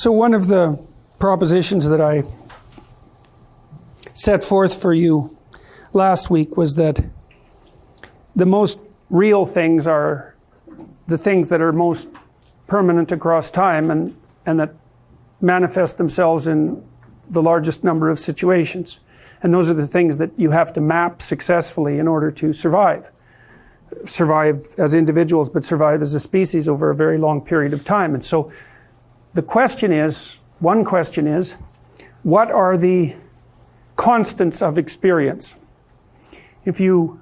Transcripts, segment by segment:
So one of the propositions that I set forth for you last week was that the most real things are the things that are most permanent across time and that manifest themselves in the largest number of situations. And those are the things that you have to map successfully in order to survive. Survive as individuals, but survive as a species over a very long period of time. And so the question is, one question is, what are the constants of experience? If you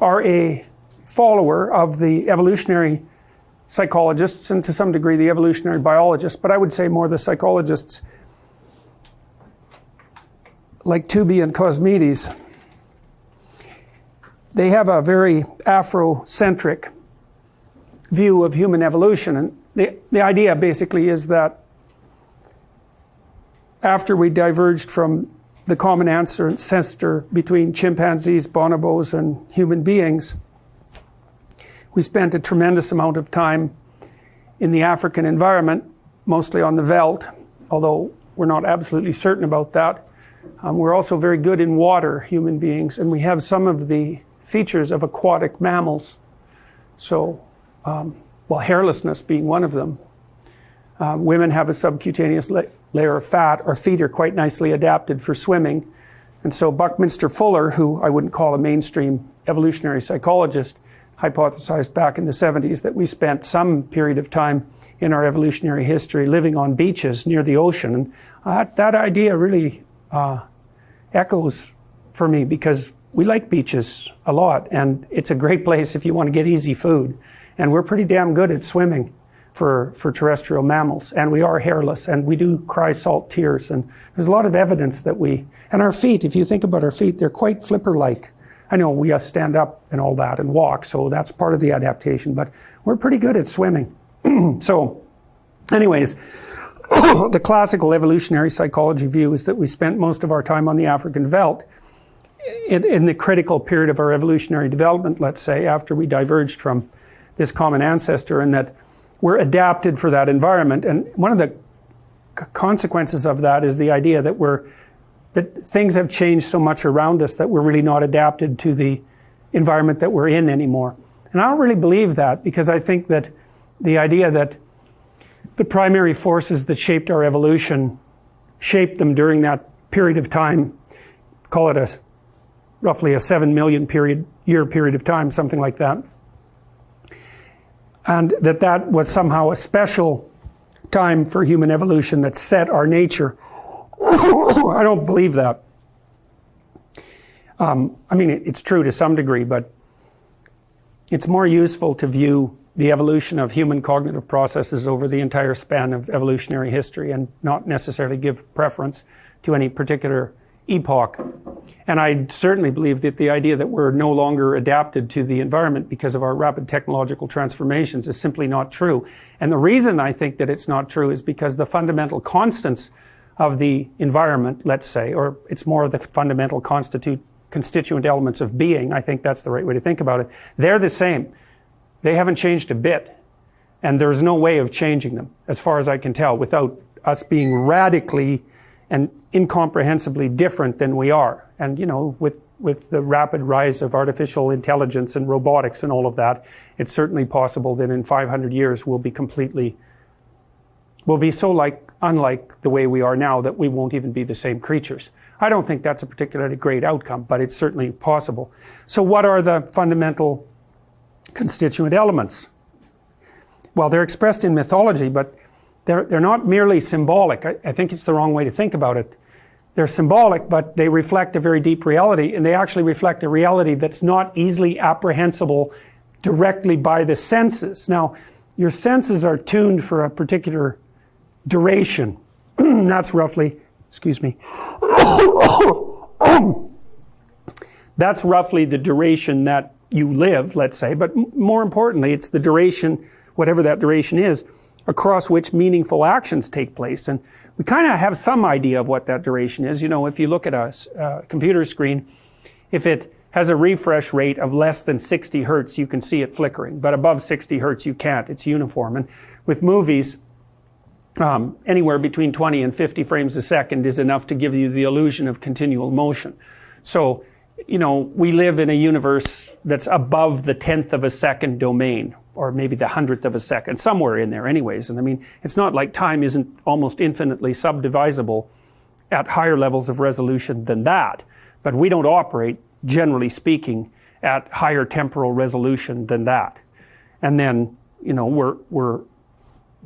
are a follower of the evolutionary psychologists, and to some degree the evolutionary biologists, but I would say more the psychologists, like Tooby and Cosmides, they have a very Afrocentric view of human evolution. And the idea basically is that after we diverged from the common ancestor between chimpanzees, bonobos, and human beings, we spent a tremendous amount of time in the African environment, mostly on the veldt, although we're not absolutely certain about that. We're also very good in water, human beings, and we have some of the features of aquatic mammals. So, well, hairlessness being one of them. Women have a subcutaneous layer of fat. Our feet are quite nicely adapted for swimming. And so Buckminster Fuller, who I wouldn't call a mainstream evolutionary psychologist, hypothesized back in the 70s that we spent some period of time in our evolutionary history living on beaches near the ocean. And that idea really echoes for me, because we like beaches a lot, and it's a great place if you want to get easy food. And we're pretty damn good at swimming for terrestrial mammals, and we are hairless, and we do cry salt tears, and there's a lot of evidence that and our feet, if you think about our feet, they're quite flipper-like. I know we stand up and all that and walk, so that's part of the adaptation, but we're pretty good at swimming. So, anyways, the classical evolutionary psychology view is that we spent most of our time on the African veldt in the critical period of our evolutionary development, let's say, after we diverged from this common ancestor, and that we're adapted for that environment. And one of the consequences of that is the idea that things have changed so much around us that we're really not adapted to the environment that we're in anymore. And I don't really believe that, because I think that the idea that the primary forces that shaped our evolution shaped them during that period of time, call it roughly a 7 million year period of time, something like that. And that was somehow a special time for human evolution that set our nature. I don't believe that. I mean, it's true to some degree, but it's more useful to view the evolution of human cognitive processes over the entire span of evolutionary history and not necessarily give preference to any particular epoch. And I certainly believe that the idea that we're no longer adapted to the environment because of our rapid technological transformations is simply not true. And the reason I think that it's not true is because the fundamental constants of the environment, let's say, or it's more the fundamental constituent elements of being, I think that's the right way to think about it, they're the same. They haven't changed a bit. And there's no way of changing them, as far as I can tell, without us being radically and incomprehensibly different than we are. And, you know, with the rapid rise of artificial intelligence and robotics and all of that, it's certainly possible that in 500 years we'll be so unlike the way we are now that we won't even be the same creatures. I don't think that's a particularly great outcome, but it's certainly possible. So what are the fundamental constituent elements? Well, they're expressed in mythology, but they're not merely symbolic. I think it's the wrong way to think about it. They're symbolic, but they reflect a very deep reality, and they actually reflect a reality that's not easily apprehensible directly by the senses. Now, your senses are tuned for a particular duration. That's roughly, that's roughly the duration that you live, let's say, but more importantly, it's the duration, whatever that duration is, across which meaningful actions take place. And we kind of have some idea of what that duration is. You know, if you look at a computer screen, if it has a refresh rate of less than 60 hertz, you can see it flickering, but above 60 hertz, you can't. It's uniform. And with movies, anywhere between 20 and 50 frames a second is enough to give you the illusion of continual motion. So, you know, we live in a universe that's above the 10th of a second domain, or maybe the 100th of a second, somewhere in there anyways. And I mean, it's not like time isn't almost infinitely subdivisable at higher levels of resolution than that. But we don't operate, generally speaking, at higher temporal resolution than that. And then, you know,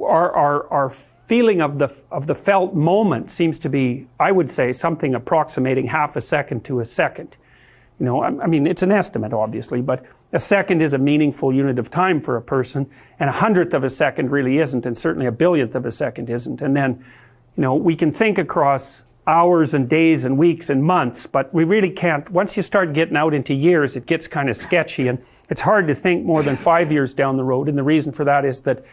our feeling of the felt moment seems to be, I would say, something approximating half a second to a second. You know, I mean, it's an estimate, obviously, but a second is a meaningful unit of time for a person, and 100th of a second really isn't, and certainly 1/1000th of a second isn't. And then, you know, we can think across hours and days and weeks and months, but we really can't. Once you start getting out into years, it gets kind of sketchy, and it's hard to think more than 5 years down the road. And the reason for that is that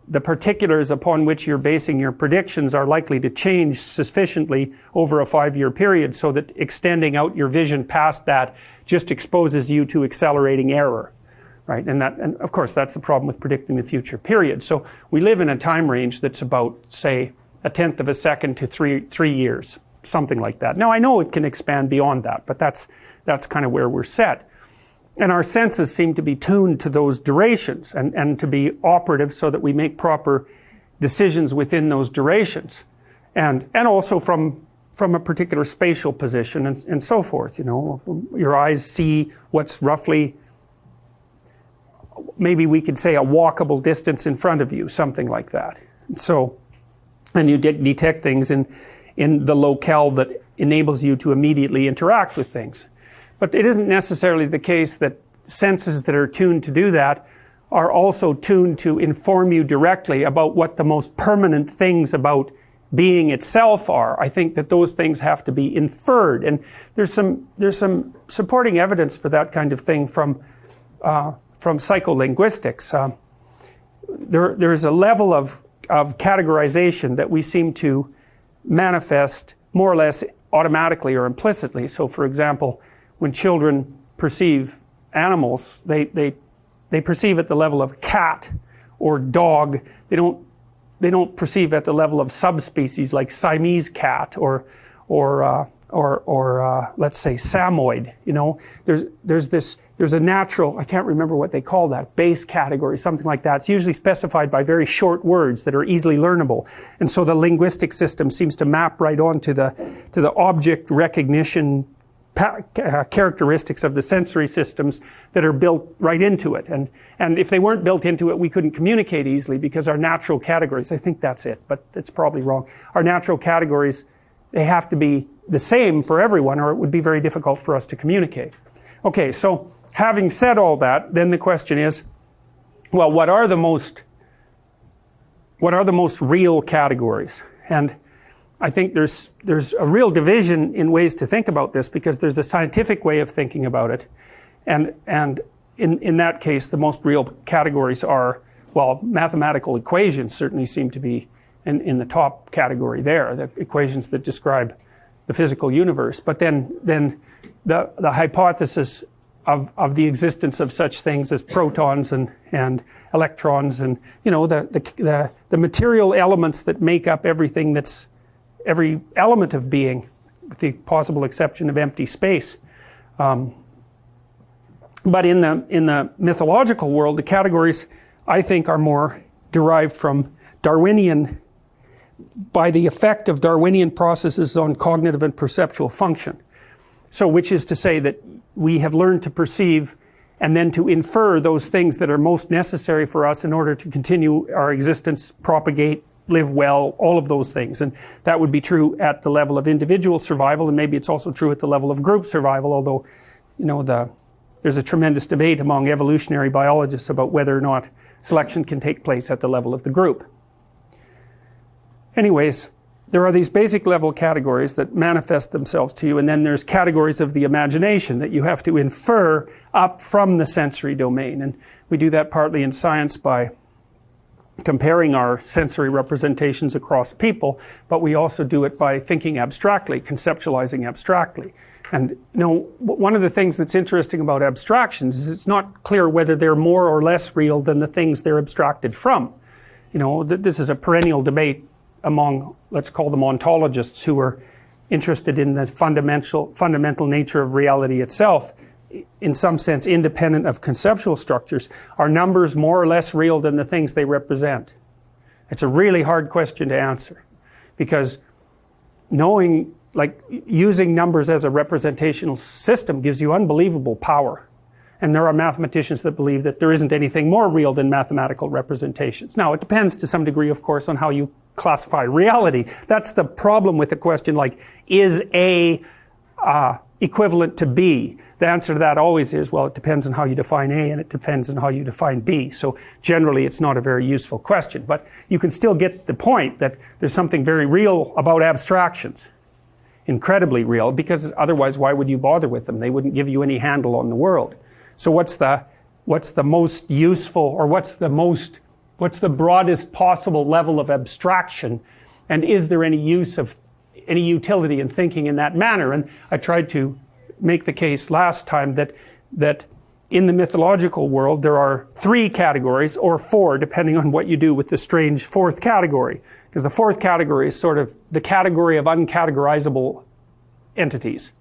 the particulars upon which you're basing your predictions are likely to change sufficiently over a 5-year period, so that extending out your vision past that just exposes you to accelerating error, right? And of course, that's the problem with predicting the future, period. So we live in a time range that's about, say, 1/10 of a second to three years, something like that. Now, I know it can expand beyond that, but that's kind of where we're set. And our senses seem to be tuned to those durations and to be operative so that we make proper decisions within those durations. And also from a particular spatial position and so forth, you know. Your eyes see what's roughly, maybe we could say, a walkable distance in front of you, something like that. So, and you detect things in the locale that enables you to immediately interact with things. But it isn't necessarily the case that senses that are tuned to do that are also tuned to inform you directly about what the most permanent things about being itself are. I think that those things have to be inferred, and there's some supporting evidence for that kind of thing from psycholinguistics. There is a level of categorization that we seem to manifest more or less automatically or implicitly. So, for example, when children perceive animals, they perceive at the level of cat or dog. They don't perceive at the level of subspecies like Siamese cat or let's say Samoyed. You know, there's a natural, I can't remember what they call that, base category, something like that. It's usually specified by very short words that are easily learnable. And so the linguistic system seems to map right on to the object recognition characteristics of the sensory systems that are built right into it. And if they weren't built into it, we couldn't communicate easily, because our natural categories, I think that's it, but it's probably wrong. Our natural categories, they have to be the same for everyone, or it would be very difficult for us to communicate. Okay, so having said all that, then the question is, well, what are the most real categories? And I think there's a real division in ways to think about this, because there's a scientific way of thinking about it. And in that case, the most real categories are, well, mathematical equations certainly seem to be in the top category there, the equations that describe the physical universe. But then the hypothesis of the existence of such things as protons and electrons, and, you know, the material elements that make up everything that's every element of being, with the possible exception of empty space. But in the mythological world, the categories, I think, are more derived from Darwinian, by the effect of Darwinian processes on cognitive and perceptual function. So, which is to say that we have learned to perceive and then to infer those things that are most necessary for us in order to continue our existence, propagate, live well, all of those things. And that would be true at the level of individual survival, and maybe it's also true at the level of group survival, although, you know, there's a tremendous debate among evolutionary biologists about whether or not selection can take place at the level of the group. Anyways, there are these basic level categories that manifest themselves to you, and then there's categories of the imagination that you have to infer up from the sensory domain. And we do that partly in science by comparing our sensory representations across people, but we also do it by thinking abstractly, conceptualizing abstractly. And, you know, one of the things that's interesting about abstractions is it's not clear whether they're more or less real than the things they're abstracted from. You know, this is a perennial debate among, let's call them ontologists, who are interested in the fundamental nature of reality itself, in some sense independent of conceptual structures. Are numbers more or less real than the things they represent? It's a really hard question to answer, because knowing, like, using numbers as a representational system gives you unbelievable power. And there are mathematicians that believe that there isn't anything more real than mathematical representations. Now, it depends to some degree, of course, on how you classify reality. That's the problem with the question like, is A equivalent to B? The answer to that always is, well, it depends on how you define A and it depends on how you define B. So generally it's not a very useful question, but you can still get the point that there's something very real about abstractions. Incredibly real, because otherwise why would you bother with them? They wouldn't give you any handle on the world. So what's the most useful, or what's the broadest possible level of abstraction, and is there any utility in thinking in that manner? And I tried to make the case last time that in the mythological world there are 3 categories, or 4, depending on what you do with the strange 4th category, because the 4th category is sort of the category of uncategorizable entities.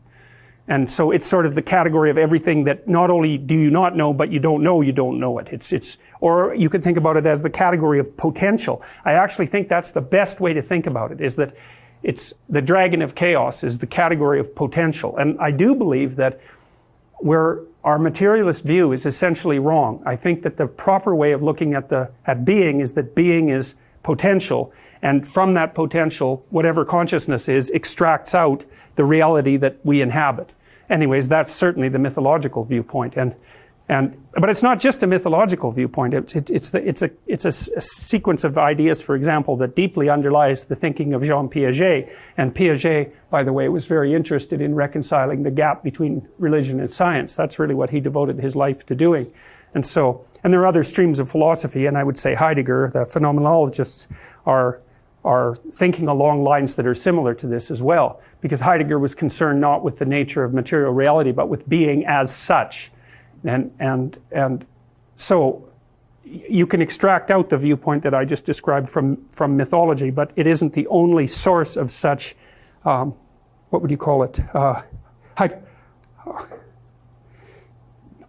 And so it's sort of the category of everything that not only do you not know, but you don't know it. It's, or you could think about it as the category of potential. I actually think that's the best way to think about it, is that it's the dragon of chaos is the category of potential. And I do believe that where our materialist view is essentially wrong. I think that the proper way of looking at being is that being is potential, and from that potential, whatever consciousness is, extracts out the reality that we inhabit. Anyways, that's certainly the mythological viewpoint, but it's not just a mythological viewpoint. It's a sequence of ideas, for example, that deeply underlies the thinking of Jean Piaget. And Piaget, by the way, was very interested in reconciling the gap between religion and science. That's really what he devoted his life to doing. And there are other streams of philosophy, and I would say Heidegger, the phenomenologists, are thinking along lines that are similar to this as well, because Heidegger was concerned not with the nature of material reality, but with being as such. And so you can extract out the viewpoint that I just described from mythology, but it isn't the only source of such, what would you call it?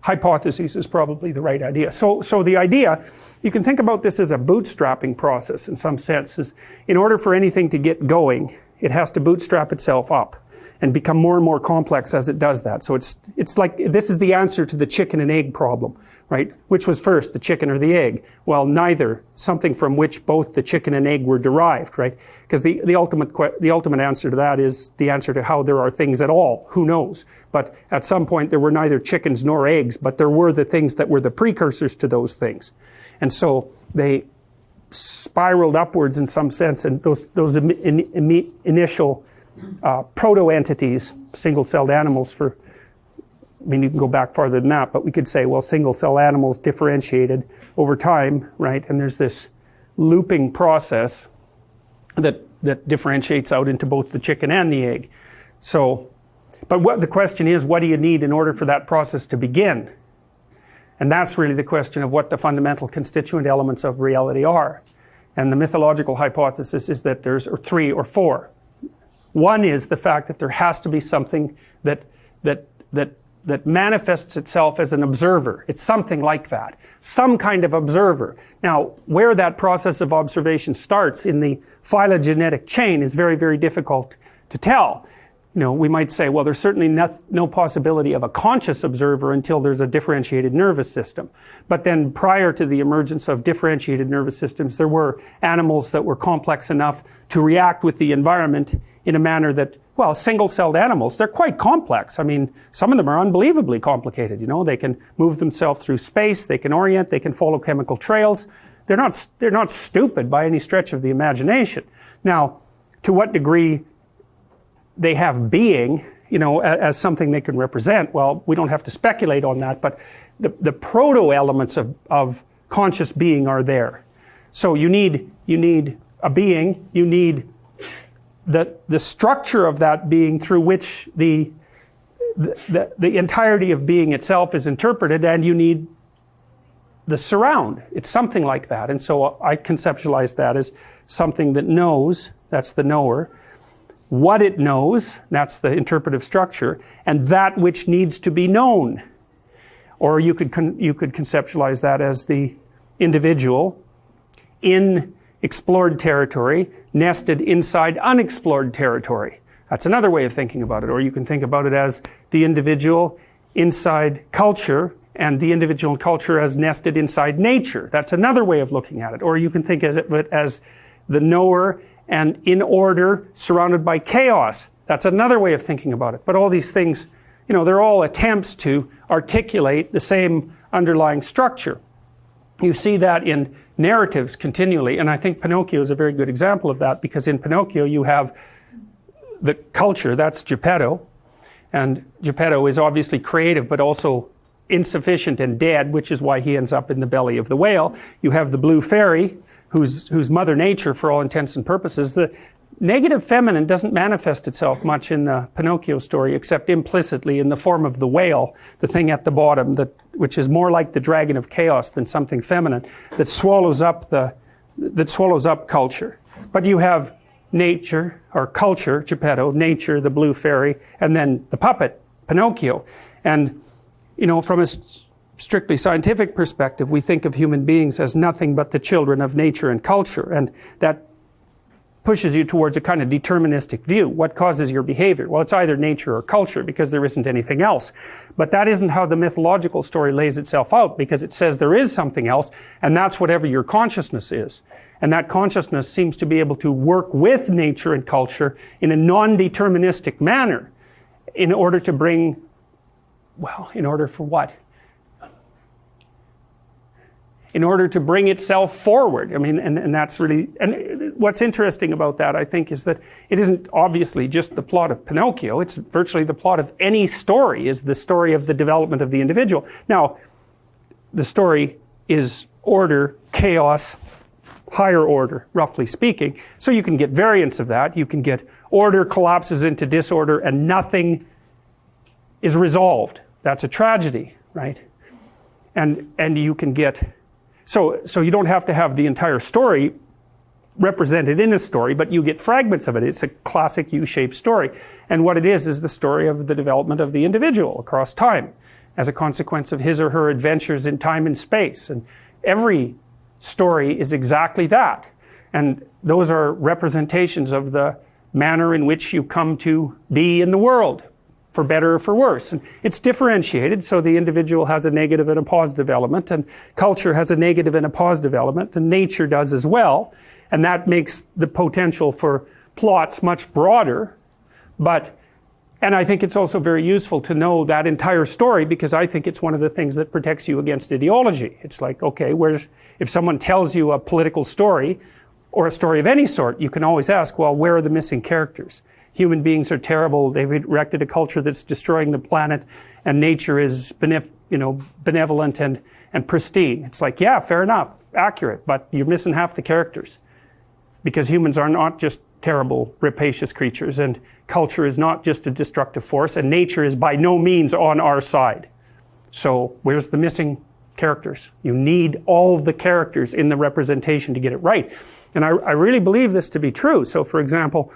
Hypotheses is probably the right idea. So the idea, you can think about this as a bootstrapping process in some sense. Is in order for anything to get going, it has to bootstrap itself up and become more and more complex as it does that. So it's like, this is the answer to the chicken and egg problem, right? Which was first, the chicken or the egg? Well, neither. Something from which both the chicken and egg were derived, right? Because the ultimate answer to that is the answer to how there are things at all. Who knows? But at some point there were neither chickens nor eggs, but there were the things that were the precursors to those things. And so they spiraled upwards in some sense, and those initial proto-entities, single-celled animals you can go back farther than that, but we could say, well, single-cell animals differentiated over time, right? And there's this looping process that differentiates out into both the chicken and the egg. So, but what the question is, what do you need in order for that process to begin? And that's really the question of what the fundamental constituent elements of reality are. And the mythological hypothesis is that there's 3 or 4. One is the fact that there has to be something that manifests itself as an observer. It's something like that. Some kind of observer. Now, where that process of observation starts in the phylogenetic chain is very, very difficult to tell. You know, we might say, well, there's certainly no possibility of a conscious observer until there's a differentiated nervous system. But then prior to the emergence of differentiated nervous systems, there were animals that were complex enough to react with the environment in a manner that, well, single-celled animals, they're quite complex. I mean, some of them are unbelievably complicated. You know, they can move themselves through space, they can orient, they can follow chemical trails. They're not stupid by any stretch of the imagination. Now, to what degree they have being, you know, as something they can represent, well, we don't have to speculate on that, but the proto-elements of conscious being are there. So you need a being, you need the structure of that being through which the entirety of being itself is interpreted, and you need the surround. It's something like that. And so I conceptualize that as something that knows, that's the knower, what it knows, that's the interpretive structure, and that which needs to be known. Or you could conceptualize that as the individual in explored territory, nested inside unexplored territory. That's another way of thinking about it. Or you can think about it as the individual inside culture, and the individual culture as nested inside nature. That's another way of looking at it. Or you can think of it as the knower and in order surrounded by chaos. That's another way of thinking about it. But all these things, they're all attempts to articulate the same underlying structure. You see that in narratives continually, and I think Pinocchio is a very good example of that, because in Pinocchio you have the culture, that's Geppetto, and Geppetto is obviously creative but also insufficient and dead, which is why he ends up in the belly of the whale. You have the blue fairy, who's Mother Nature for all intents and purposes. The negative feminine doesn't manifest itself much in the Pinocchio story, except implicitly in the form of the whale, the thing at the bottom, which is more like the dragon of chaos than something feminine, that swallows up culture. But you have nature, or culture, Geppetto, nature, the blue fairy, and then the puppet, Pinocchio. And from a strictly scientific perspective, we think of human beings as nothing but the children of nature and culture, and that pushes you towards a kind of deterministic view. What causes your behavior? Well, it's either nature or culture, because there isn't anything else. But that isn't how the mythological story lays itself out, because it says there is something else, and that's whatever your consciousness is. And that consciousness seems to be able to work with nature and culture in a non-deterministic manner in order to bring, in order for what? In order to bring itself forward. And that's really, and what's interesting about that, I think, is that it isn't obviously just the plot of Pinocchio. It's virtually the plot of any story, is the story of the development of the individual. Now, the story is order, chaos, higher order, roughly speaking. So you can get variants of that. You can get order collapses into disorder and nothing is resolved. That's a tragedy, right? And you can get, so you don't have to have the entire story represented in a story, but you get fragments of it. It's a classic U-shaped story. And what it is the story of the development of the individual across time as a consequence of his or her adventures in time and space. And every story is exactly that. And those are representations of the manner in which you come to be in the world, for better or for worse. And it's differentiated, so the individual has a negative and a positive element, and culture has a negative and a positive element, and nature does as well. And that makes the potential for plots much broader. And I think it's also very useful to know that entire story, because I think it's one of the things that protects you against ideology. It's like, okay, if someone tells you a political story, or a story of any sort, you can always ask, well, where are the missing characters? Human beings are terrible, they've erected a culture that's destroying the planet, and nature is benevolent and pristine. It's like, yeah, fair enough, accurate, but you're missing half the characters. Because humans are not just terrible, rapacious creatures, and culture is not just a destructive force, and nature is by no means on our side. So where's the missing characters? You need all the characters in the representation to get it right. And I really believe this to be true. So for example,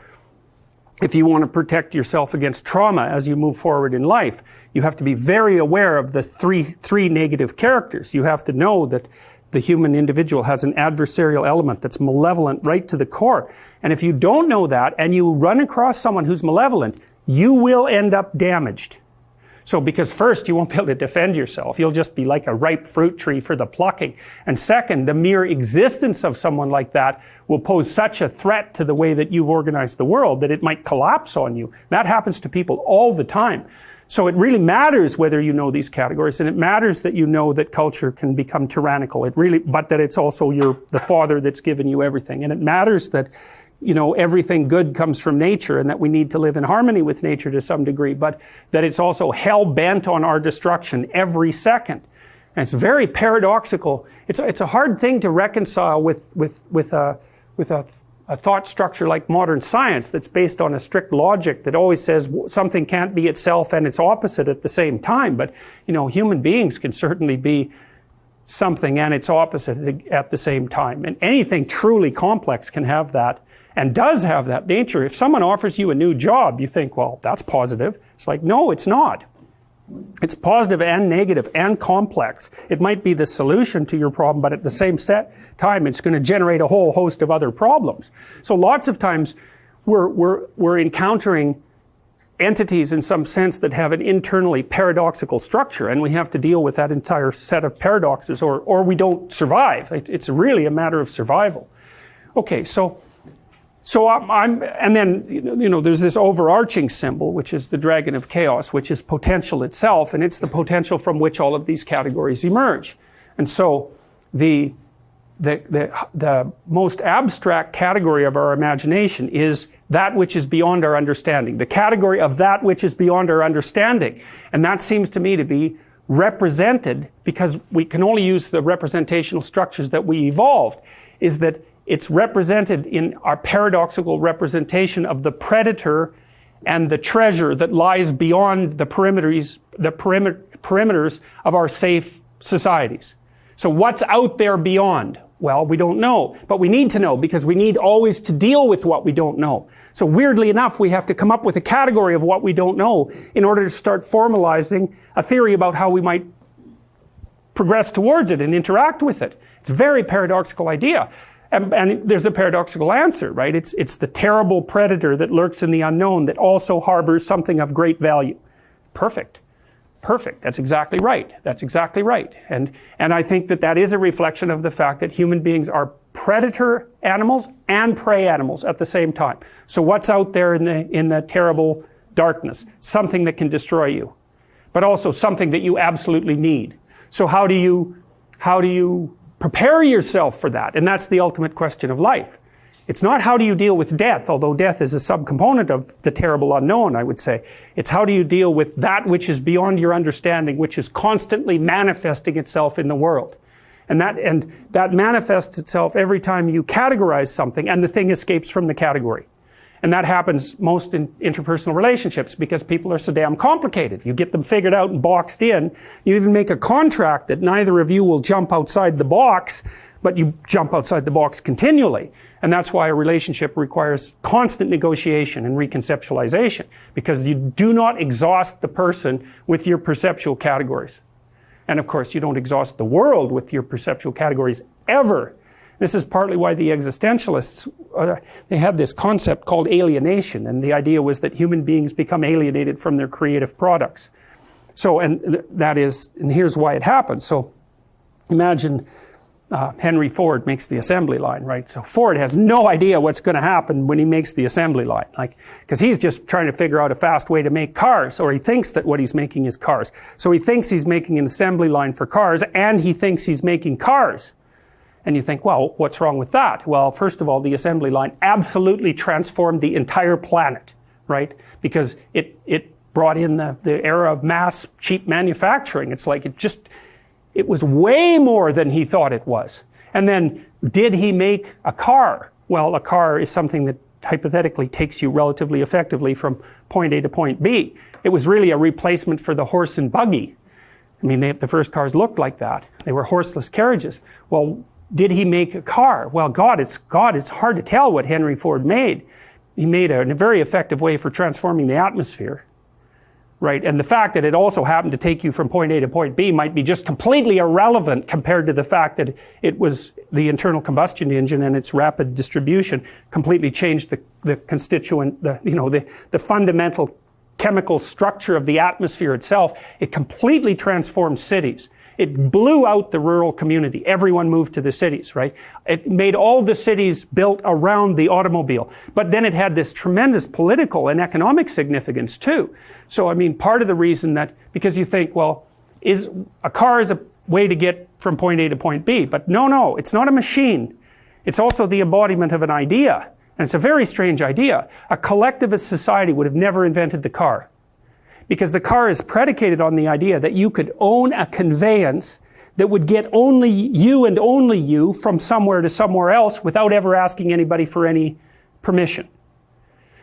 if you want to protect yourself against trauma as you move forward in life, you have to be very aware of the three negative characters. You have to know that the human individual has an adversarial element that's malevolent right to the core. And if you don't know that, and you run across someone who's malevolent, you will end up damaged. So because first, you won't be able to defend yourself. You'll just be like a ripe fruit tree for the plucking. And second, the mere existence of someone like that will pose such a threat to the way that you've organized the world that it might collapse on you. That happens to people all the time. So it really matters whether you know these categories, and it matters that you know that culture can become tyrannical. But that it's also the father that's given you everything. And it matters that, everything good comes from nature, and that we need to live in harmony with nature to some degree, but that it's also hell-bent on our destruction every second. And it's very paradoxical. It's a hard thing to reconcile with a thought structure like modern science that's based on a strict logic that always says something can't be itself and its opposite at the same time. But, human beings can certainly be something and its opposite at the same time. And anything truly complex can have that, and does have that nature. If someone offers you a new job, you think, well, that's positive. It's like, no, it's not. It's positive and negative and complex. It might be the solution to your problem, but at the same time, it's going to generate a whole host of other problems. So lots of times, we're encountering entities in some sense that have an internally paradoxical structure, and we have to deal with that entire set of paradoxes, or we don't survive. It's really a matter of survival. Okay, so and then, there's this overarching symbol, which is the dragon of chaos, which is potential itself, and it's the potential from which all of these categories emerge. And so the most abstract category of our imagination is that which is beyond our understanding, the category of that which is beyond our understanding. And that seems to me to be represented, because we can only use the representational structures that we evolved, is that it's represented in our paradoxical representation of the predator and the treasure that lies beyond the perimeters of our safe societies. So what's out there beyond? Well, we don't know, but we need to know, because we need always to deal with what we don't know. So weirdly enough, we have to come up with a category of what we don't know in order to start formalizing a theory about how we might progress towards it and interact with it. It's a very paradoxical idea. And there's a paradoxical answer, right? It's the terrible predator that lurks in the unknown that also harbors something of great value. Perfect. Perfect. That's exactly right. That's exactly right. And I think that is a reflection of the fact that human beings are predator animals and prey animals at the same time. So what's out there in the terrible darkness? Something that can destroy you, but also something that you absolutely need. So how do you prepare yourself for that? And that's the ultimate question of life. It's not how do you deal with death, although death is a subcomponent of the terrible unknown, I would say. It's how do you deal with that which is beyond your understanding, which is constantly manifesting itself in the world. And that manifests itself every time you categorize something and the thing escapes from the category. And that happens most in interpersonal relationships, because people are so damn complicated. You get them figured out and boxed in. You even make a contract that neither of you will jump outside the box, but you jump outside the box continually. And that's why a relationship requires constant negotiation and reconceptualization, because you do not exhaust the person with your perceptual categories. And of course, you don't exhaust the world with your perceptual categories ever. This is partly why the existentialists, they had this concept called alienation, and the idea was that human beings become alienated from their creative products. So, and here's why it happens. So, imagine Henry Ford makes the assembly line, right? So Ford has no idea what's going to happen when he makes the assembly line, because he's just trying to figure out a fast way to make cars, or he thinks that what he's making is cars. So he thinks he's making an assembly line for cars, and he thinks he's making cars. And you think, well, what's wrong with that? Well, first of all, the assembly line absolutely transformed the entire planet, right? Because it brought in the era of mass, cheap manufacturing. It's like it was way more than he thought it was. And then, did he make a car? Well, a car is something that hypothetically takes you relatively effectively from point A to point B. It was really a replacement for the horse and buggy. I mean, the first cars looked like that. They were horseless carriages. Well, did he make a car? Well, it's hard to tell what Henry Ford made. He made a very effective way for transforming the atmosphere, right? And the fact that it also happened to take you from point A to point B might be just completely irrelevant compared to the fact that it was the internal combustion engine and its rapid distribution completely changed the constituent, the fundamental chemical structure of the atmosphere itself. It completely transformed cities. It blew out the rural community. Everyone moved to the cities, right? It made all the cities built around the automobile. But then it had this tremendous political and economic significance too. So, I mean, part of the reason that, because you think, well, a car is a way to get from point A to point B. But no, it's not a machine. It's also the embodiment of an idea. And it's a very strange idea. A collectivist society would have never invented the car, because the car is predicated on the idea that you could own a conveyance that would get only you from somewhere to somewhere else without ever asking anybody for any permission.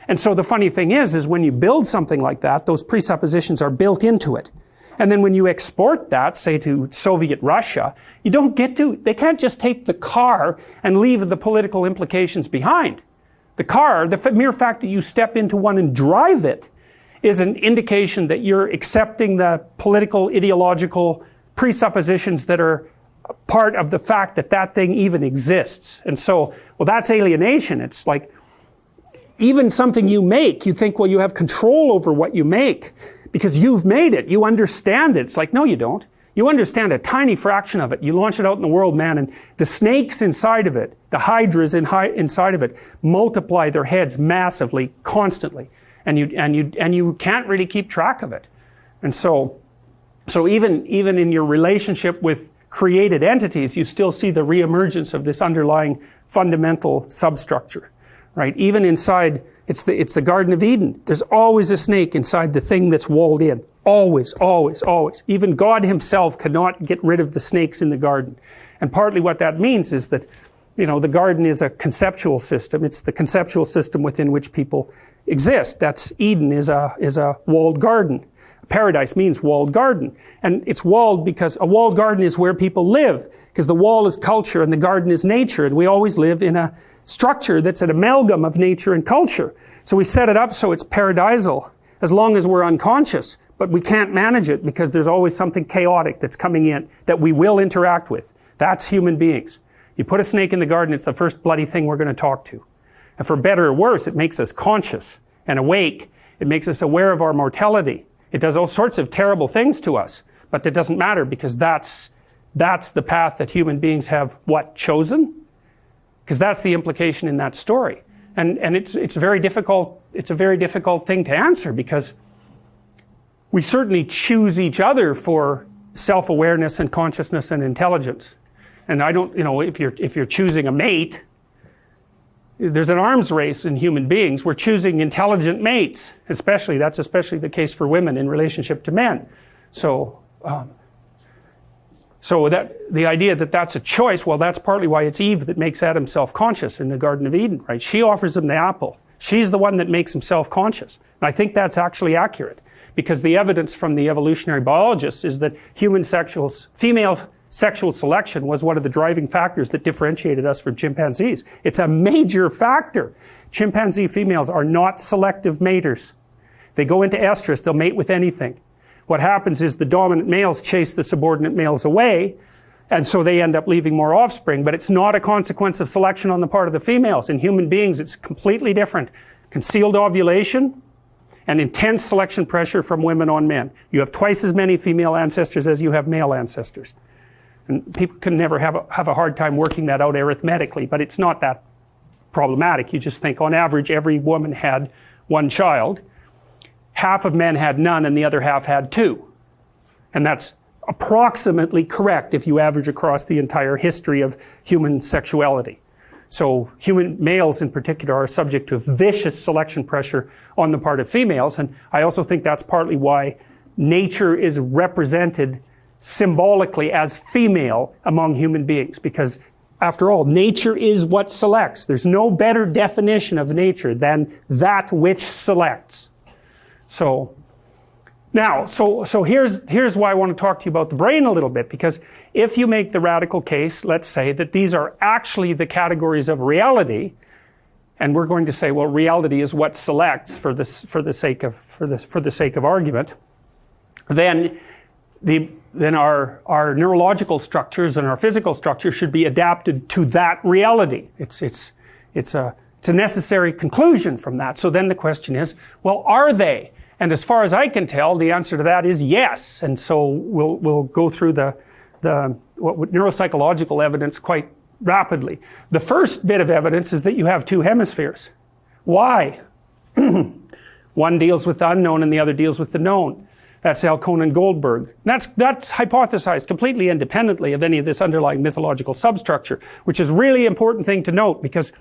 And so the funny thing is when you build something like that, those presuppositions are built into it. And then when you export that, say to Soviet Russia, they can't just take the car and leave the political implications behind. The car, the mere fact that you step into one and drive it, is an indication that you're accepting the political, ideological presuppositions that are part of the fact that that thing even exists. And so, well, that's alienation. It's like, even something you make, you think, well, you have control over what you make because you've made it. You understand it. It's like, no, you don't. You understand a tiny fraction of it. You launch it out in the world, man, and the snakes inside of it, the hydras inside of it, multiply their heads massively, constantly. And you can't really keep track of it. And so even in your relationship with created entities, you still see the reemergence of this underlying fundamental substructure, right? Even inside, it's the Garden of Eden. There's always a snake inside the thing that's walled in. Always, always, always. Even God himself cannot get rid of the snakes in the garden. And partly what that means is that, the garden is a conceptual system. It's the conceptual system within which people exist. That's Eden is a walled garden. Paradise means walled garden. And it's walled because a walled garden is where people live, because the wall is culture and the garden is nature, and we always live in a structure that's an amalgam of nature and culture. So we set it up so it's paradisal, as long as we're unconscious, but we can't manage it because there's always something chaotic that's coming in that we will interact with. That's human beings. You put a snake in the garden, it's the first bloody thing we're going to talk to. And for better or worse, it makes us conscious and awake. It makes us aware of our mortality. It does all sorts of terrible things to us, but that doesn't matter because that's the path that human beings have, chosen? Because that's the implication in that story. And it's a very difficult thing to answer because we certainly choose each other for self-awareness and consciousness and intelligence. And I don't, if you're choosing a mate, there's an arms race in human beings. We're choosing intelligent mates, that's especially the case for women in relationship to men. So that the idea that that's a choice, well, that's partly why it's Eve that makes Adam self-conscious in the Garden of Eden, right? She offers him the apple. She's the one that makes him self-conscious. And I think that's actually accurate because the evidence from the evolutionary biologists is that female sexual selection was one of the driving factors that differentiated us from chimpanzees. It's a major factor. Chimpanzee females are not selective maters. They go into estrus, they'll mate with anything. What happens is the dominant males chase the subordinate males away, and so they end up leaving more offspring, but it's not a consequence of selection on the part of the females. In human beings, it's completely different. Concealed ovulation and intense selection pressure from women on men. You have twice as many female ancestors as you have male ancestors. And people can never have a hard time working that out arithmetically, but it's not that problematic. You just think on average every woman had one child. Half of men had none and the other half had two. And that's approximately correct if you average across the entire history of human sexuality. So human males in particular are subject to vicious selection pressure on the part of females, and I also think that's partly why nature is represented symbolically as female among human beings, because after all, nature is what selects. There's no better definition of nature than that which selects. So here's why I want to talk to you about the brain a little bit, because if you make the radical case, let's say that these are actually the categories of reality, and we're going to say, well, reality is what selects for the sake of argument, then our neurological structures and our physical structures should be adapted to that reality. It's a necessary conclusion from that. So then the question is, well, are they? And as far as I can tell, the answer to that is yes. And so we'll go through the neuropsychological evidence quite rapidly. The first bit of evidence is that you have two hemispheres. Why? One deals with the unknown and the other deals with the known. That's Alcone and Goldberg. That's hypothesized completely independently of any of this underlying mythological substructure, which is a really important thing to note, because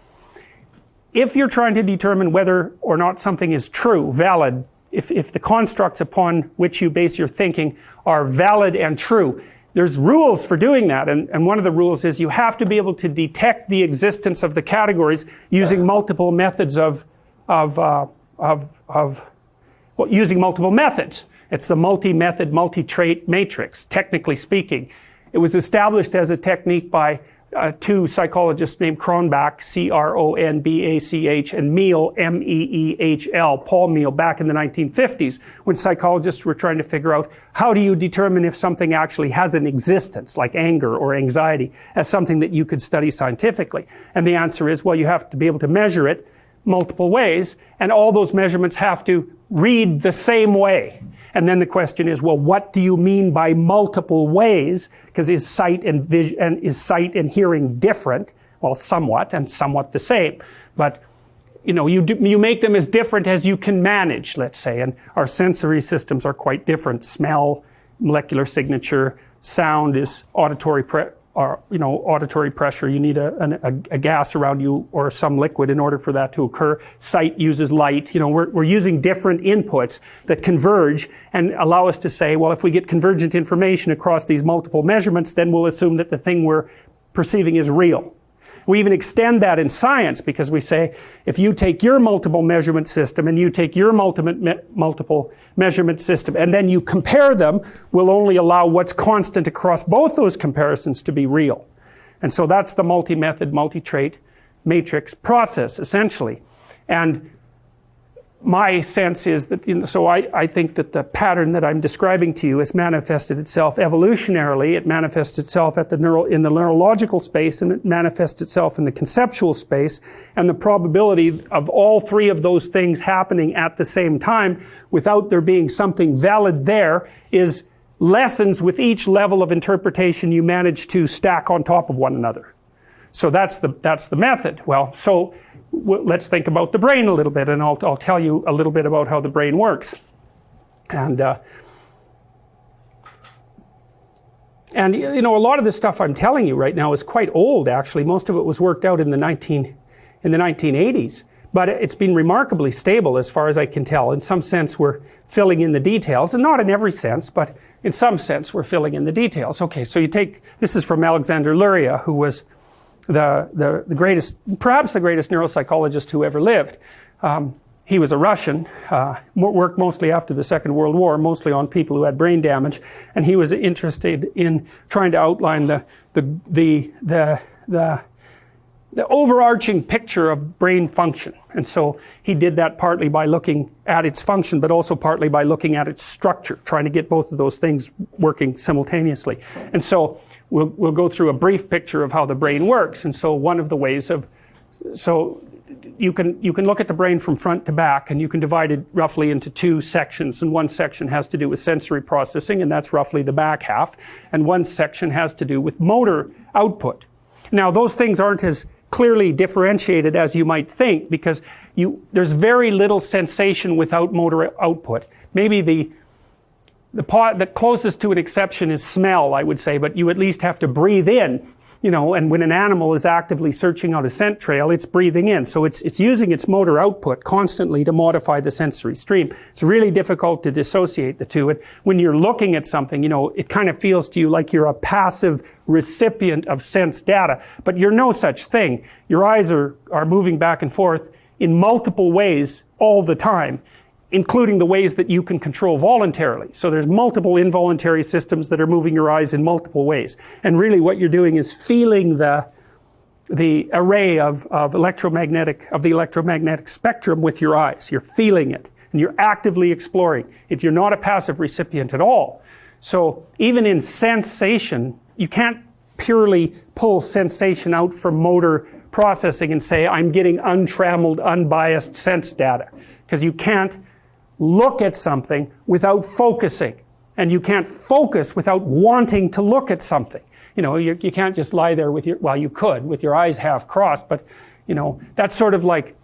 if you're trying to determine whether or not something is true, valid, if the constructs upon which you base your thinking are valid and true, there's rules for doing that, and one of the rules is you have to be able to detect the existence of the categories using multiple methods using multiple methods. It's the multi-method, multi-trait matrix, technically speaking. It was established as a technique by two psychologists named Cronbach, C-R-O-N-B-A-C-H, and Meehl, M-E-E-H-L, Paul Meehl, back in the 1950s, when psychologists were trying to figure out how do you determine if something actually has an existence, like anger or anxiety, as something that you could study scientifically. And the answer is, well, you have to be able to measure it multiple ways, and all those measurements have to read the same way. And then the question is, well, what do you mean by multiple ways? Because is sight and hearing different? Well, somewhat, and somewhat the same. But you make them as different as you can manage, let's say. And our sensory systems are quite different. Smell, molecular signature, sound is auditory pressure. You need a gas around you or some liquid in order for that to occur. Sight uses light. We're using different inputs that converge and allow us to say, well, if we get convergent information across these multiple measurements, then we'll assume that the thing we're perceiving is real. We even extend that in science, because we say, if you take your multiple measurement system and you take your multiple measurement system and then you compare them, we'll only allow what's constant across both those comparisons to be real. And so that's the multi-method, multi-trait matrix process, essentially. And my sense is that, so I think that the pattern that I'm describing to you has manifested itself evolutionarily. It manifests itself in the neurological space, and it manifests itself in the conceptual space. And the probability of all three of those things happening at the same time without there being something valid there is lessens with each level of interpretation you manage to stack on top of one another. So that's the method. Well, so let's think about the brain a little bit, and I'll tell you a little bit about how the brain works. And a lot of the stuff I'm telling you right now is quite old, actually. Most of it was worked out in the 1980s, but it's been remarkably stable as far as I can tell. In some sense, we're filling in the details, and not in every sense, but in some sense, we're filling in the details. Okay, so this is from Alexander Luria, who was the greatest, perhaps the greatest neuropsychologist who ever lived. He was a Russian, worked mostly after the Second World War, mostly on people who had brain damage, and he was interested in trying to outline the overarching picture of brain function. And so he did that partly by looking at its function, but also partly by looking at its structure, trying to get both of those things working simultaneously. And so we'll go through a brief picture of how the brain works. And so one of the ways so you can look at the brain from front to back, and you can divide it roughly into two sections. And one section has to do with sensory processing, and that's roughly the back half. And one section has to do with motor output. Now, those things aren't as clearly differentiated as you might think, because there's very little sensation without motor output. Maybe the closest to an exception is smell, I would say, but you at least have to breathe in, and when an animal is actively searching out a scent trail, it's breathing in. So it's using its motor output constantly to modify the sensory stream. It's really difficult to dissociate the two. And when you're looking at something, it kind of feels to you like you're a passive recipient of sense data, but you're no such thing. Your eyes are moving back and forth in multiple ways all the time, including the ways that you can control voluntarily. So there's multiple involuntary systems that are moving your eyes in multiple ways. And really what you're doing is feeling the array of the electromagnetic spectrum with your eyes. You're feeling it, and you're actively exploring it. You're not a passive recipient at all. So even in sensation, you can't purely pull sensation out from motor processing and say, I'm getting untrammeled, unbiased sense data. Because you can't look at something without focusing, and you can't focus without wanting to look at something. You can't just lie there you could with your eyes half crossed, but that's sort of like,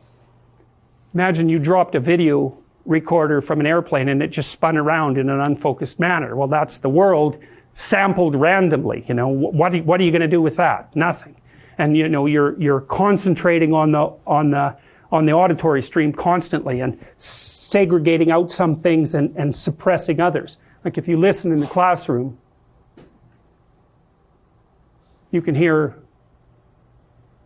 imagine you dropped a video recorder from an airplane and it just spun around in an unfocused manner. Well, that's the world sampled randomly. What are you going to do with that? Nothing. And you're concentrating on the auditory stream constantly and segregating out some things and suppressing others. Like if you listen in the classroom, you can hear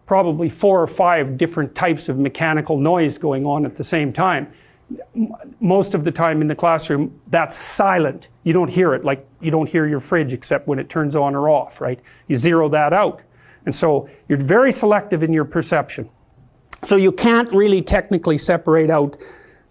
probably 4 or 5 different types of mechanical noise going on at the same time. most of the time in the classroom, that's silent. You don't hear it, like you don't hear your fridge except when it turns on or off, right? You zero that out. And so you're very selective in your perception. So you can't really technically separate out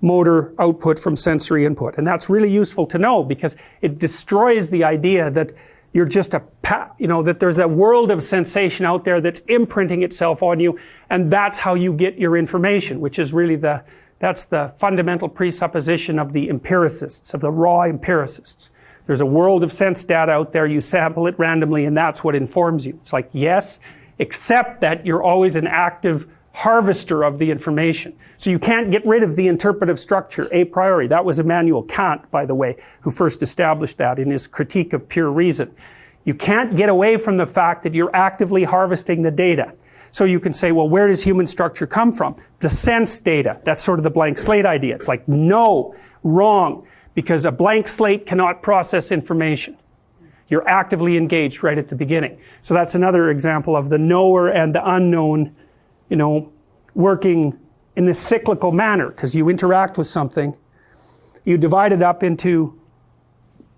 motor output from sensory input. And that's really useful to know because it destroys the idea that you're just that there's a world of sensation out there that's imprinting itself on you, and that's how you get your information, which is really that's the fundamental presupposition of the empiricists, of the raw empiricists. There's a world of sense data out there, you sample it randomly, and that's what informs you. It's like, yes, except that you're always an active harvester of the information. So you can't get rid of the interpretive structure a priori. That was Immanuel Kant, by the way, who first established that in his Critique of Pure Reason. You can't get away from the fact that you're actively harvesting the data. So you can say, well, where does human structure come from? The sense data. That's sort of the blank slate idea. It's like, no, wrong, because a blank slate cannot process information. You're actively engaged right at the beginning. So that's another example of the knower and the unknown, working in this cyclical manner, because you interact with something, you divide it up into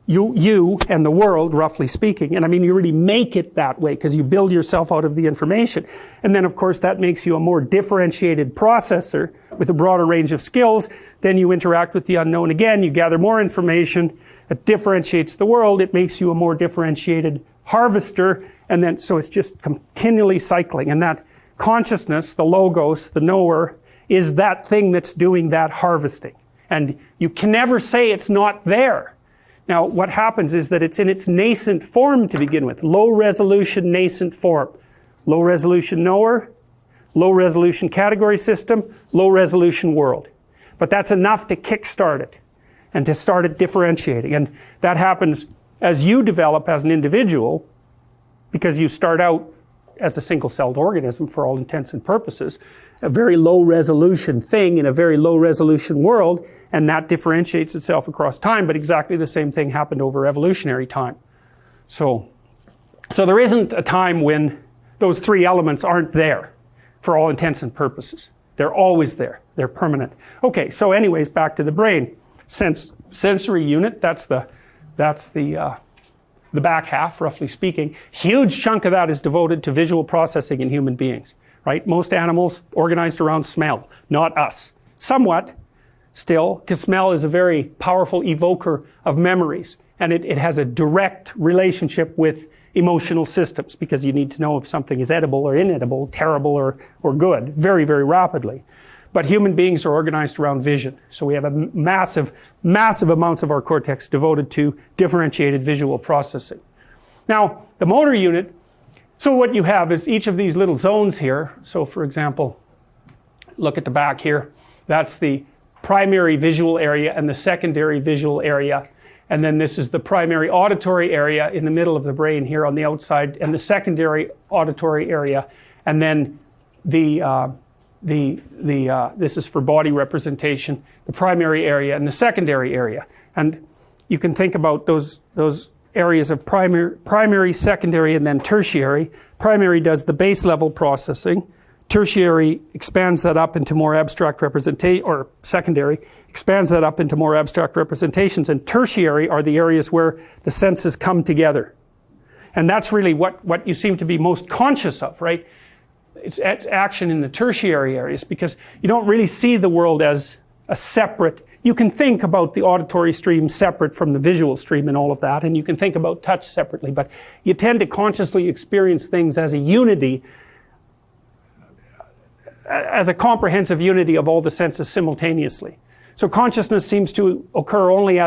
you and the world, roughly speaking. And I mean, you really make it that way because you build yourself out of the information. And then, of course, that makes you a more differentiated processor with a broader range of skills. Then you interact with the unknown again, you gather more information, it differentiates the world, it makes you a more differentiated harvester, and then, so it's just continually cycling. And that consciousness, the logos, the knower, is that thing that's doing that harvesting. And you can never say it's not there. Now, what happens is that it's in its nascent form to begin with. Low resolution nascent form. Low resolution knower, low resolution category system, low resolution world. But that's enough to kickstart it and to start it differentiating. And that happens as you develop as an individual, because you start out as a single-celled organism for all intents and purposes, a very low resolution thing in a very low resolution world, and that differentiates itself across time, but exactly the same thing happened over evolutionary time. So there isn't a time when those three elements aren't there for all intents and purposes. They're always there. They're permanent. Okay, so anyways, back to the brain. Sensory unit, that's the back half, roughly speaking. Huge chunk of that is devoted to visual processing in human beings, right? Most animals organized around smell, not us. Somewhat, still, because smell is a very powerful evoker of memories, and it has a direct relationship with emotional systems, because you need to know if something is edible or inedible, terrible or good, very, very rapidly. But human beings are organized around vision. So we have a massive amounts of our cortex devoted to differentiated visual processing. Now, the motor unit, so what you have is each of these little zones here. So for example, look at the back here. That's the primary visual area and the secondary visual area. And then this is the primary auditory area in the middle of the brain here on the outside, and the secondary auditory area. And then this is for body representation, the primary area and the secondary area. And you can think about those areas of primary, secondary, and then tertiary. Primary does the base level processing. Tertiary expands that up into more abstract representation, or secondary expands that up into more abstract representations. And tertiary are the areas where the senses come together. And that's really what you seem to be most conscious of, right? It's action in the tertiary areas, because you don't really see the world as a separate. You can think about the auditory stream separate from the visual stream and all of that, and you can think about touch separately, but you tend to consciously experience things as a unity, as a comprehensive unity of all the senses simultaneously. So consciousness seems to occur only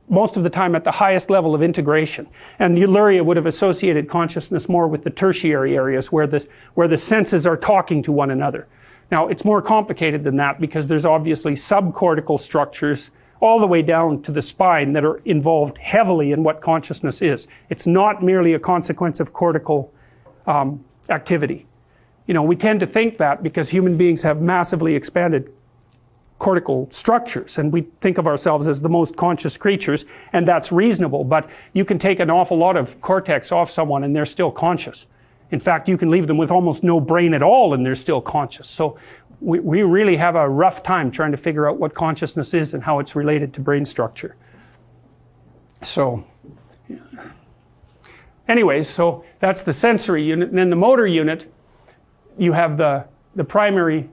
most of the time at the highest level of integration. And Luria would have associated consciousness more with the tertiary areas where the senses are talking to one another. Now, it's more complicated than that, because there's obviously subcortical structures all the way down to the spine that are involved heavily in what consciousness is. It's not merely a consequence of cortical activity. We tend to think that because human beings have massively expanded cortical structures, and we think of ourselves as the most conscious creatures, and that's reasonable, but you can take an awful lot of cortex off someone and they're still conscious. In fact, you can leave them with almost no brain at all and they're still conscious. So we really have a rough time trying to figure out what consciousness is and how it's related to brain structure. So, anyways, so that's the sensory unit. And then the motor unit, you have the primary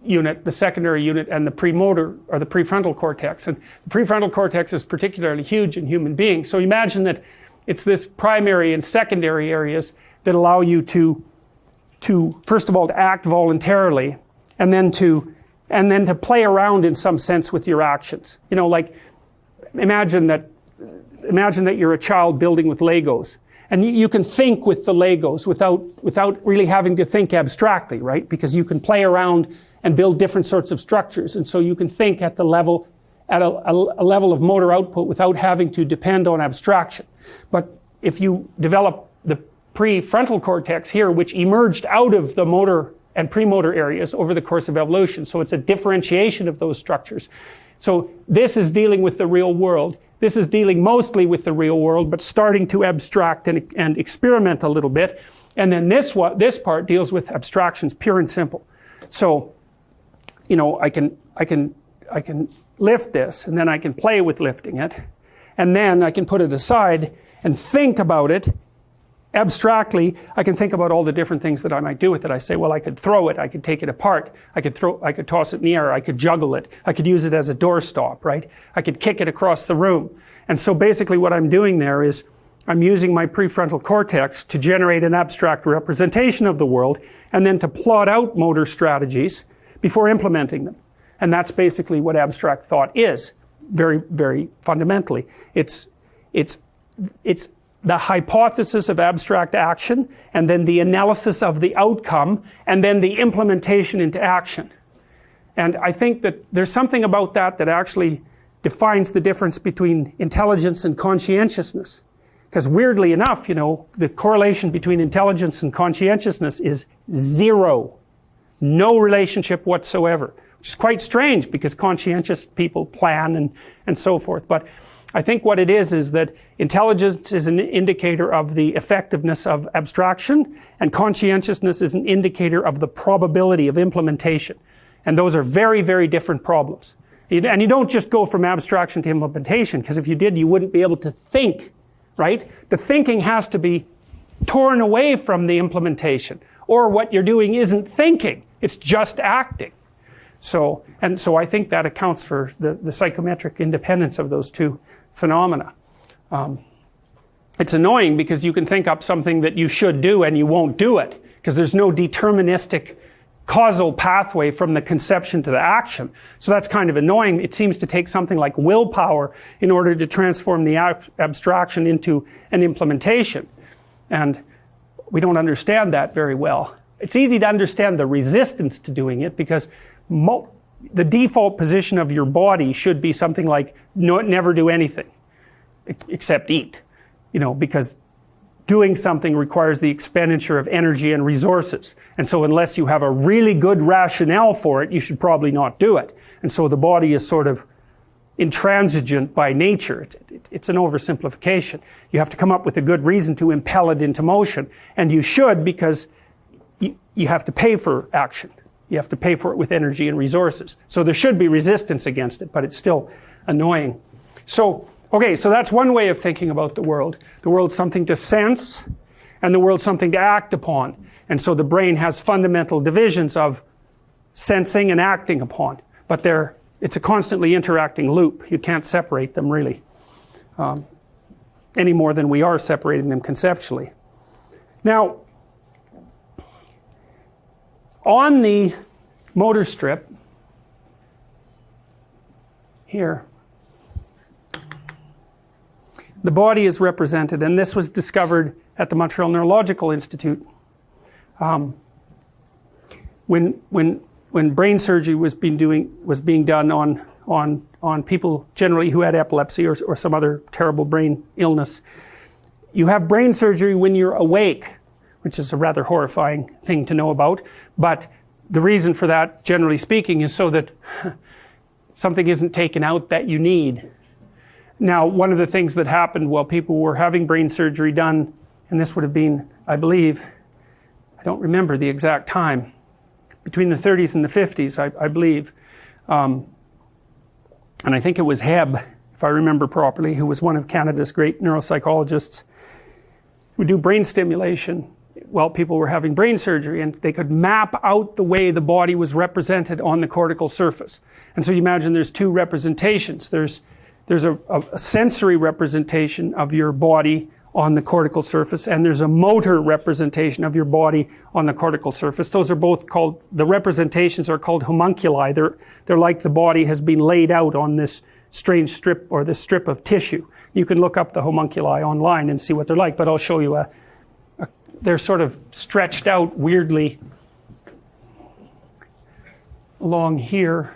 unit, the secondary unit, and the premotor, or the prefrontal cortex. And the prefrontal cortex is particularly huge in human beings. So imagine that it's this primary and secondary areas that allow you to first of all to act voluntarily, and then to play around in some sense with your actions. You know, like imagine that you're a child building with Legos, and you can think with the Legos without really having to think abstractly, right? Because you can play around and build different sorts of structures, and so you can think at a level of motor output without having to depend on abstraction. But if you develop the prefrontal cortex here, which emerged out of the motor and premotor areas over the course of evolution, so it's a differentiation of those structures. So this is dealing with the real world. This is dealing mostly with the real world, but starting to abstract and experiment a little bit. And then this part deals with abstractions, pure and simple. So, you know, I can lift this, and then I can play with lifting it, and then I can put it aside and think about it abstractly. I can think about all the different things that I might do with it. I say, well, I could throw it, I could take it apart, I could toss it in the air, I could juggle it, I could use it as a doorstop, right? I could kick it across the room. And so basically what I'm doing there is I'm using my prefrontal cortex to generate an abstract representation of the world, and then to plot out motor strategies before implementing them. And that's basically what abstract thought is, very, very fundamentally. It's the hypothesis of abstract action, and then the analysis of the outcome, and then the implementation into action. And I think that there's something about that that actually defines the difference between intelligence and conscientiousness. Because weirdly enough, you know, the correlation between intelligence and conscientiousness is zero. No relationship whatsoever. Which is quite strange, because conscientious people plan and so forth. But I think what it is that intelligence is an indicator of the effectiveness of abstraction, and conscientiousness is an indicator of the probability of implementation. And those are very, very different problems. And you don't just go from abstraction to implementation, because if you did, you wouldn't be able to think, right? The thinking has to be torn away from the implementation, or what you're doing isn't thinking, it's just acting. So I think that accounts for the psychometric independence of those two phenomena. It's annoying because you can think up something that you should do and you won't do it, because there's no deterministic causal pathway from the conception to the action. So that's kind of annoying. It seems to take something like willpower in order to transform the abstraction into an implementation. And we don't understand that very well. It's easy to understand the resistance to doing it, because the default position of your body should be something like never do anything except eat, you know, because doing something requires the expenditure of energy and resources. And so unless you have a really good rationale for it, you should probably not do it. And so the body is sort of intransigent by nature. It's an oversimplification. You have to come up with a good reason to impel it into motion. And you should, because you have to pay for action. You have to pay for it with energy and resources. So there should be resistance against it, but it's still annoying. So, okay, so that's one way of thinking about the world. The world's something to sense, and the world's something to act upon. And so the brain has fundamental divisions of sensing and acting upon. But it's a constantly interacting loop. You can't separate them really, any more than we are separating them conceptually. Now, on the motor strip here, the body is represented, and this was discovered at the Montreal Neurological Institute. When brain surgery was being done on people generally who had epilepsy or some other terrible brain illness, you have brain surgery when you're awake, which is a rather horrifying thing to know about. But the reason for that, generally speaking, is so that something isn't taken out that you need. Now, one of the things that happened while people were having brain surgery done, and this would have been, I believe, I don't remember the exact time, between the 30s and the 50s, I believe. And I think it was Hebb, if I remember properly, who was one of Canada's great neuropsychologists, would do brain stimulation while people were having brain surgery, and they could map out the way the body was represented on the cortical surface. And so you imagine there's two representations. There's a sensory representation of your body on the cortical surface, and there's a motor representation of your body on the cortical surface. Those are both called, the representations are called homunculi. They're like the body has been laid out on this strange strip, or this strip of tissue. You can look up the homunculi online and see what they're like, but I'll show you they're sort of stretched out weirdly along here.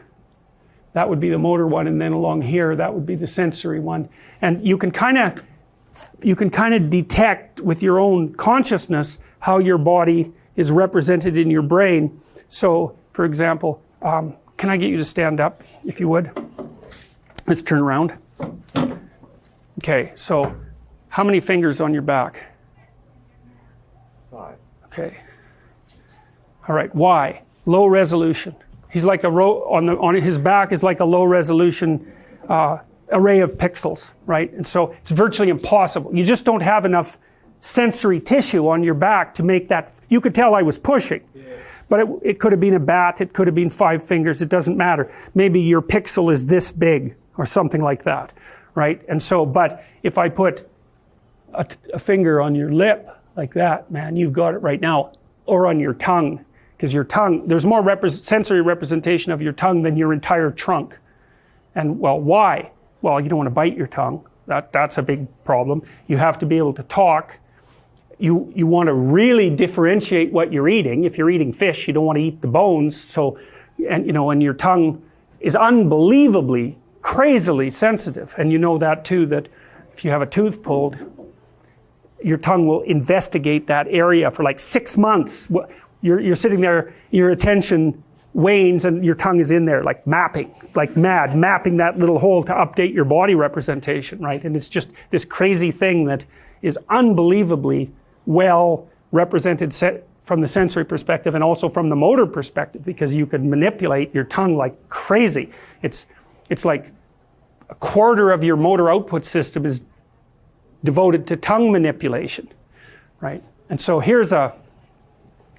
That would be the motor one, and then along here that would be the sensory one. And you can kind of detect with your own consciousness how your body is represented in your brain. So, for example, can I get you to stand up, if you would? Let's turn around. Okay, so how many fingers on your back? 5. Okay. All right, why? Low resolution. He's like on his back is like a low resolution array of pixels, right? And so it's virtually impossible. You just don't have enough sensory tissue on your back to make that. You could tell I was pushing, but it could have been a bat, it could have been 5 fingers, it doesn't matter. Maybe your pixel is this big or something like that, right? And so, but if I put a finger on your lip like that, man, you've got it right now, or on your tongue, because your tongue, there's more sensory representation of your tongue than your entire trunk. And well, why? Well, you don't want to bite your tongue. That's a big problem. You have to be able to talk. You want to really differentiate what you're eating. If you're eating fish, you don't want to eat the bones. So, and your tongue is unbelievably, crazily sensitive. And you know that too, that if you have a tooth pulled, your tongue will investigate that area for like 6 months. You're sitting there, your attention wanes, and your tongue is in there like mapping, like mad, mapping that little hole to update your body representation, right? And it's just this crazy thing that is unbelievably well represented from the sensory perspective and also from the motor perspective, because you can manipulate your tongue like crazy. It's like a quarter of your motor output system is devoted to tongue manipulation, right? And so here's a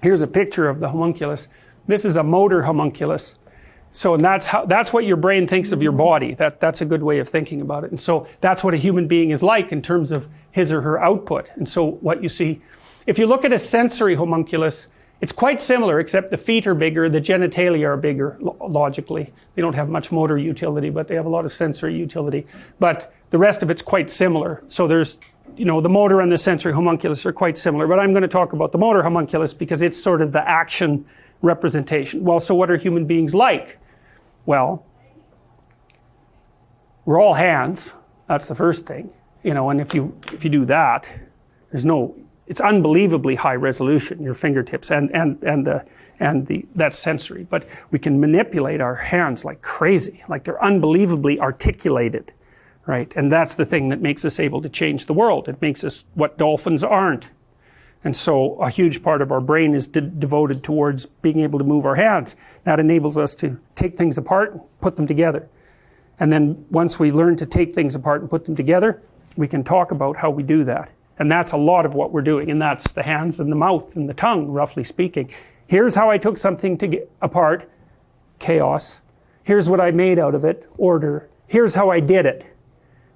picture of the homunculus. This is a motor homunculus. So, and that's what your brain thinks of your body. That's a good way of thinking about it. And so that's what a human being is like in terms of his or her output. And so what you see, if you look at a sensory homunculus, it's quite similar, except the feet are bigger, the genitalia are bigger, logically. They don't have much motor utility, but they have a lot of sensory utility. But the rest of it's quite similar. So there's, the motor and the sensory homunculus are quite similar. But I'm going to talk about the motor homunculus because it's sort of the action representation. Well, so what are human beings like? Well, we're all hands. That's the first thing. And if you do that, it's unbelievably high resolution, your fingertips that's sensory. But we can manipulate our hands like crazy, like they're unbelievably articulated, right? And that's the thing that makes us able to change the world. It makes us what dolphins aren't. And so a huge part of our brain is devoted towards being able to move our hands. That enables us to take things apart and put them together. And then once we learn to take things apart and put them together, we can talk about how we do that. And that's a lot of what we're doing. And that's the hands and the mouth and the tongue, roughly speaking. Here's how I took something to get apart, chaos. Here's what I made out of it, order. Here's how I did it.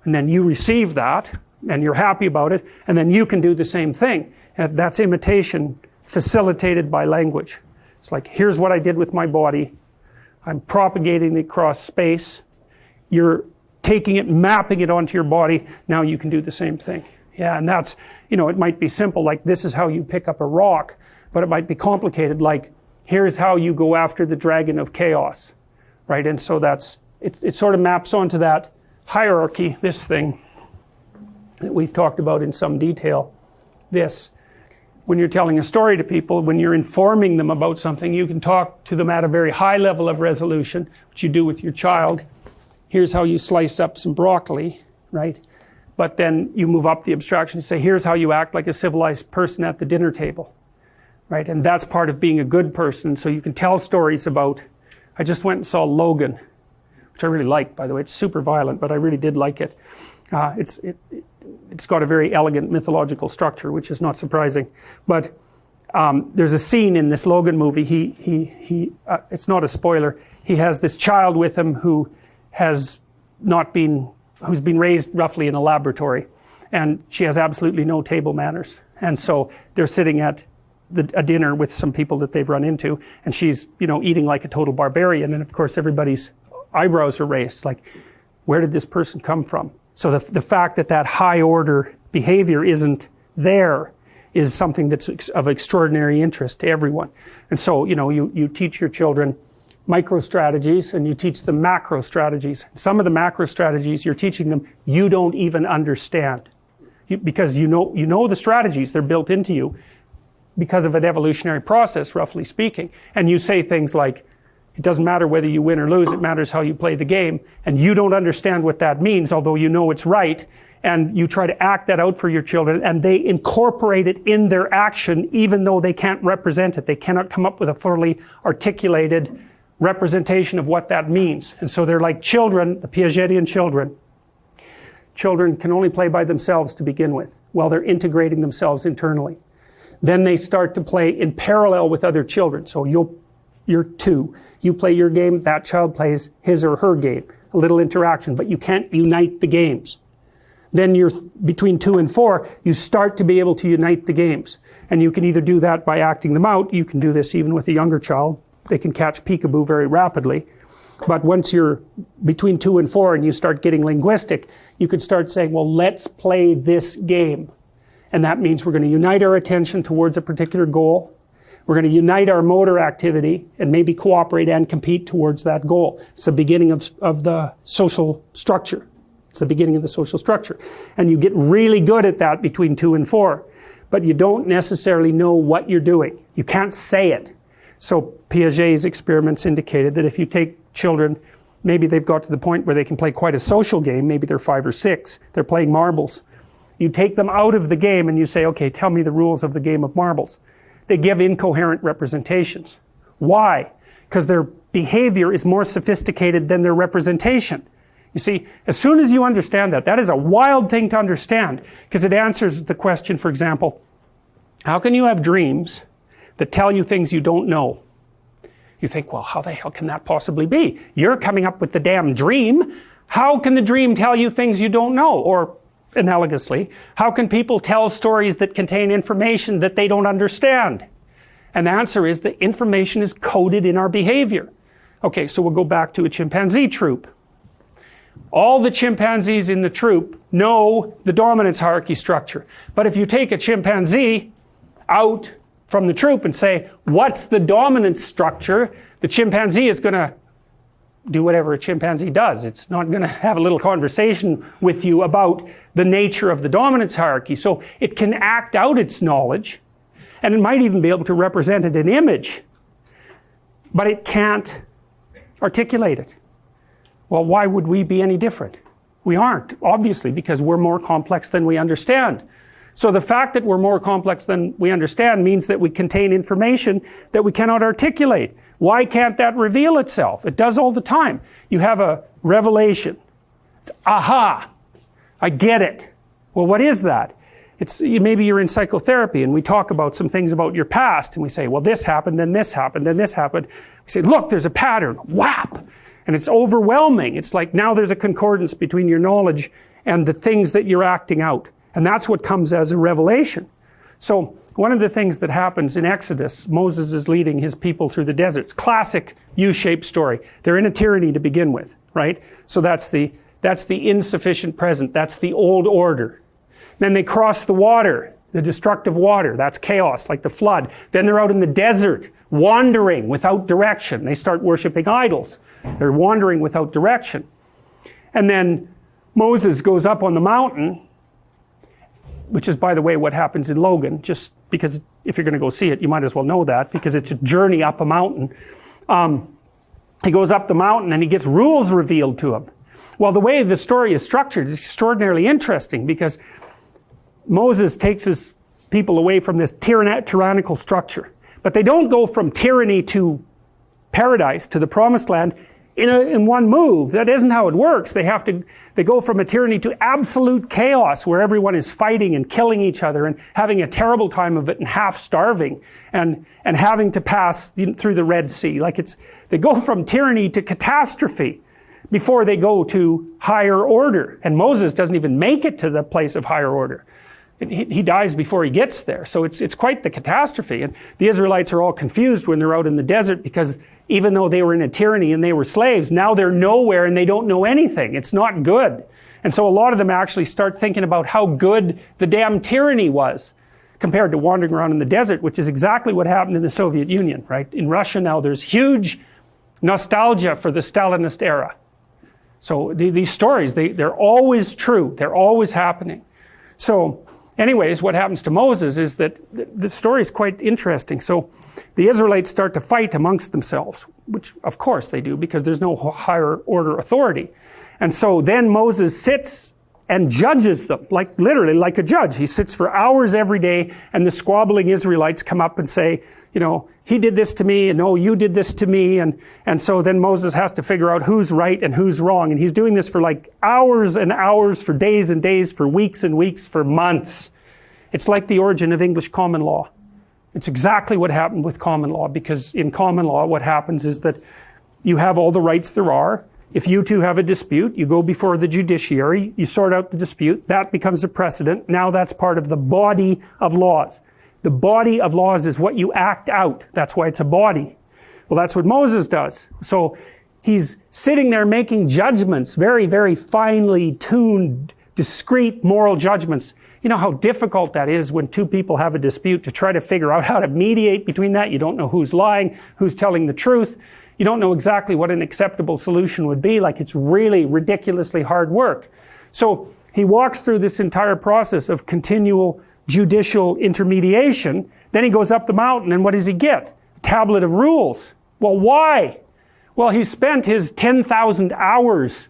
And then you receive that, and you're happy about it, and then you can do the same thing. And that's imitation facilitated by language. It's like, here's what I did with my body. I'm propagating it across space. You're taking it, mapping it onto your body. Now you can do the same thing. Yeah, and that's, it might be simple, like this is how you pick up a rock, but it might be complicated, like here's how you go after the dragon of chaos, right? And so it sort of maps onto that hierarchy, this thing that we've talked about in some detail. When you're telling a story to people, when you're informing them about something, you can talk to them at a very high level of resolution, which you do with your child. Here's how you slice up some broccoli, right? But then you move up the abstraction and say, here's how you act like a civilized person at the dinner table, right? And that's part of being a good person. So you can tell stories about, I just went and saw Logan, which I really liked, by the way. It's super violent, but I really did like it. It's got a very elegant mythological structure, which is not surprising. But there's a scene in this Logan movie, it's not a spoiler, he has this child with him who has who's been raised roughly in a laboratory, and she has absolutely no table manners. And so they're sitting at a dinner with some people that they've run into, and she's, eating like a total barbarian, and of course everybody's eyebrows are raised, like, where did this person come from? So the fact that high order behavior isn't there is something that's of extraordinary interest to everyone. And so, you teach your children micro strategies and you teach them macro strategies. Some of the macro strategies you're teaching them, you don't even understand. Because you know the strategies, they're built into you because of an evolutionary process, roughly speaking. And you say things like, it doesn't matter whether you win or lose, it matters how you play the game. And you don't understand what that means, although you know it's right. And you try to act that out for your children, and they incorporate it in their action, even though they can't represent it. They cannot come up with a fully articulated representation of what that means. And so they're like children, the Piagetian children. Children can only play by themselves to begin with, while they're integrating themselves internally. Then they start to play in parallel with other children. So you're two. You play your game, that child plays his or her game. A little interaction, but you can't unite the games. Then you're between 2 and 4, you start to be able to unite the games. And you can either do that by acting them out. You can do this even with a younger child. They can catch peekaboo very rapidly. But once you're between 2 and 4 and you start getting linguistic, you can start saying, well, let's play this game. And that means we're going to unite our attention towards a particular goal. We're going to unite our motor activity and maybe cooperate and compete towards that goal. It's the beginning of the social structure. It's the beginning of the social structure. And you get really good at that between 2 and 4. But you don't necessarily know what you're doing. You can't say it. So Piaget's experiments indicated that if you take children, maybe they've got to the point where they can play quite a social game, maybe they're 5 or 6, they're playing marbles. You take them out of the game and you say, okay, tell me the rules of the game of marbles. They give incoherent representations. Why? Because their behavior is more sophisticated than their representation. You see, as soon as you understand that is a wild thing to understand, because it answers the question, for example, how can you have dreams that tell you things you don't know? You think, well, how the hell can that possibly be? You're coming up with the damn dream. How can the dream tell you things you don't know? Or analogously, how can people tell stories that contain information that they don't understand? And the answer is that information is coded in our behavior. Okay, so we'll go back to a chimpanzee troop. All the chimpanzees in the troop know the dominance hierarchy structure. But if you take a chimpanzee out from the troop and say, what's the dominance structure? The chimpanzee is going to do whatever a chimpanzee does. It's not going to have a little conversation with you about the nature of the dominance hierarchy. So it can act out its knowledge, and it might even be able to represent it in image, but it can't articulate it. Well, why would we be any different? We aren't, obviously, because we're more complex than we understand. So the fact that we're more complex than we understand means that we contain information that we cannot articulate. Why can't that reveal itself? It does all the time. You have a revelation. It's, aha, I get it. Well, what is that? Maybe you're in psychotherapy and we talk about some things about your past and we say, well, this happened, then this happened, then this happened. We say, look, there's a pattern. Whap! And it's overwhelming. It's like now there's a concordance between your knowledge and the things that you're acting out. And that's what comes as a revelation. So one of the things that happens in Exodus, Moses is leading his people through the desert. It's classic U-shaped story. They're in a tyranny to begin with, right? So that's the insufficient present. That's the old order. Then they cross the water, the destructive water. That's chaos, like the flood. Then they're out in the desert, wandering without direction. They start worshiping idols. They're wandering without direction. And then Moses goes up on the mountain, which is, by the way, what happens in Logan, just because if you're going to go see it, you might as well know that, because it's a journey up a mountain. He goes up the mountain and he gets rules revealed to him. Well, the way the story is structured is extraordinarily interesting, because Moses takes his people away from this tyrannical structure, But they don't go from tyranny to paradise, to the promised land, in one move. That isn't how it works. They go from a tyranny to absolute chaos where everyone is fighting and killing each other and having a terrible time of it and half starving and having to pass through the Red Sea. They go from tyranny to catastrophe before they go to higher order. And Moses doesn't even make it to the place of higher order. He dies before he gets there. So it's quite the catastrophe. And the Israelites are all confused when they're out in the desert because even though they were in a tyranny and they were slaves, now they're nowhere and they don't know anything. It's not good. And so a lot of them actually start thinking about how good the damn tyranny was compared to wandering around in the desert, which is exactly what happened in the Soviet Union, right? In Russia now there's huge nostalgia for the Stalinist era. So these stories, they're always true. They're always happening. So anyways, what happens to Moses is that the story is quite interesting. So the Israelites start to fight amongst themselves, which of course they do because there's no higher order authority. And so then Moses sits and judges them, literally like a judge. He sits for hours every day and the squabbling Israelites come up and say, you know, he did this to me and no, you did this to me. And so then Moses has to figure out who's right and who's wrong. And he's doing this for like hours and hours, for days and days, for weeks and weeks, for months. It's like the origin of English common law. It's exactly what happened with common law, because in common law what happens is that you have all the rights there are. If you two have a dispute, you go before the judiciary, you sort out the dispute, that becomes a precedent. Now that's part of the body of laws. The body of laws is what you act out. That's why it's a body. Well, that's what Moses does. So he's sitting there making judgments, very, very finely tuned, discrete moral judgments. You know how difficult that is when two people have a dispute to try to figure out how to mediate between that. You don't know who's lying, who's telling the truth. You don't know exactly what an acceptable solution would be. It's really ridiculously hard work. So he walks through this entire process of continual judicial intermediation. Then he goes up the mountain and what does he get? A tablet of rules. Well, why? Well, he spent his 10,000 hours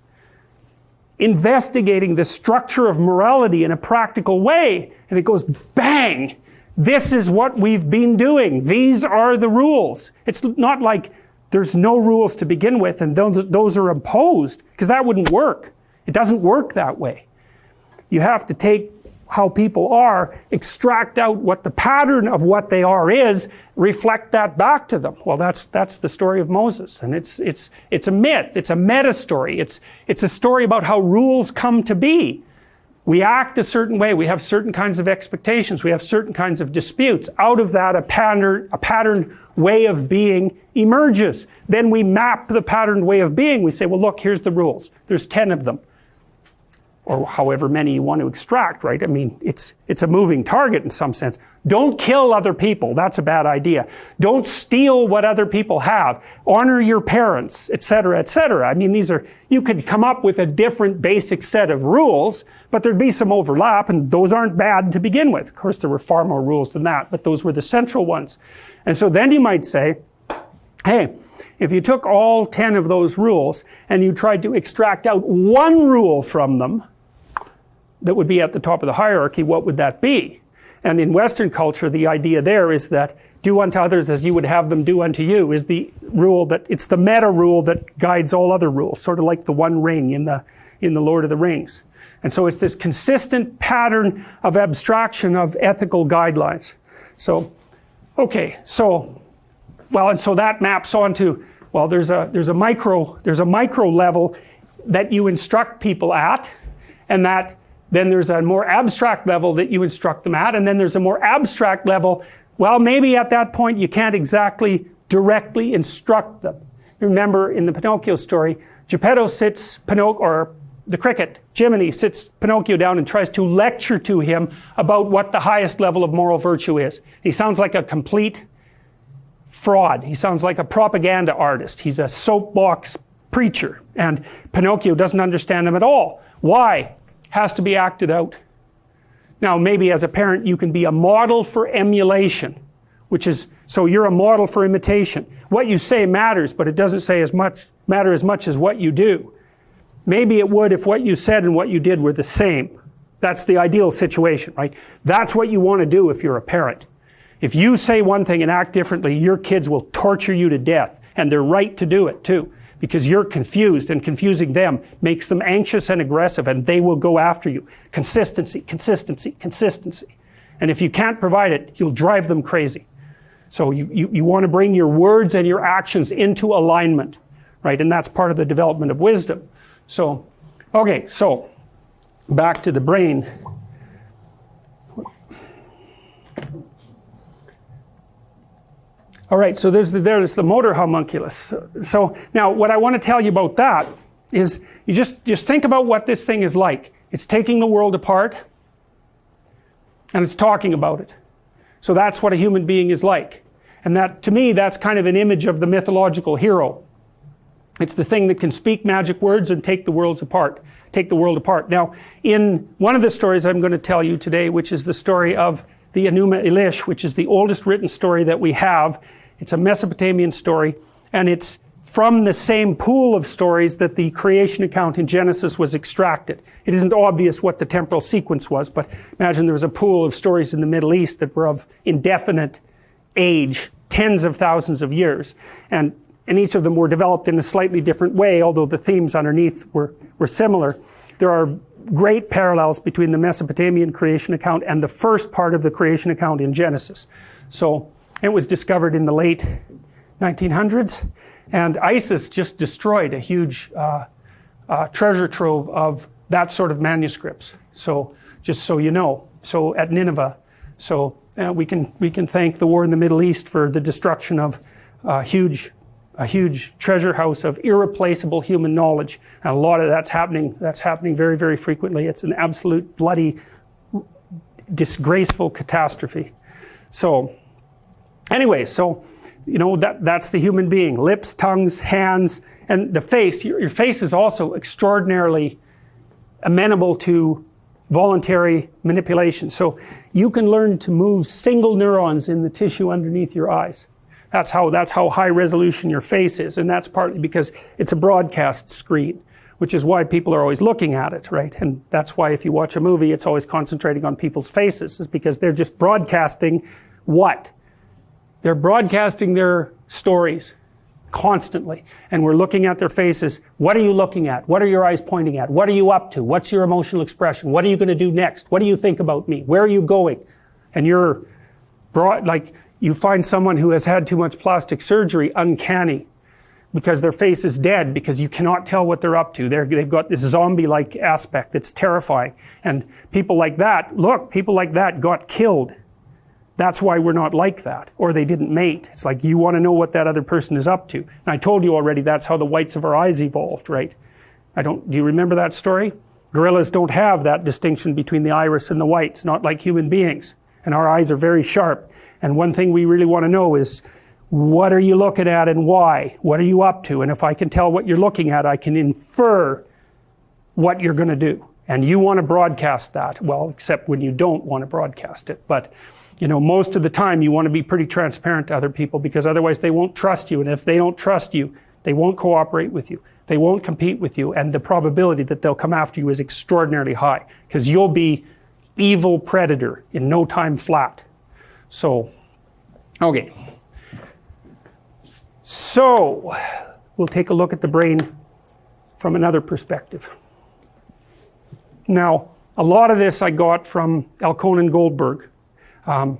investigating the structure of morality in a practical way. And it goes, bang! This is what we've been doing. These are the rules. It's not like there's no rules to begin with and those are imposed, because that wouldn't work. It doesn't work that way. You have to take how people are, extract out what the pattern of what they are is, reflect that back to them. Well, that's the story of Moses, and it's a myth, it's a meta story, it's a story about how rules come to be. We act a certain way, we have certain kinds of expectations, we have certain kinds of disputes. Out of that, a pattern way of being emerges. Then we map the patterned way of being. We say, well, look, here's the rules. There's 10 of them. Or however many you want to extract, right? I mean, it's a moving target in some sense. Don't kill other people. That's a bad idea. Don't steal what other people have. Honor your parents, etc., etc. I mean, you could come up with a different basic set of rules, but there'd be some overlap, and those aren't bad to begin with. Of course, there were far more rules than that, but those were the central ones. And so then you might say, hey, if you took all 10 of those rules and you tried to extract out one rule from them that would be at the top of the hierarchy, what would that be? And in Western culture, the idea there is that do unto others as you would have them do unto you is the rule it's the meta rule that guides all other rules, sort of like the One Ring in the Lord of the Rings. And so it's this consistent pattern of abstraction of ethical guidelines. So, okay, and so that maps onto, well, there's a micro level that you instruct people at, and then there's a more abstract level that you instruct them at, and then there's a more abstract level. Well, maybe at that point you can't exactly directly instruct them. Remember in the Pinocchio story, Geppetto sits the cricket, Jiminy, sits Pinocchio down and tries to lecture to him about what the highest level of moral virtue is. He sounds like a complete fraud. He sounds like a propaganda artist. He's a soapbox preacher, and Pinocchio doesn't understand him at all. Why? Has to be acted out. Now, maybe as a parent you can be a model for emulation, so you're a model for imitation. What you say matters, but it doesn't matter as much as what you do. Maybe it would if what you said and what you did were the same. That's the ideal situation, right? That's what you want to do if you're a parent. If you say one thing and act differently, your kids will torture you to death, and they're right to do it too, because you're confused, and confusing them makes them anxious and aggressive, and they will go after you. Consistency, consistency, consistency. And if you can't provide it, you'll drive them crazy. So you want to bring your words and your actions into alignment, right? And that's part of the development of wisdom. So, okay, so back to the brain. All right, so there's the motor homunculus. So now what I want to tell you about that is you just think about what this thing is like. It's taking the world apart and it's talking about it. So that's what a human being is like. And that, to me, that's kind of an image of the mythological hero. It's the thing that can speak magic words and take the world apart. Now, in one of the stories I'm going to tell you today, which is the story of the Enuma Elish, which is the oldest written story that we have. It's a Mesopotamian story, and it's from the same pool of stories that the creation account in Genesis was extracted. It isn't obvious what the temporal sequence was, but imagine there was a pool of stories in the Middle East that were of indefinite age, tens of thousands of years, and each of them were developed in a slightly different way, although the themes underneath were similar. There are great parallels between the Mesopotamian creation account and the first part of the creation account in Genesis. So it was discovered in the late 1900s, and ISIS just destroyed a huge treasure trove of that sort of manuscripts. So just so you know, so at Nineveh, so we can thank the war in the Middle East for the destruction of a huge treasure house of irreplaceable human knowledge. And a lot of that's happening very, very frequently. It's an absolute bloody, disgraceful catastrophe. So anyway, so you know, that's the human being. Lips, tongues, hands, and the face. Your face is also extraordinarily amenable to voluntary manipulation. So you can learn to move single neurons in the tissue underneath your eyes. That's how high resolution your face is, and that's partly because it's a broadcast screen, which is why people are always looking at it, right? And that's why if you watch a movie, it's always concentrating on people's faces, is because they're just broadcasting what? They're broadcasting their stories constantly, and we're looking at their faces. What are you looking at? What are your eyes pointing at? What are you up to? What's your emotional expression? What are you going to do next? What do you think about me? Where are you going? And you're like, you find someone who has had too much plastic surgery uncanny because their face is dead, because you cannot tell what they're up to. They've got this zombie-like aspect that's terrifying. And people like that, people like that got killed. That's why we're not like that. Or they didn't mate. It's like, you want to know what that other person is up to. And I told you already, that's how the whites of our eyes evolved, right? Do you remember that story? Gorillas don't have that distinction between the iris and the whites, not like human beings. And our eyes are very sharp. And one thing we really want to know is, what are you looking at and why? What are you up to? And if I can tell what you're looking at, I can infer what you're going to do. And you want to broadcast that. Well, except when you don't want to broadcast it. But you know, most of the time you want to be pretty transparent to other people, because otherwise they won't trust you. And if they don't trust you, they won't cooperate with you. They won't compete with you. And the probability that they'll come after you is extraordinarily high, because you'll be evil predator in no time flat. So, okay. So, we'll take a look at the brain from another perspective. Now, a lot of this I got from Elkonin Goldberg. Well,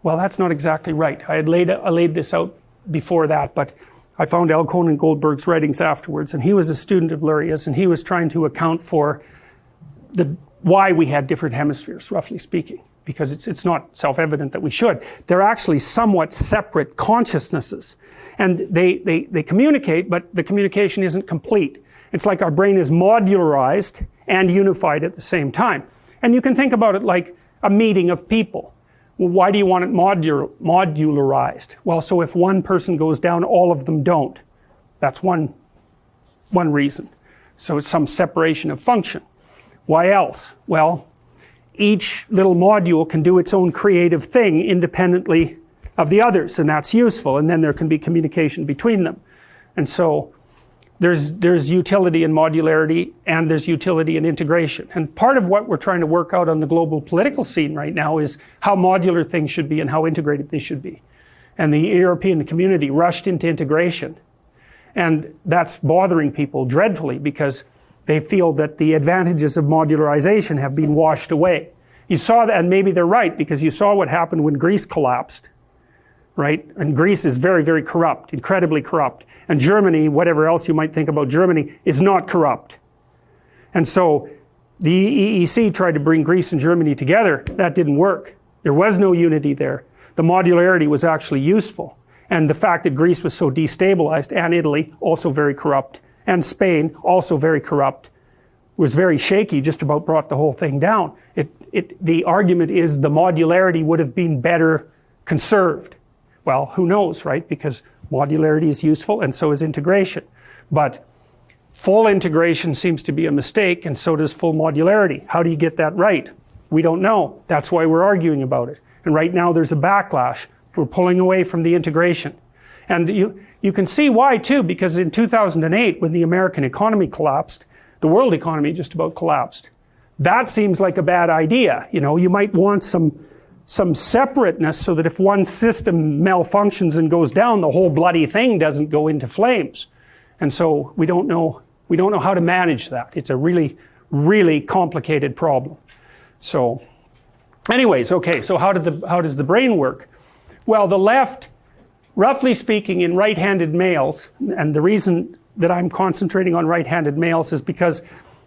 that's not exactly right. I laid this out before that, but I found Elkonin Goldberg's writings afterwards, and he was a student of Luria's, and he was trying to account for why we had different hemispheres, roughly speaking, because it's not self-evident that we should. They're actually somewhat separate consciousnesses, and they communicate, but the communication isn't complete. It's like our brain is modularized and unified at the same time. And you can think about it like a meeting of people. Well, why do you want it modularized? Well, so if one person goes down, all of them don't. That's one reason. So it's some separation of function. Why else? Well, each little module can do its own creative thing independently of the others, and that's useful, and then there can be communication between them. And so there's utility in modularity and there's utility in integration. And part of what we're trying to work out on the global political scene right now is how modular things should be and how integrated they should be. And the European community rushed into integration. And that's bothering people dreadfully because they feel that the advantages of modularization have been washed away. You saw that, and maybe they're right, because you saw what happened when Greece collapsed, right? And Greece is very, very corrupt, incredibly corrupt. And Germany, whatever else you might think about Germany, is not corrupt. And so the EEC tried to bring Greece and Germany together. That didn't work. There was no unity there. The modularity was actually useful. And the fact that Greece was so destabilized, and Italy, also very corrupt, and Spain, also very corrupt, was very shaky, just about brought the whole thing down. The argument is the modularity would have been better conserved. Well, who knows, right? Because modularity is useful and so is integration. But full integration seems to be a mistake, and so does full modularity. How do you get that right? We don't know. That's why we're arguing about it. And right now there's a backlash. We're pulling away from the integration. And you can see why too, because in 2008, when the American economy collapsed, the world economy just about collapsed. That seems like a bad idea. You know, you might want some separateness so that if one system malfunctions and goes down, the whole bloody thing doesn't go into flames. And so we don't know how to manage that. It's a really, really complicated problem. So anyways, okay, so how does the brain work? Well, the left, roughly speaking, in right-handed males, and the reason that I'm concentrating on right-handed males is because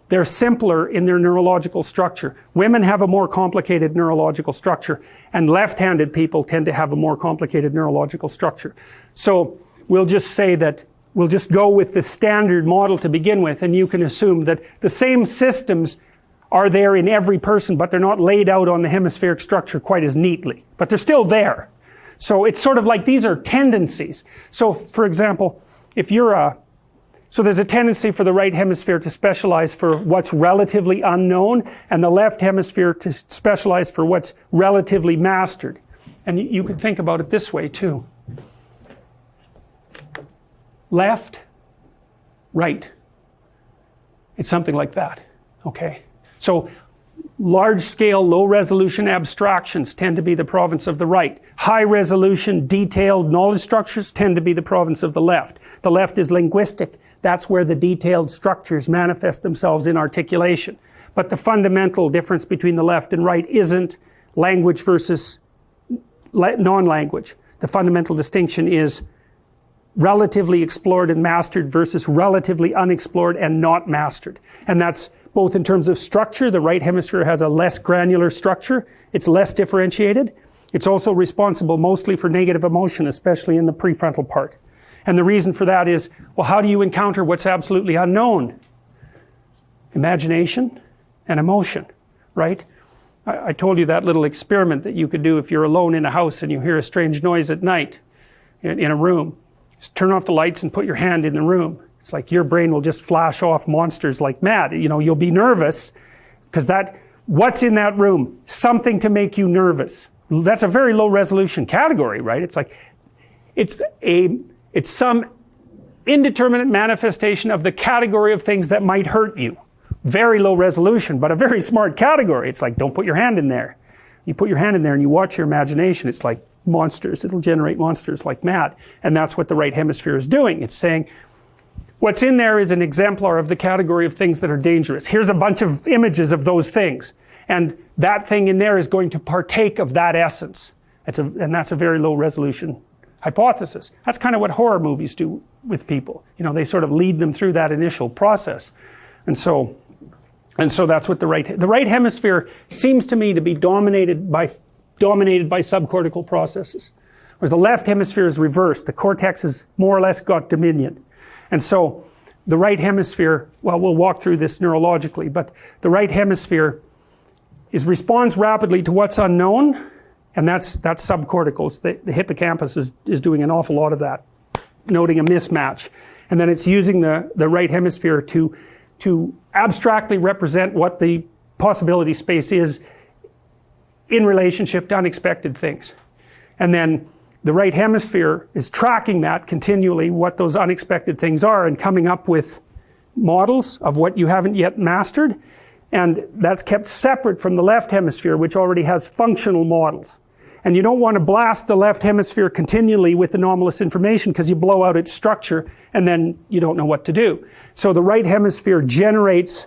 they're simpler in their neurological structure. Women have a more complicated neurological structure, and left-handed people tend to have a more complicated neurological structure. So we'll just say that we'll just go with the standard model to begin with, and you can assume that the same systems are there in every person, but they're not laid out on the hemispheric structure quite as neatly. But they're still there. So it's sort of like these are tendencies. So for example, so there's a tendency for the right hemisphere to specialize for what's relatively unknown, and the left hemisphere to specialize for what's relatively mastered. And you could think about it this way too. Left, right. It's something like that, okay? So large-scale, low-resolution abstractions tend to be the province of the right. High-resolution, detailed knowledge structures tend to be the province of the left. The left is linguistic. That's where the detailed structures manifest themselves in articulation. But the fundamental difference between the left and right isn't language versus non-language. The fundamental distinction is relatively explored and mastered versus relatively unexplored and not mastered. And that's both in terms of structure. The right hemisphere has a less granular structure. It's less differentiated. It's also responsible mostly for negative emotion, especially in the prefrontal part. And the reason for that is, well, how do you encounter what's absolutely unknown? Imagination and emotion, right? I told you that little experiment that you could do if you're alone in a house and you hear a strange noise at night in a room. Just turn off the lights and put your hand in the room. It's like your brain will just flash off monsters like mad. You know, you'll be nervous because what's in that room? Something to make you nervous. That's a very low resolution category, right? It's like, it's some indeterminate manifestation of the category of things that might hurt you. Very low resolution, but a very smart category. It's like, don't put your hand in there. You put your hand in there and you watch your imagination. It's like monsters. It'll generate monsters like mad. And that's what the right hemisphere is doing. It's saying, what's in there is an exemplar of the category of things that are dangerous. Here's a bunch of images of those things. And that thing in there is going to partake of that essence. And that's a very low resolution hypothesis. That's kind of what horror movies do with people. You know, they sort of lead them through that initial process. And so that's what the right hemisphere seems to me to be dominated by subcortical processes. Whereas the left hemisphere is reversed. The cortex has more or less got dominion. And so the right hemisphere, well, we'll walk through this neurologically, but the right hemisphere responds rapidly to what's unknown, and that's subcorticals. The hippocampus is doing an awful lot of that, noting a mismatch. And then it's using the right hemisphere to abstractly represent what the possibility space is in relationship to unexpected things. And then the right hemisphere is tracking that continually, what those unexpected things are, and coming up with models of what you haven't yet mastered, and that's kept separate from the left hemisphere, which already has functional models. And you don't want to blast the left hemisphere continually with anomalous information, because you blow out its structure and then you don't know what to do. So the right hemisphere generates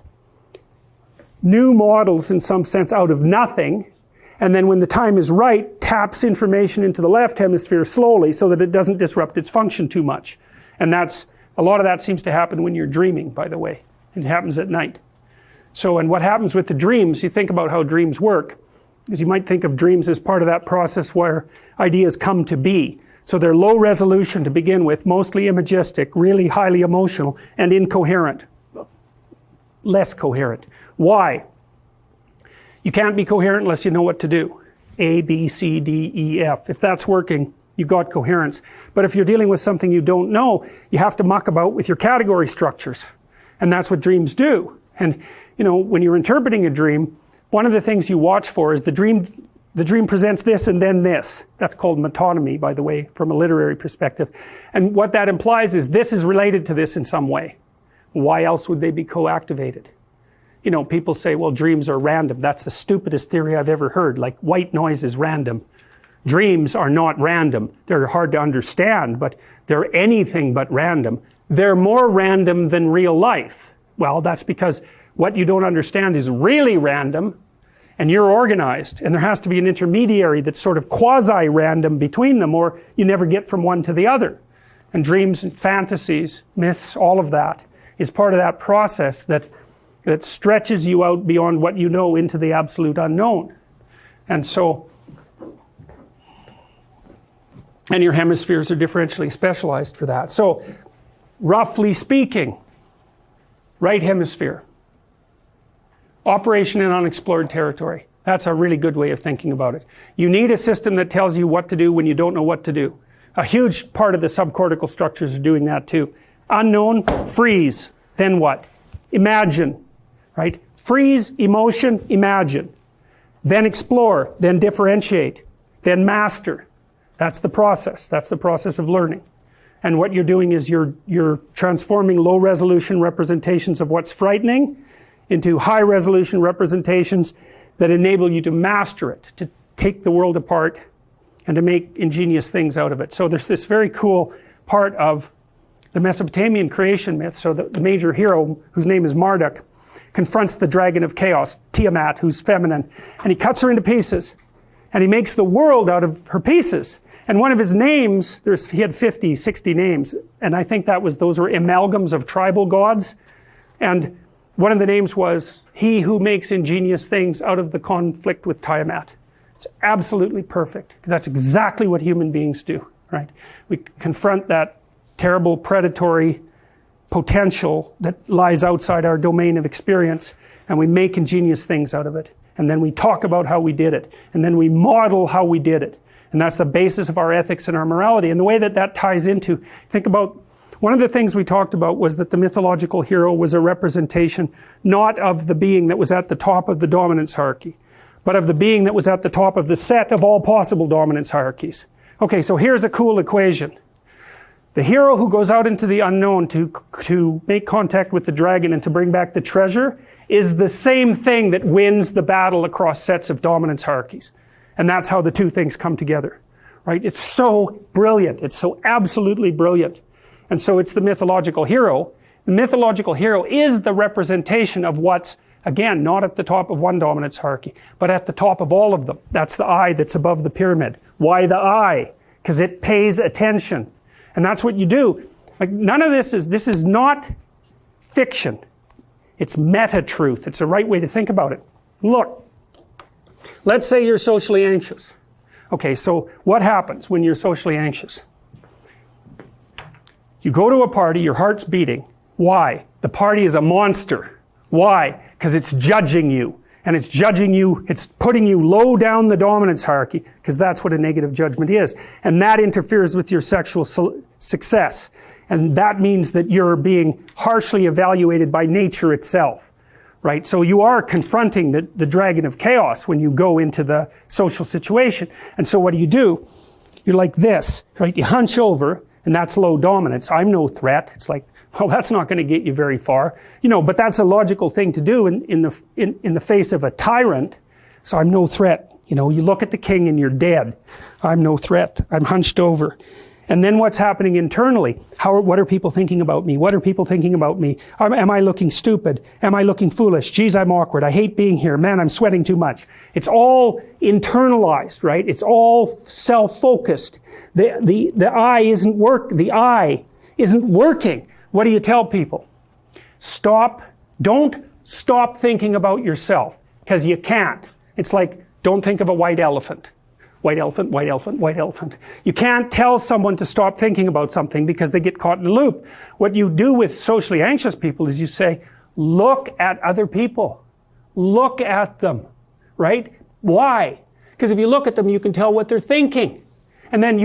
new models in some sense out of nothing, and then when the time is right, taps information into the left hemisphere slowly so that it doesn't disrupt its function too much. And that's, a lot of that seems to happen when you're dreaming, by the way. It happens at night. So, and what happens with the dreams, you think about how dreams work, is you might think of dreams as part of that process where ideas come to be. So they're low resolution to begin with, mostly imagistic, really highly emotional, and incoherent. Less coherent. Why? You can't be coherent unless you know what to do. A, B, C, D, E, F. If that's working, you got coherence. But if you're dealing with something you don't know, you have to muck about with your category structures. And that's what dreams do. And, you know, when you're interpreting a dream, one of the things you watch for is the dream presents this and then this. That's called metonymy, by the way, from a literary perspective. And what that implies is this is related to this in some way. Why else would they be co-activated? You know, people say, well, dreams are random. That's the stupidest theory I've ever heard. Like, white noise is random. Dreams are not random. They're hard to understand, but they're anything but random. They're more random than real life. Well, that's because what you don't understand is really random, and you're organized, and there has to be an intermediary that's sort of quasi-random between them, or you never get from one to the other. And dreams and fantasies, myths, all of that is part of that process that stretches you out beyond what you know into the absolute unknown. And so, and your hemispheres are differentially specialized for that. So, roughly speaking, right hemisphere, operation in unexplored territory. That's a really good way of thinking about it. You need a system that tells you what to do when you don't know what to do. A huge part of the subcortical structures are doing that too. Unknown, freeze. Then what? Imagine. Right? Freeze, emotion, imagine. Then explore, then differentiate, then master. That's the process. That's the process of learning. And what you're doing is you're transforming low resolution representations of what's frightening into high resolution representations that enable you to master it, to take the world apart and to make ingenious things out of it. So there's this very cool part of the Mesopotamian creation myth. So the major hero, whose name is Marduk, confronts the dragon of chaos, Tiamat, who's feminine, and he cuts her into pieces, and he makes the world out of her pieces. And one of his names, he had 50, 60 names, and I think those were amalgams of tribal gods, and one of the names was, he who makes ingenious things out of the conflict with Tiamat. It's absolutely perfect, because that's exactly what human beings do, right? We confront that terrible predatory potential that lies outside our domain of experience, and we make ingenious things out of it, and then we talk about how we did it, and then we model how we did it, and that's the basis of our ethics and our morality. And the way that ties into, think about, one of the things we talked about was that the mythological hero was a representation not of the being that was at the top of the dominance hierarchy, but of the being that was at the top of the set of all possible dominance hierarchies. Okay, so here's a cool equation. The hero who goes out into the unknown to make contact with the dragon and to bring back the treasure is the same thing that wins the battle across sets of dominance hierarchies. And that's how the two things come together, right? It's so brilliant. It's so absolutely brilliant. And so it's the mythological hero. The mythological hero is the representation of what's, again, not at the top of one dominance hierarchy, but at the top of all of them. That's the eye that's above the pyramid. Why the eye? Because it pays attention. And that's what you do. Like, none of this is not fiction. It's meta-truth. It's the right way to think about it. Look, let's say you're socially anxious. Okay, so what happens when you're socially anxious? You go to a party, your heart's beating. Why? The party is a monster. Why? Because it's judging you. And it's judging you, it's putting you low down the dominance hierarchy, because that's what a negative judgment is. And that interferes with your sexual success. And that means that you're being harshly evaluated by nature itself, right? So you are confronting the dragon of chaos when you go into the social situation. And so what do? you're like this, right? You hunch over, and that's low dominance. I'm no threat. It's like, well, that's not going to get you very far. You know, but that's a logical thing to do in the face of a tyrant. So I'm no threat. You know, you look at the king and you're dead. I'm no threat. I'm hunched over. And then what's happening internally? What are people thinking about me? What are people thinking about me? Am I looking stupid? Am I looking foolish? Geez, I'm awkward. I hate being here. Man, I'm sweating too much. It's all internalized, right? It's all self-focused. The eye isn't working. What do you tell people? Don't stop thinking about yourself, because you can't. It's like, don't think of a white elephant. White elephant, white elephant, white elephant. You can't tell someone to stop thinking about something because they get caught in a loop. What you do with socially anxious people is you say, look at other people. Look at them, right? Why? Because if you look at them, you can tell what they're thinking. And then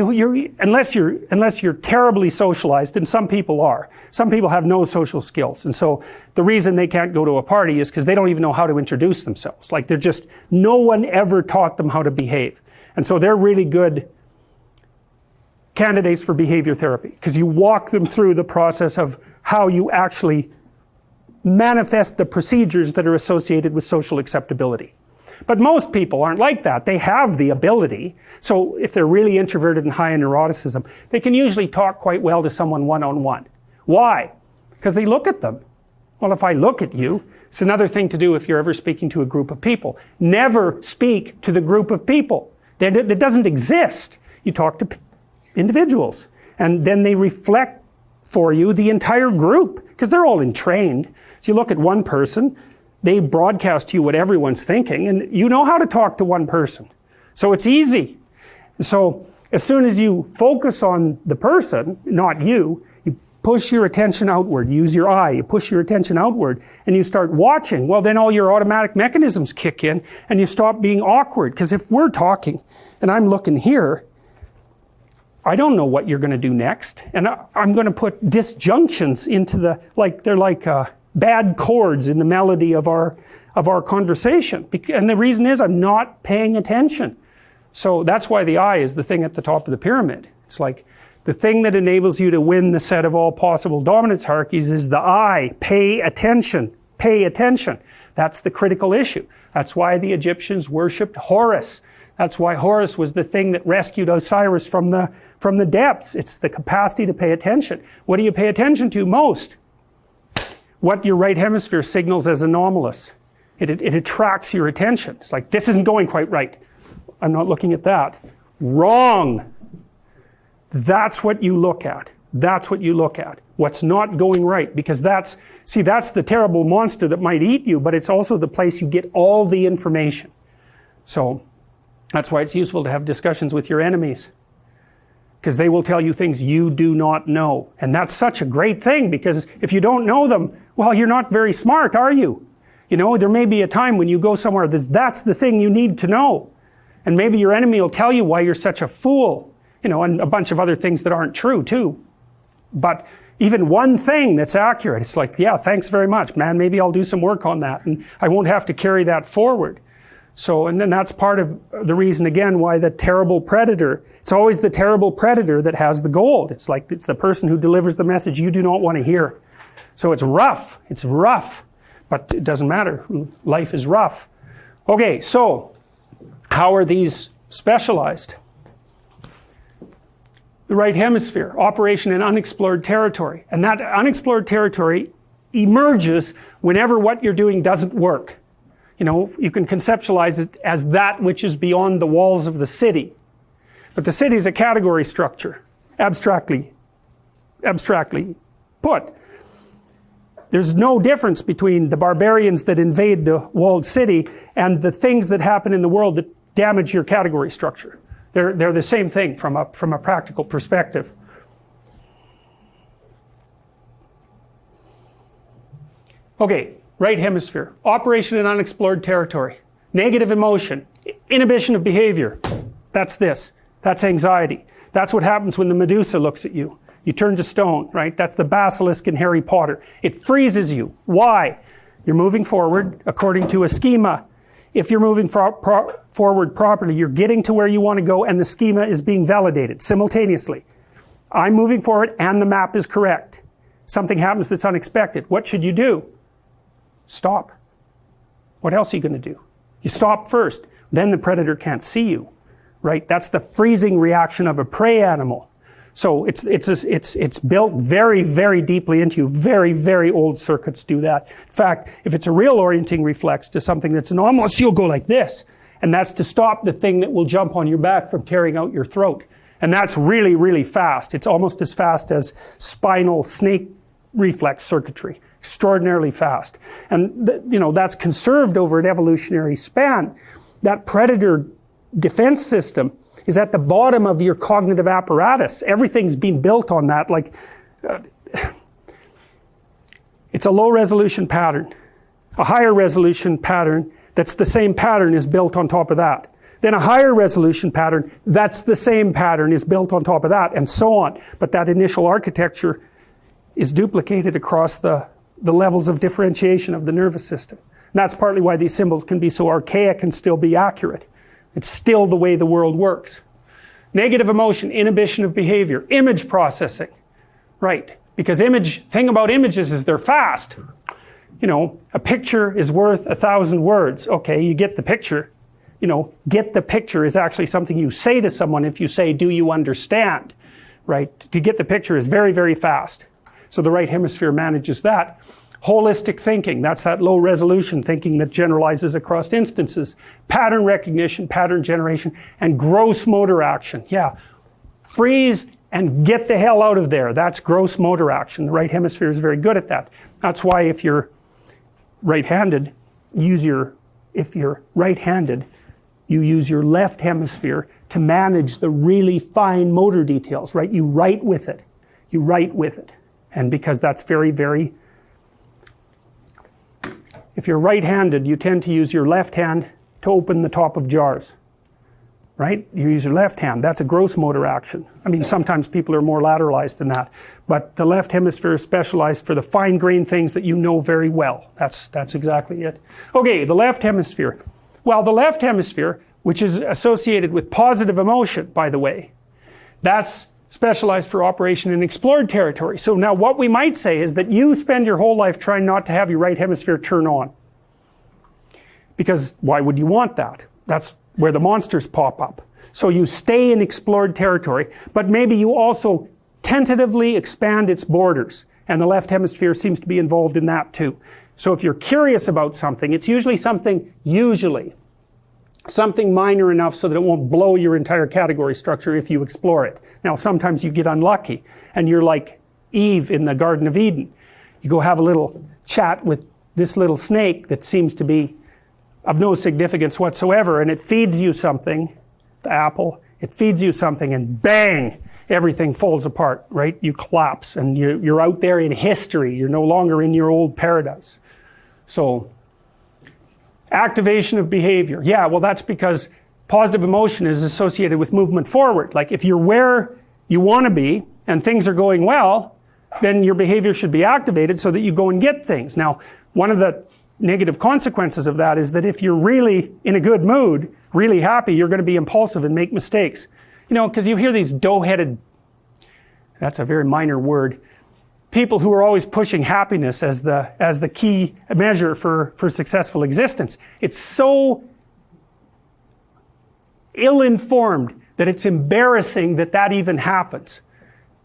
unless you're terribly socialized, and some people are. Some people have no social skills. And so the reason they can't go to a party is because they don't even know how to introduce themselves. Like no one ever taught them how to behave. And so they're really good candidates for behavior therapy, because you walk them through the process of how you actually manifest the procedures that are associated with social acceptability. But most people aren't like that. They have the ability. So if they're really introverted and high in neuroticism, they can usually talk quite well to someone one-on-one. Why? Because they look at them. Well, if I look at you, it's another thing to do if you're ever speaking to a group of people. Never speak to the group of people. That doesn't exist. You talk to individuals, and then they reflect for you the entire group, because they're all entrained. So you look at one person, they broadcast to you what everyone's thinking, and you know how to talk to one person. So it's easy. So as soon as you focus on the person, not you, you push your attention outward, use your eye, you push your attention outward, and you start watching. Well, then all your automatic mechanisms kick in, and you stop being awkward. Because if we're talking, and I'm looking here, I don't know what you're going to do next. And I'm going to put disjunctions into they're like bad chords in the melody of our conversation. And the reason is I'm not paying attention. So that's why the eye is the thing at the top of the pyramid. It's like the thing that enables you to win the set of all possible dominance hierarchies is the eye. Pay attention. Pay attention. That's the critical issue. That's why the Egyptians worshipped Horus. That's why Horus was the thing that rescued Osiris from the depths. It's the capacity to pay attention. What do you pay attention to most? What your right hemisphere signals as anomalous. It attracts your attention. It's like, this isn't going quite right. I'm not looking at that. Wrong. That's what you look at. That's what you look at. What's not going right. Because that's the terrible monster that might eat you, but it's also the place you get all the information. So that's why it's useful to have discussions with your enemies, because they will tell you things you do not know. And that's such a great thing, because if you don't know them, well, you're not very smart, are you? You know, there may be a time when you go somewhere that's the thing you need to know. And maybe your enemy will tell you why you're such a fool, you know, and a bunch of other things that aren't true too. But even one thing that's accurate, it's like, yeah, thanks very much, man. Maybe I'll do some work on that, and I won't have to carry that forward. So, and then that's part of the reason, again, why the terrible predator, it's always the terrible predator that has the gold. It's like, it's the person who delivers the message you do not want to hear. So it's rough, but it doesn't matter. Life is rough. Okay, so how are these specialized? The right hemisphere, operation in unexplored territory. And that unexplored territory emerges whenever what you're doing doesn't work. You know, you can conceptualize it as that which is beyond the walls of the city. But the city is a category structure, abstractly put. There's no difference between the barbarians that invade the walled city and the things that happen in the world that damage your category structure. They're the same thing from a practical perspective. Okay, right hemisphere, operation in unexplored territory, negative emotion, inhibition of behavior. That's this. That's anxiety. That's what happens when the Medusa looks at you. You turn to stone, right? That's the basilisk in Harry Potter. It freezes you. Why? You're moving forward according to a schema. if you're moving forward properly, you're getting to where you want to go and the schema is being validated simultaneously. I'm moving forward and the map is correct. Something happens that's unexpected. What should you do? Stop. What else are you going to do? You stop first. Then the predator can't see you, right? That's the freezing reaction of a prey animal. So it's built very, very deeply into you. Very, very old circuits do that. In fact, if it's a real orienting reflex to something that's anomalous, you'll go like this. And that's to stop the thing that will jump on your back from tearing out your throat. And that's really, really fast. It's almost as fast as spinal snake reflex circuitry. Extraordinarily fast. And that's conserved over an evolutionary span. That predator defense system is at the bottom of your cognitive apparatus. Everything's been built on that. Like, it's a low resolution pattern. A higher resolution pattern that's the same pattern is built on top of that. Then a higher resolution pattern that's the same pattern is built on top of that, and so on. But that initial architecture is duplicated across the levels of differentiation of the nervous system. And that's partly why these symbols can be so archaic and still be accurate. It's still the way the world works. Negative emotion, inhibition of behavior, image processing. Right, because thing about images is they're fast. A picture is worth 1,000 words. Okay, you get the picture. Get the picture is actually something you say to someone if you say, do you understand? Right, to get the picture is very, very fast. So the right hemisphere manages that. Holistic thinking, that's that low resolution thinking that generalizes across instances. Pattern recognition, pattern generation, and gross motor action. Yeah, freeze and get the hell out of there. That's gross motor action. The right hemisphere is very good at that. That's why if you're right-handed, if you're right-handed, you use your left hemisphere to manage the really fine motor details, right? You write with it. You write with it. And because that's very, very... If you're right-handed, you tend to use your left hand to open the top of jars, right? You use your left hand. That's a gross motor action. I mean, sometimes people are more lateralized than that, but the left hemisphere is specialized for the fine-grained things that you know very well. That's exactly it. Okay, the left hemisphere. Well, the left hemisphere, which is associated with positive emotion, by the way, that's specialized for operation in explored territory. So now what we might say is that you spend your whole life trying not to have your right hemisphere turn on. Because why would you want that? That's where the monsters pop up. So you stay in explored territory, but maybe you also tentatively expand its borders. And the left hemisphere seems to be involved in that too. So if you're curious about something, it's usually something minor enough so that it won't blow your entire category structure if you explore it. Now sometimes you get unlucky and you're like Eve in the Garden of Eden. You go have a little chat with this little snake that seems to be of no significance whatsoever, and it feeds you something, the apple, it feeds you something, and bang, everything falls apart, right? You collapse and you're out there in history. You're no longer in your old paradise. So activation of behavior. Yeah, well that's because positive emotion is associated with movement forward. Like if you're where you want to be and things are going well, then your behavior should be activated so that you go and get things. Now, one of the negative consequences of that is that if you're really in a good mood, really happy, you're going to be impulsive and make mistakes. Because you hear these dough-headed, that's a very minor word, people who are always pushing happiness as the key measure for successful existence. It's so ill-informed that it's embarrassing that even happens.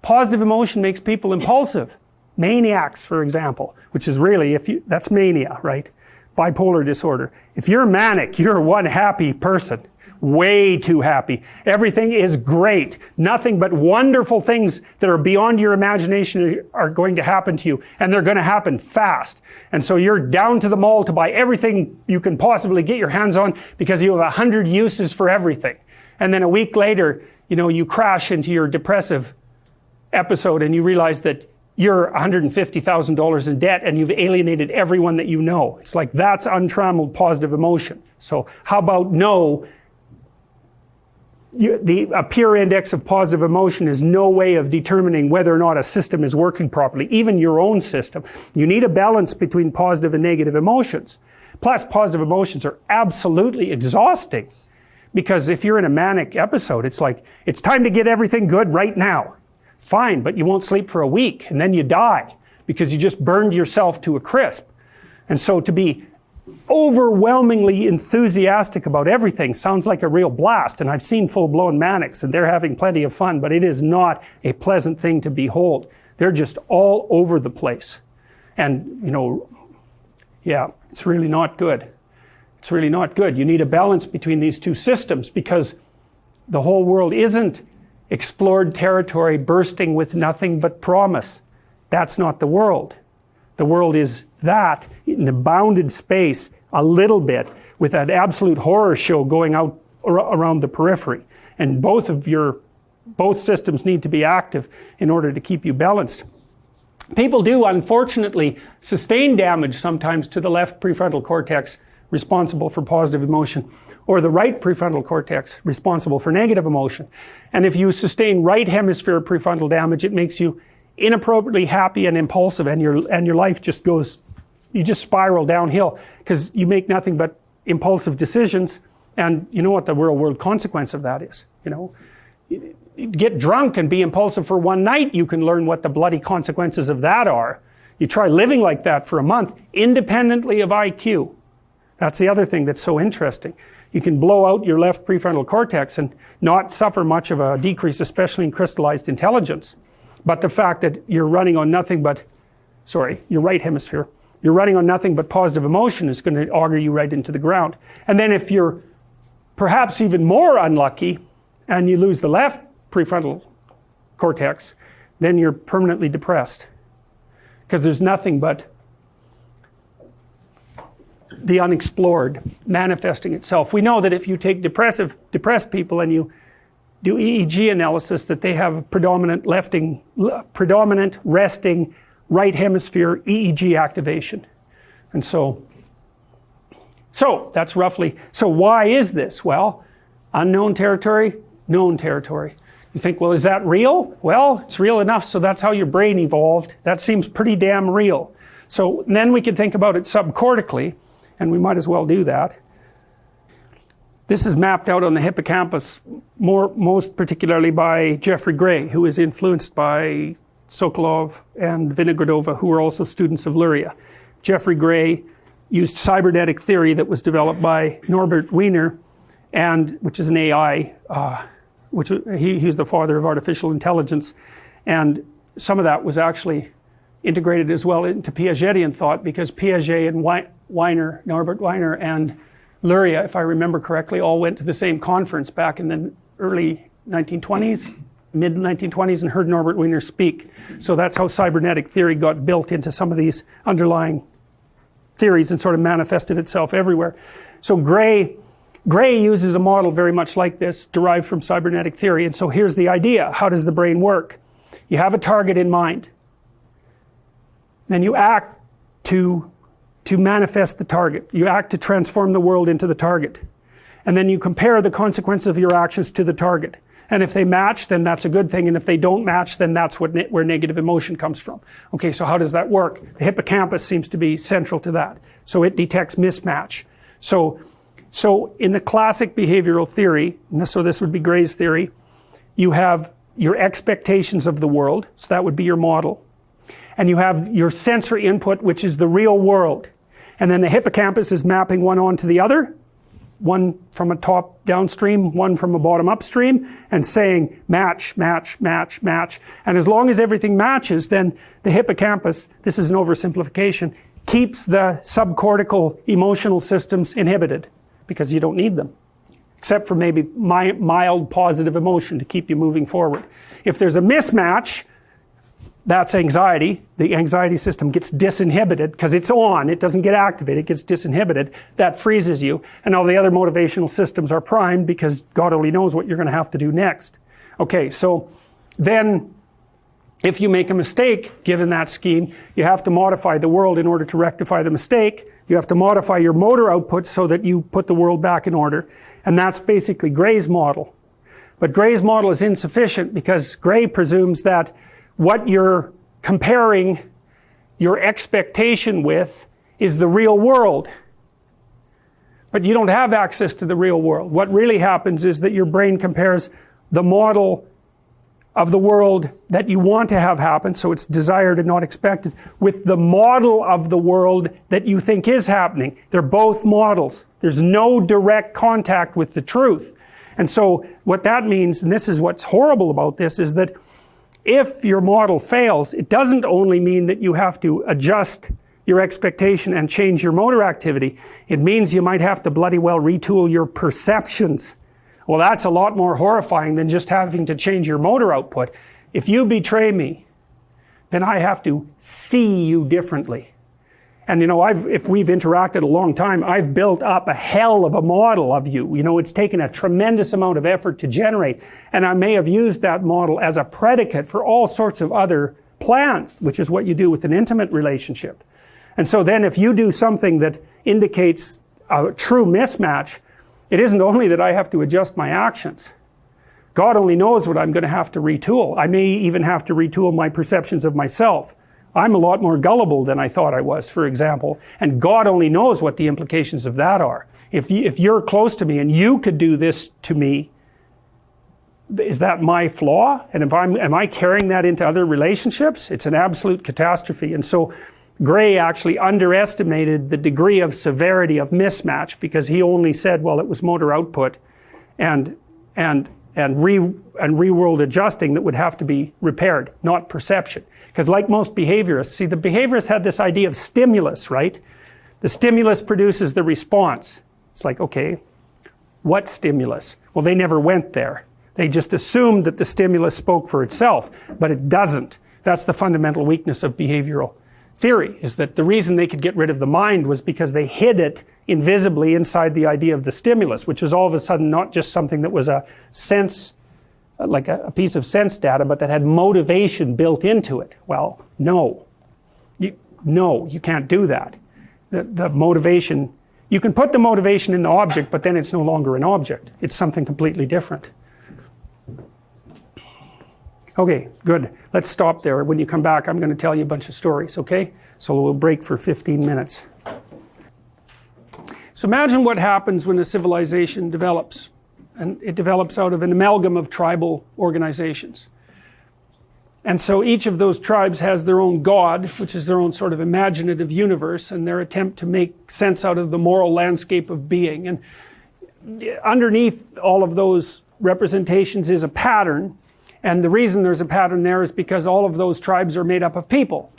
Positive emotion makes people impulsive. Maniacs, for example, which is really, that's mania, right? Bipolar disorder. If you're manic, you're one happy person. Way too happy. Everything is great. Nothing but wonderful things that are beyond your imagination are going to happen to you, and they're going to happen fast. And so you're down to the mall to buy everything you can possibly get your hands on because you have 100 uses for everything. And then a week later, you crash into your depressive episode and you realize that you're $150,000 in debt and you've alienated everyone that you know. It's like that's untrammeled positive emotion. So how about no? A pure index of positive emotion is no way of determining whether or not a system is working properly, even your own system. You need a balance between positive and negative emotions. Plus, positive emotions are absolutely exhausting, because if you're in a manic episode, it's like, it's time to get everything good right now. Fine, but you won't sleep for a week, and then you die, because you just burned yourself to a crisp. And so to be overwhelmingly enthusiastic about everything sounds like a real blast, and I've seen full-blown manics, and they're having plenty of fun, but it is not a pleasant thing to behold. They're just all over the place. And, you know, yeah, it's really not good. It's really not good. You need a balance between these two systems, because the whole world isn't explored territory bursting with nothing but promise. That's not the world. The world is that in a bounded space, a little bit, with an absolute horror show going out around the periphery. And both systems need to be active in order to keep you balanced. People do, unfortunately, sustain damage sometimes to the left prefrontal cortex, responsible for positive emotion, or the right prefrontal cortex, responsible for negative emotion. And if you sustain right hemisphere prefrontal damage, it makes you inappropriately happy and impulsive, and your life just goes, you just spiral downhill, because you make nothing but impulsive decisions. And you know what the real world consequence of that is? You know, you get drunk and be impulsive for one night, you can learn what the bloody consequences of that are. You try living like that for a month, independently of IQ. That's the other thing that's so interesting. You can blow out your left prefrontal cortex and not suffer much of a decrease, especially in crystallized intelligence. But the fact that you're running on nothing but, your right hemisphere, you're running on nothing but positive emotion is going to auger you right into the ground. And then if you're perhaps even more unlucky and you lose the left prefrontal cortex, then you're permanently depressed. Because there's nothing but the unexplored manifesting itself. We know that if you take depressed people and you do EEG analysis, that they have predominant resting right hemisphere EEG activation. And so that's roughly, so why is this? Well, unknown territory, known territory. You think, well, is that real? Well, it's real enough, so that's how your brain evolved. That seems pretty damn real. So then we can think about it subcortically, and we might as well do that. This is mapped out on the hippocampus, most particularly by Jeffrey Gray, who is influenced by Sokolov and Vinogradova, who were also students of Luria. Jeffrey Gray used cybernetic theory that was developed by Norbert Wiener, which is an AI, he's the father of artificial intelligence, and some of that was actually integrated as well into Piagetian thought, because Piaget and Norbert Wiener and Luria, if I remember correctly, all went to the same conference back in the early 1920s, mid-1920s, and heard Norbert Wiener speak. So that's how cybernetic theory got built into some of these underlying theories and sort of manifested itself everywhere. So Gray uses a model very much like this, derived from cybernetic theory. And so here's the idea. How does the brain work? You have a target in mind. Then you act to manifest the target. You act to transform the world into the target. And then you compare the consequences of your actions to the target. And if they match, then that's a good thing. And if they don't match, then that's where negative emotion comes from. Okay, so how does that work? The hippocampus seems to be central to that. So it detects mismatch. So in the classic behavioral theory, so this would be Gray's theory, you have your expectations of the world. So that would be your model. And you have your sensory input, which is the real world. And then the hippocampus is mapping one onto the other, one from a top downstream, one from a bottom upstream, and saying match, match, match, match. And as long as everything matches, then the hippocampus, this is an oversimplification, keeps the subcortical emotional systems inhibited, because you don't need them, except for maybe mild positive emotion to keep you moving forward. If there's a mismatch, that's anxiety. The anxiety system gets disinhibited because it's on. It doesn't get activated. It gets disinhibited. That freezes you. And all the other motivational systems are primed because God only knows what you're going to have to do next. Okay, so then if you make a mistake, given that scheme, you have to modify the world in order to rectify the mistake. You have to modify your motor output so that you put the world back in order. And that's basically Gray's model. But Gray's model is insufficient because Gray presumes that what you're comparing your expectation with is the real world. but you don't have access to the real world. What really happens is that your brain compares the model of the world that you want to have happen, so it's desired and not expected, with the model of the world that you think is happening. They're both models. There's no direct contact with the truth. And so what that means, and this is what's horrible about this, is that if your model fails, it doesn't only mean that you have to adjust your expectation and change your motor activity. It means you might have to bloody well retool your perceptions. Well, that's a lot more horrifying than just having to change your motor output. If you betray me, then I have to see you differently. And you know, if we've interacted a long time, I've built up a hell of a model of you. You know, it's taken a tremendous amount of effort to generate. And I may have used that model as a predicate for all sorts of other plans, which is what you do with an intimate relationship. And so then if you do something that indicates a true mismatch, it isn't only that I have to adjust my actions. God only knows what I'm going to have to retool. I may even have to retool my perceptions of myself. I'm a lot more gullible than I thought I was, for example, and God only knows what the implications of that are. If you're close to me and you could do this to me, is that my flaw? And am I carrying that into other relationships? It's an absolute catastrophe. And so Gray actually underestimated the degree of severity of mismatch, because he only said, well, it was motor output and reworld adjusting that would have to be repaired, not perception. Because like most behaviorists, see, the behaviorists had this idea of stimulus, right? The stimulus produces the response. It's like, okay, what stimulus? Well, they never went there. They just assumed that the stimulus spoke for itself, but it doesn't. That's the fundamental weakness of behavioral theory, is that the reason they could get rid of the mind was because they hid it invisibly inside the idea of the stimulus, which was all of a sudden not just something that was a sense, like a piece of sense data, but that had motivation built into it. Well, no. You can't do that. The motivation, you can put the motivation in the object, but then it's no longer an object. It's something completely different. Okay, good. Let's stop there. When you come back, I'm going to tell you a bunch of stories, okay? So we'll break for 15 minutes. So imagine what happens when a civilization develops. And it develops out of an amalgam of tribal organizations. And so each of those tribes has their own god, which is their own sort of imaginative universe, and their attempt to make sense out of the moral landscape of being. And underneath all of those representations is a pattern. And the reason there's a pattern there is because all of those tribes are made up of people.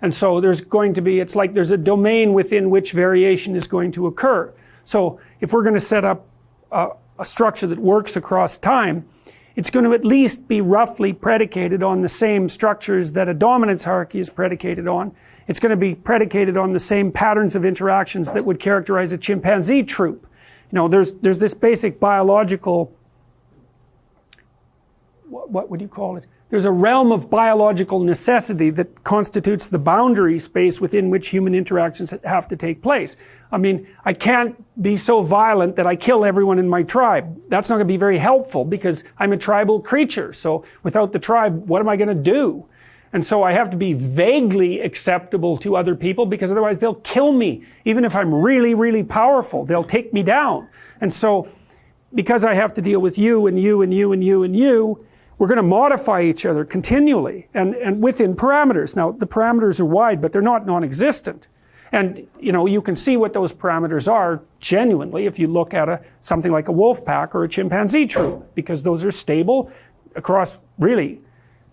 And so there's going to be, it's like there's a domain within which variation is going to occur. So if we're going to set up a structure that works across time, it's going to at least be roughly predicated on the same structures that a dominance hierarchy is predicated on. It's going to be predicated on the same patterns of interactions that would characterize a chimpanzee troop. You know, there's this basic biological, what would you call it? There's a realm of biological necessity that constitutes the boundary space within which human interactions have to take place. I mean, I can't be so violent that I kill everyone in my tribe. That's not going to be very helpful because I'm a tribal creature. So without the tribe, what am I going to do? And so I have to be vaguely acceptable to other people because otherwise they'll kill me. Even if I'm really, really powerful, they'll take me down. And so because I have to deal with you and you and you and you and you, we're going to modify each other continually and within parameters. Now, the parameters are wide, but they're not non-existent. And, you know, you can see what those parameters are genuinely if you look at something like a wolf pack or a chimpanzee troop, because those are stable across, really,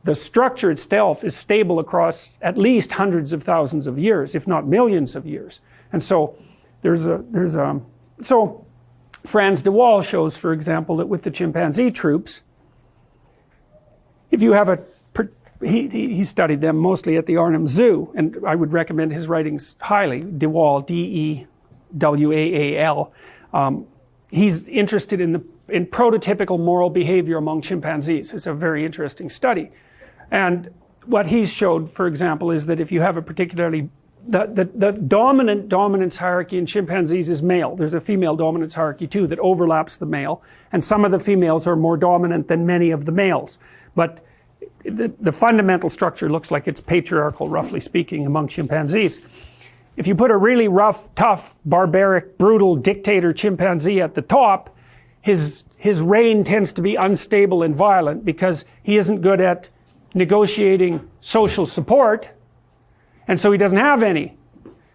the structure itself is stable across at least hundreds of thousands of years, if not millions of years. And so so Franz de Waal shows, for example, that with the chimpanzee troops, if you have he studied them mostly at the Arnhem Zoo, and I would recommend his writings highly. De Waal, D-E-W-A-A-L. He's interested in prototypical moral behavior among chimpanzees. It's a very interesting study. And what he's showed, for example, is that if you have a particularly, the dominant dominance hierarchy in chimpanzees is male. There's a female dominance hierarchy too that overlaps the male, and some of the females are more dominant than many of the males. But the fundamental structure looks like it's patriarchal, roughly speaking, among chimpanzees. if you put a really rough, tough, barbaric, brutal dictator chimpanzee at the top, his reign tends to be unstable and violent because he isn't good at negotiating social support, and so he doesn't have any.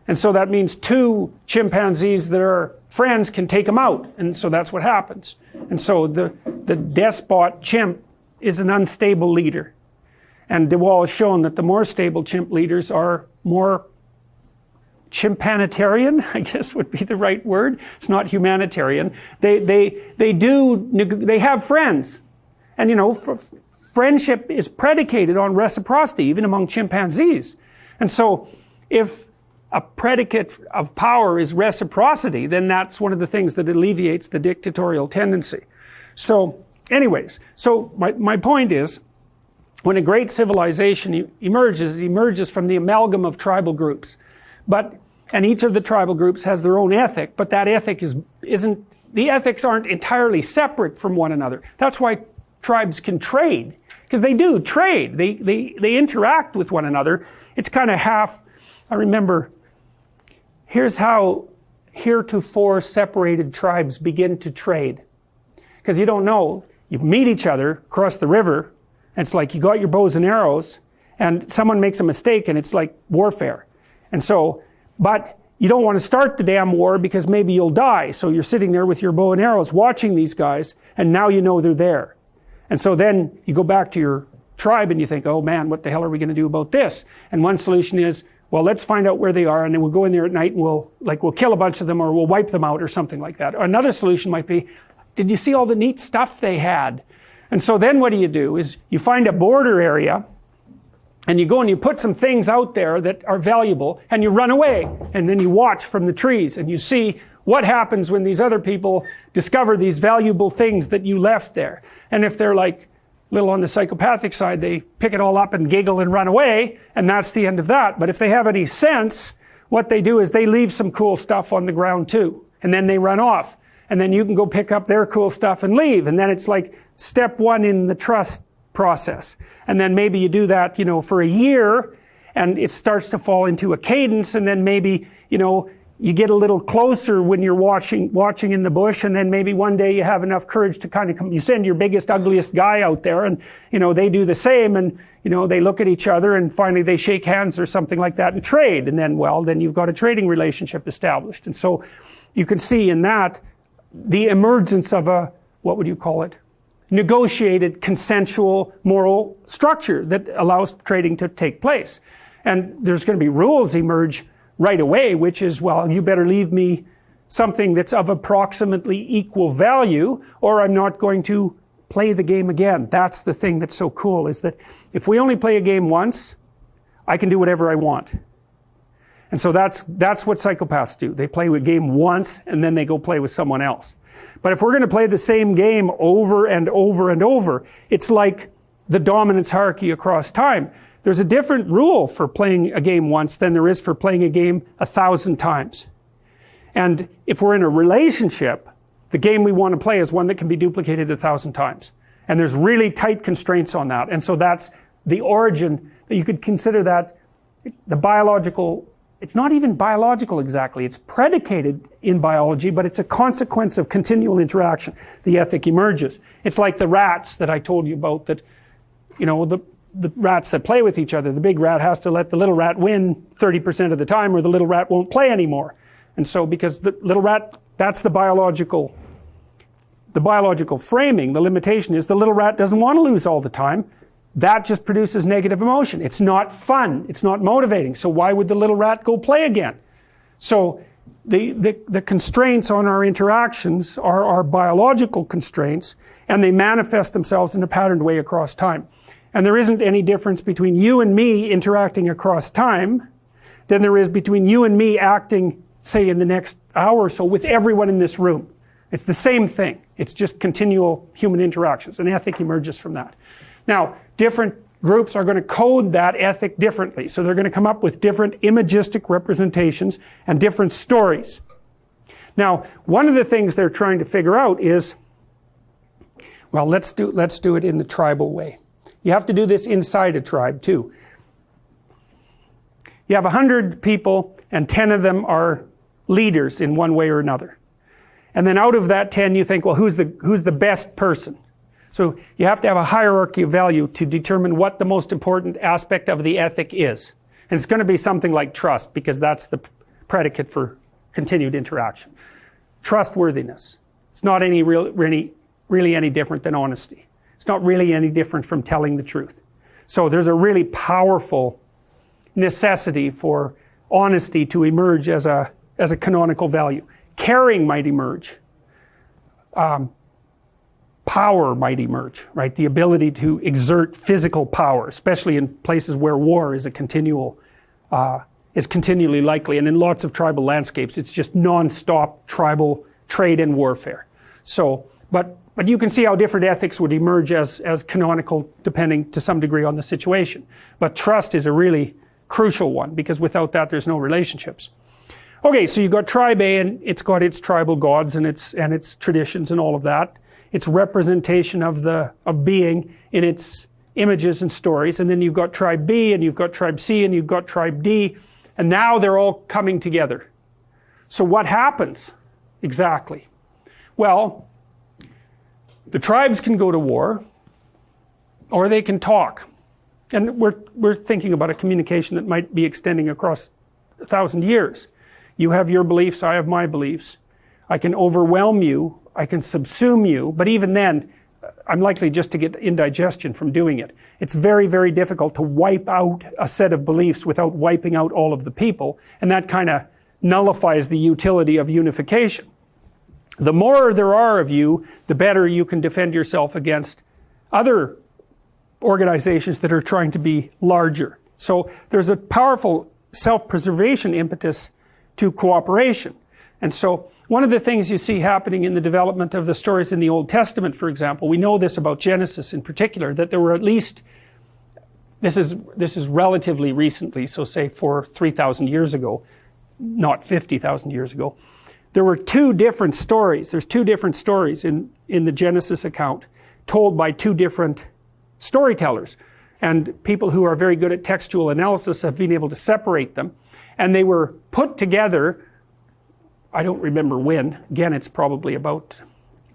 And so that means two chimpanzees that are friends can take him out, and so that's what happens. And so the despot chimp is an unstable leader. And De Waal has shown that the more stable chimp leaders are more chimpanitarian, I guess would be the right word. It's not humanitarian. They have friends. And you know, friendship is predicated on reciprocity, even among chimpanzees. And so if a predicate of power is reciprocity, then that's one of the things that alleviates the dictatorial tendency. So anyways, so my point is, when a great civilization emerges, it emerges from the amalgam of tribal groups. And each of the tribal groups has their own ethic, but that ethic the ethics aren't entirely separate from one another. That's why tribes can trade, because they do trade. They interact with one another. It's kind of half, I remember, here's how heretofore separated tribes begin to trade. Because you don't know, you meet each other across the river, and it's like you got your bows and arrows, and someone makes a mistake and it's like warfare. And so, but you don't want to start the damn war because maybe you'll die. So you're sitting there with your bow and arrows watching these guys, and now you know they're there. And so then you go back to your tribe and you think, oh man, what the hell are we going to do about this? And one solution is, well, let's find out where they are, and then we'll go in there at night and we'll kill a bunch of them, or we'll wipe them out or something like that. Or another solution might be, did you see all the neat stuff they had? And so then what do? Is you find a border area, and you go and you put some things out there that are valuable, and you run away, and then you watch from the trees, and you see what happens when these other people discover these valuable things that you left there. And if they're like a little on the psychopathic side, they pick it all up and giggle and run away, and that's the end of that. But if they have any sense, what they do is they leave some cool stuff on the ground too, and then they run off. And then you can go pick up their cool stuff and leave. And then it's like step one in the trust process. And then maybe you do that, you know, for a year, and it starts to fall into a cadence, and then maybe, you know, you get a little closer when you're watching in the bush, and then maybe one day you have enough courage to kind of you send your biggest, ugliest guy out there, and, you know, they do the same, and, you know, they look at each other, and finally they shake hands or something like that and trade. And then, well, then you've got a trading relationship established. And so you can see in that the emergence of a, what would you call it? Negotiated, consensual, moral structure that allows trading to take place. And there's going to be rules emerge right away, which is, well, you better leave me something that's of approximately equal value, or I'm not going to play the game again. That's the thing that's so cool, is that if we only play a game once, I can do whatever I want. And so that's what psychopaths do. They play a game once, and then they go play with someone else. But if we're going to play the same game over and over and over, it's like the dominance hierarchy across time. There's a different rule for playing a game once than there is for playing a game 1,000 times. And if we're in a relationship, the game we want to play is one that can be duplicated 1,000 times. And there's really tight constraints on that. And so that's the origin. You could consider that the biological. It's not even biological exactly. It's predicated in biology, but it's a consequence of continual interaction. The ethic emerges. It's like the rats that I told you about, that, you know, the rats that play with each other. The big rat has to let the little rat win 30% of the time, or the little rat won't play anymore. And so because the little rat, that's the biological framing. The limitation is the little rat doesn't want to lose all the time. That just produces negative emotion. It's not fun. It's not motivating. So why would the little rat go play again? So the constraints on our interactions are our biological constraints, and they manifest themselves in a patterned way across time. And there isn't any difference between you and me interacting across time than there is between you and me acting, say, in the next hour or so with everyone in this room. It's the same thing. It's just continual human interactions, and ethic emerges from that. Now, different groups are going to code that ethic differently. So they're going to come up with different imagistic representations and different stories. Now, one of the things they're trying to figure out is, well, let's do it in the tribal way. You have to do this inside a tribe too. You have 100 people and 10 of them are leaders in one way or another. And then out of that 10 you think, well, who's the best person? So you have to have a hierarchy of value to determine what the most important aspect of the ethic is. And it's going to be something like trust, because that's the predicate for continued interaction. Trustworthiness. It's not really any different than honesty. It's not really any different from telling the truth. So there's a really powerful necessity for honesty to emerge as a canonical value. Caring might emerge. Power might emerge, right? The ability to exert physical power, especially in places where war is continually likely, and in lots of tribal landscapes it's just non-stop tribal trade and warfare. So, but you can see how different ethics would emerge as canonical depending to some degree on the situation. But trust is a really crucial one, because without that there's no relationships. Okay, so you've got tribe A, and it's got its tribal gods and its traditions and all of that. Its representation of being in its images and stories. And then you've got tribe B, and you've got tribe C, and you've got tribe D, and now they're all coming together. So what happens exactly? Well, the tribes can go to war, or they can talk. And we're thinking about a communication that might be extending across 1,000 years. You have your beliefs, I have my beliefs. I can overwhelm you, I can subsume you, but even then, I'm likely just to get indigestion from doing it. It's very, very difficult to wipe out a set of beliefs without wiping out all of the people, and that kind of nullifies the utility of unification. The more there are of you, the better you can defend yourself against other organizations that are trying to be larger. So there's a powerful self-preservation impetus to cooperation. And so one of the things you see happening in the development of the stories in the Old Testament, for example, we know this about Genesis in particular, that there were at least, this is relatively recently, so say 3,000 years ago, not 50,000 years ago, there were two different stories. There's two different stories in the Genesis account told by two different storytellers. And people who are very good at textual analysis have been able to separate them. And they were put together, I don't remember when, again it's probably about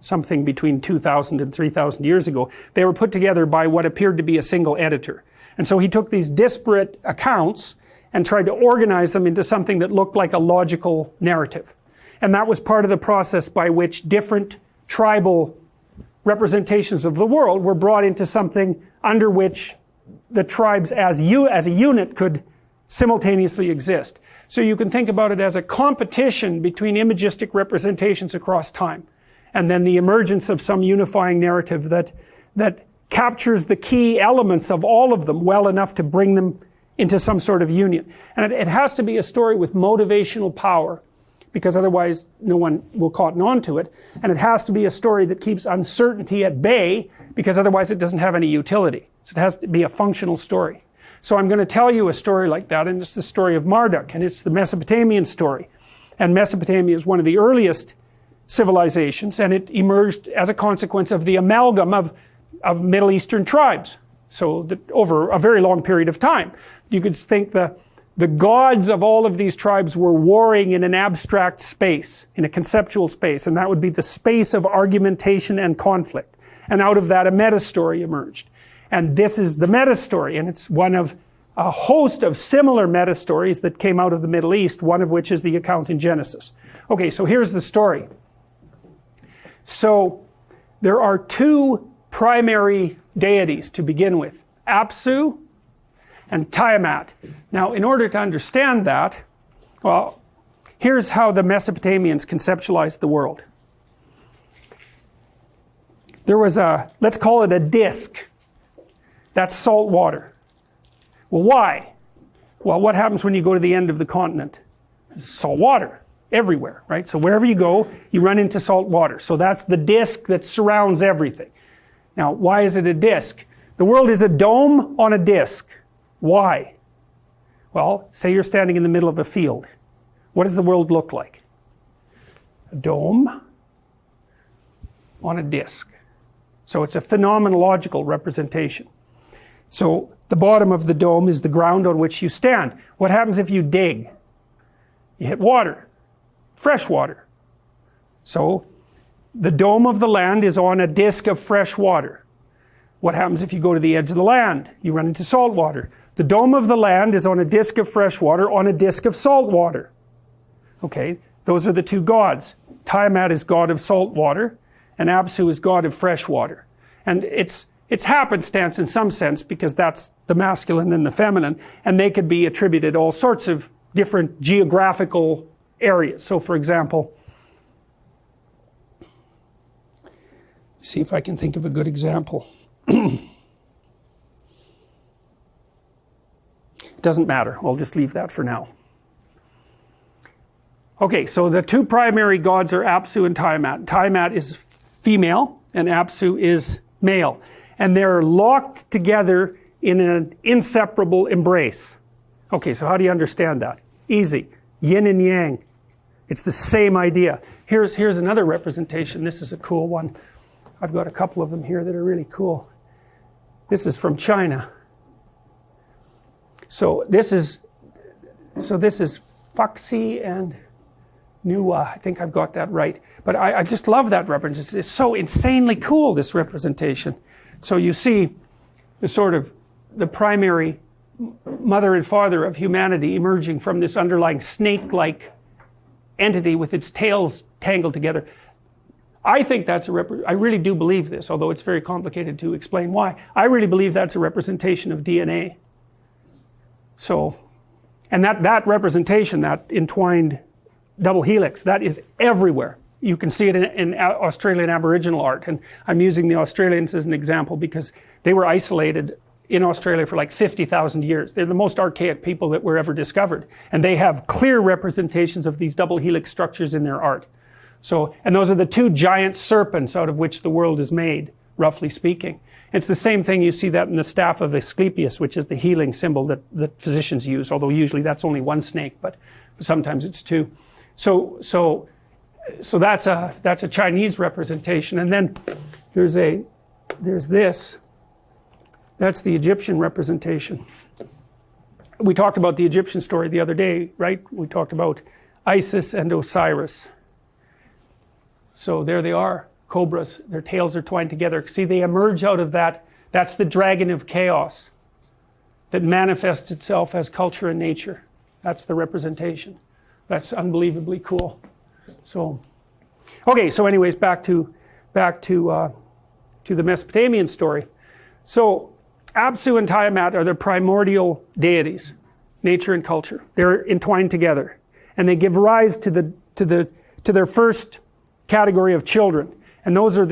something between 2,000 and 3,000 years ago. They were put together by what appeared to be a single editor. And so he took these disparate accounts and tried to organize them into something that looked like a logical narrative. And that was part of the process by which different tribal representations of the world were brought into something under which the tribes as a unit could simultaneously exist. So you can think about it as a competition between imagistic representations across time, and then the emergence of some unifying narrative that captures the key elements of all of them well enough to bring them into some sort of union. And it has to be a story with motivational power, because otherwise no one will cotton on to it. And it has to be a story that keeps uncertainty at bay, because otherwise it doesn't have any utility. So it has to be a functional story. So I'm going to tell you a story like that, and it's the story of Marduk, and it's the Mesopotamian story. And Mesopotamia is one of the earliest civilizations, and it emerged as a consequence of the amalgam of Middle Eastern tribes. So that over a very long period of time. You could think the gods of all of these tribes were warring in an abstract space, in a conceptual space, and that would be the space of argumentation and conflict. And out of that a meta-story emerged. And this is the meta-story, and it's one of a host of similar meta-stories that came out of the Middle East, one of which is the account in Genesis. Okay, so here's the story. So there are two primary deities to begin with, Apsu and Tiamat. Now, in order to understand that, well, here's how the Mesopotamians conceptualized the world. There was let's call it a disk. That's salt water. Well, why? Well, what happens when you go to the end of the continent? There's salt water everywhere, right? So wherever you go, you run into salt water. So that's the disk that surrounds everything. Now, why is it a disk? The world is a dome on a disk. Why? Well, say you're standing in the middle of a field. What does the world look like? A dome on a disk. So it's a phenomenological representation. So The bottom of the dome is the ground on which you stand. What happens if you dig? You hit water, fresh water. So the dome of the land is on a disk of fresh water. What happens if you go to the edge of the land? You run into salt water. The dome of the land is on a disk of fresh water on a disk of salt water. Okay, those are the two gods. Tiamat is god of salt water, and Apsu is god of fresh water. And it's happenstance in some sense, because that's the masculine and the feminine, and they could be attributed all sorts of different geographical areas. So for example, see if I can think of a good example. It doesn't matter, I'll just leave that for now. Okay, so the two primary gods are Apsu and Tiamat. Tiamat is female and Apsu is male, and they're locked together in an inseparable embrace. Okay, so how do you understand that? Easy. Yin and yang. It's the same idea. Here's another representation. This is a cool one. I've got a couple of them here that are really cool. This is from China. So this is Fuxi and Nuwa. I think I've got that right. But I just love that representation. It's so insanely cool, this representation. So you see the sort of the primary mother and father of humanity emerging from this underlying snake-like entity with its tails tangled together. I think that's I really do believe this, although it's very complicated to explain why. I really believe that's a representation of DNA. So, and that representation, that entwined double helix, that is everywhere. You can see it in Australian Aboriginal art, and I'm using the Australians as an example because they were isolated in Australia for like 50,000 years. They're the most archaic people that were ever discovered, and they have clear representations of these double helix structures in their art. So, and those are the two giant serpents out of which the world is made, roughly speaking. It's the same thing, you see that in the staff of Asclepius, which is the healing symbol that physicians use, although usually that's only one snake, but sometimes it's two. So that's a Chinese representation, and then there's this. That's the Egyptian representation. We talked about the Egyptian story the other day, right? We talked about Isis and Osiris. So there they are, cobras. Their tails are twined together. See, they emerge out of that. That's the dragon of chaos that manifests itself as culture and nature. That's the representation. That's unbelievably cool. So, okay. So, anyways, back to the Mesopotamian story. So, Apsu and Tiamat are the primordial deities, nature and culture. They're entwined together, and they give rise to their first category of children, and those are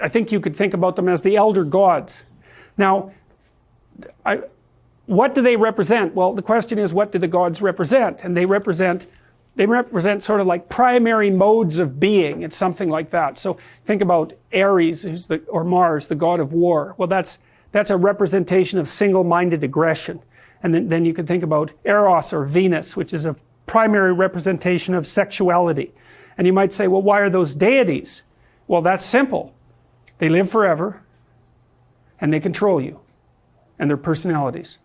I think you could think about them as the elder gods. Now, what do they represent? Well, the question is, what do the gods represent? And they represent sort of like primary modes of being. It's something like that. So think about Ares, or Mars, the god of war. Well, that's a representation of single-minded aggression. And then you can think about Eros, or Venus, which is a primary representation of sexuality. And you might say, well, why are those deities? Well, that's simple. They live forever, and they control you, and their personalities.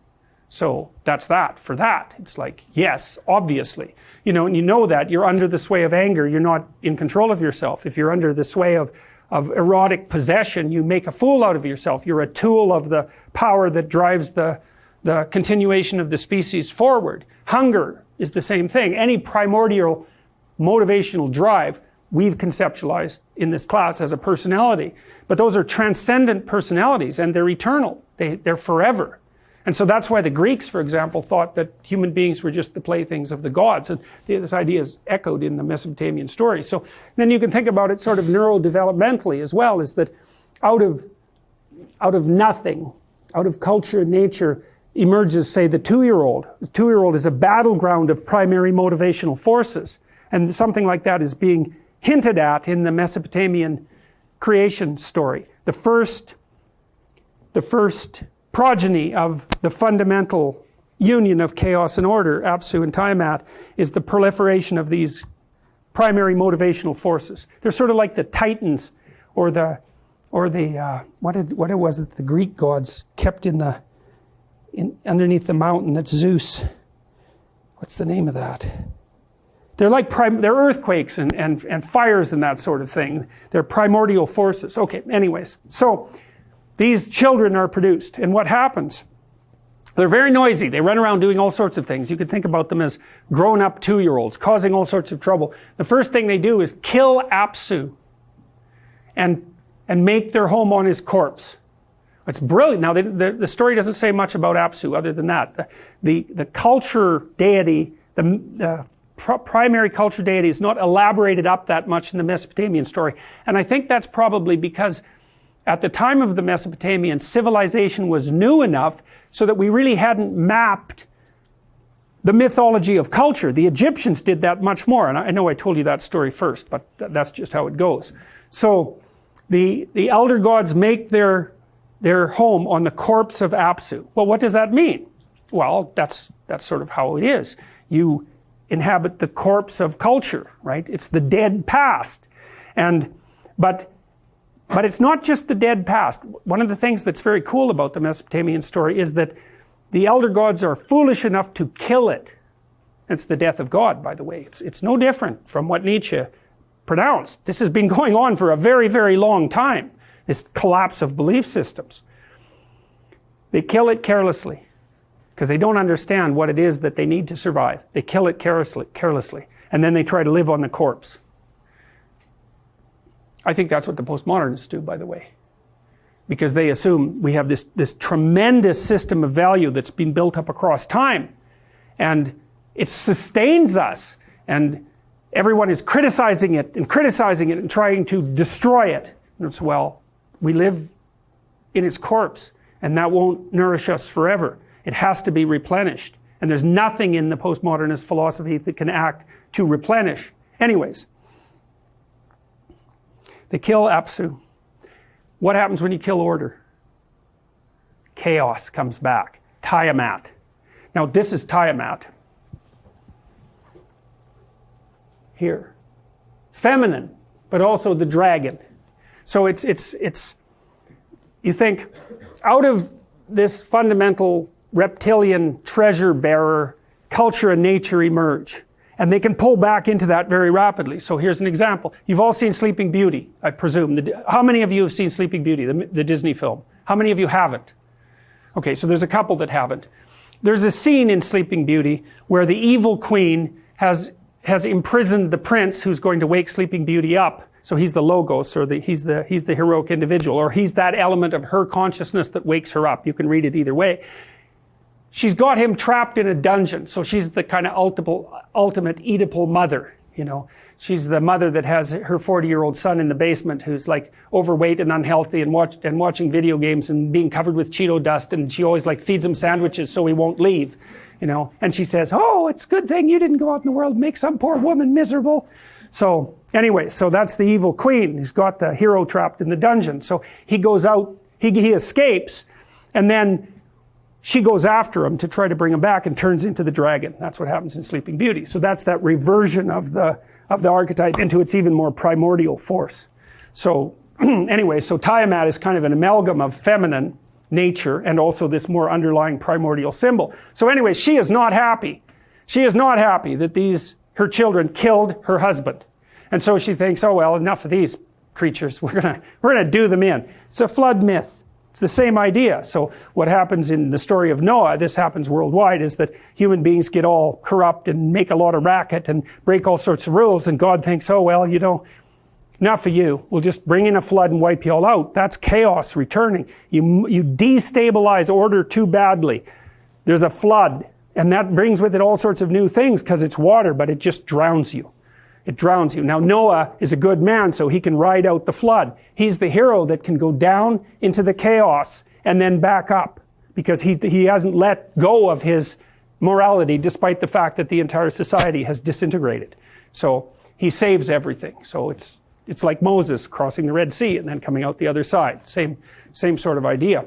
So that's that. For that, it's like, yes, obviously. You know, and you know that you're under the sway of anger. You're not in control of yourself. If you're under the sway of erotic possession, you make a fool out of yourself. You're a tool of the power that drives the continuation of the species forward. Hunger is the same thing. Any primordial motivational drive we've conceptualized in this class as a personality. But those are transcendent personalities, and they're eternal. They're forever. And so that's why the Greeks, for example, thought that human beings were just the playthings of the gods. And this idea is echoed in the Mesopotamian story. So then you can think about it sort of neurodevelopmentally as well, is that out of nothing, out of culture and nature, emerges, say, the 2-year-old. The 2-year-old is a battleground of primary motivational forces. And something like that is being hinted at in the Mesopotamian creation story. The first progeny of the fundamental union of chaos and order, Apsu and Tiamat, is the proliferation of these primary motivational forces. They're sort of like the Titans, or what was it the Greek gods kept in the underneath the mountain. That's Zeus. What's the name of that? They're like they're earthquakes and fires and that sort of thing. They're primordial forces. Okay, anyways. So these children are produced. And what happens? They're very noisy. They run around doing all sorts of things. You could think about them as grown-up 2-year-olds causing all sorts of trouble. The first thing they do is kill Apsu and make their home on his corpse. It's brilliant. Now, the story doesn't say much about Apsu other than that. The culture deity, the primary culture deity is not elaborated up that much in the Mesopotamian story. And I think that's probably because at the time of the Mesopotamian, civilization was new enough so that we really hadn't mapped the mythology of culture. The Egyptians did that much more. And I know I told you that story first, but that's just how it goes. So the elder gods make their home on the corpse of Apsu. Well, what does that mean? Well, that's sort of how it is. You inhabit the corpse of culture, right? It's the dead past. But it's not just the dead past. One of the things that's very cool about the Mesopotamian story is that the elder gods are foolish enough to kill it. It's the death of God, by the way. It's no different from what Nietzsche pronounced. This has been going on for a very, very long time, this collapse of belief systems. They kill it carelessly because they don't understand what it is that they need to survive. They kill it carelessly, and then they try to live on the corpse. I think that's what the postmodernists do, by the way, because they assume we have this tremendous system of value that's been built up across time, and it sustains us, and everyone is criticizing it and trying to destroy it. And it's, well, we live in its corpse, and that won't nourish us forever. It has to be replenished, and there's nothing in the postmodernist philosophy that can act to replenish. Anyways, they kill Apsu. What happens when you kill order? Chaos comes back. Tiamat. Now this is Tiamat. Here. Feminine, but also the dragon. So it's you think, out of this fundamental reptilian treasure bearer, culture and nature emerge. And they can pull back into that very rapidly. So here's an example. You've all seen Sleeping Beauty, I presume. How many of you have seen Sleeping Beauty, the Disney film? How many of you haven't? Okay, so there's a couple that haven't. There's a scene in Sleeping Beauty where the evil queen has imprisoned the prince who's going to wake Sleeping Beauty up. So he's the logos, or he's the heroic individual, or he's that element of her consciousness that wakes her up. You can read it either way. She's got him trapped in a dungeon, so she's the kind of ultimate Oedipal mother, you know. She's the mother that has her 40-year-old son in the basement who's like overweight and unhealthy and watching video games and being covered with Cheeto dust, and she always like feeds him sandwiches so he won't leave, you know. And she says, oh, it's a good thing you didn't go out in the world and make some poor woman miserable. So anyway, so that's the evil queen. He's got the hero trapped in the dungeon. So he goes out, he escapes, and then she goes after him to try to bring him back and turns into the dragon. That's what happens in Sleeping Beauty. So that's that reversion of the archetype into its even more primordial force. So anyway, so Tiamat is kind of an amalgam of feminine nature and also this more underlying primordial symbol. So anyway, she is not happy. She is not happy that her children killed her husband. And so she thinks, oh well, enough of these creatures. We're gonna do them in. It's a flood myth. It's the same idea. So what happens in the story of Noah, this happens worldwide, is that human beings get all corrupt and make a lot of racket and break all sorts of rules, and God thinks, oh well, you know, enough of you. We'll just bring in a flood and wipe you all out. That's chaos returning. You destabilize order too badly. There's a flood, and that brings with it all sorts of new things because it's water, but it just drowns you. It drowns you. Now Noah is a good man, so he can ride out the flood. He's the hero that can go down into the chaos and then back up because he hasn't let go of his morality despite the fact that the entire society has disintegrated. So he saves everything. So it's like Moses crossing the Red Sea and then coming out the other side. Same sort of idea.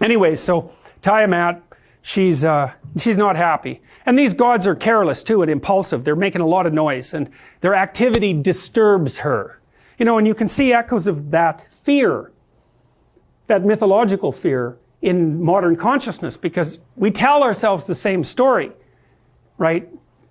Anyway, so Tiamat, she's not happy. And these gods are careless too and impulsive. They're making a lot of noise and their activity disturbs her. You know, and you can see echoes of that fear, that mythological fear in modern consciousness, because we tell ourselves the same story, right?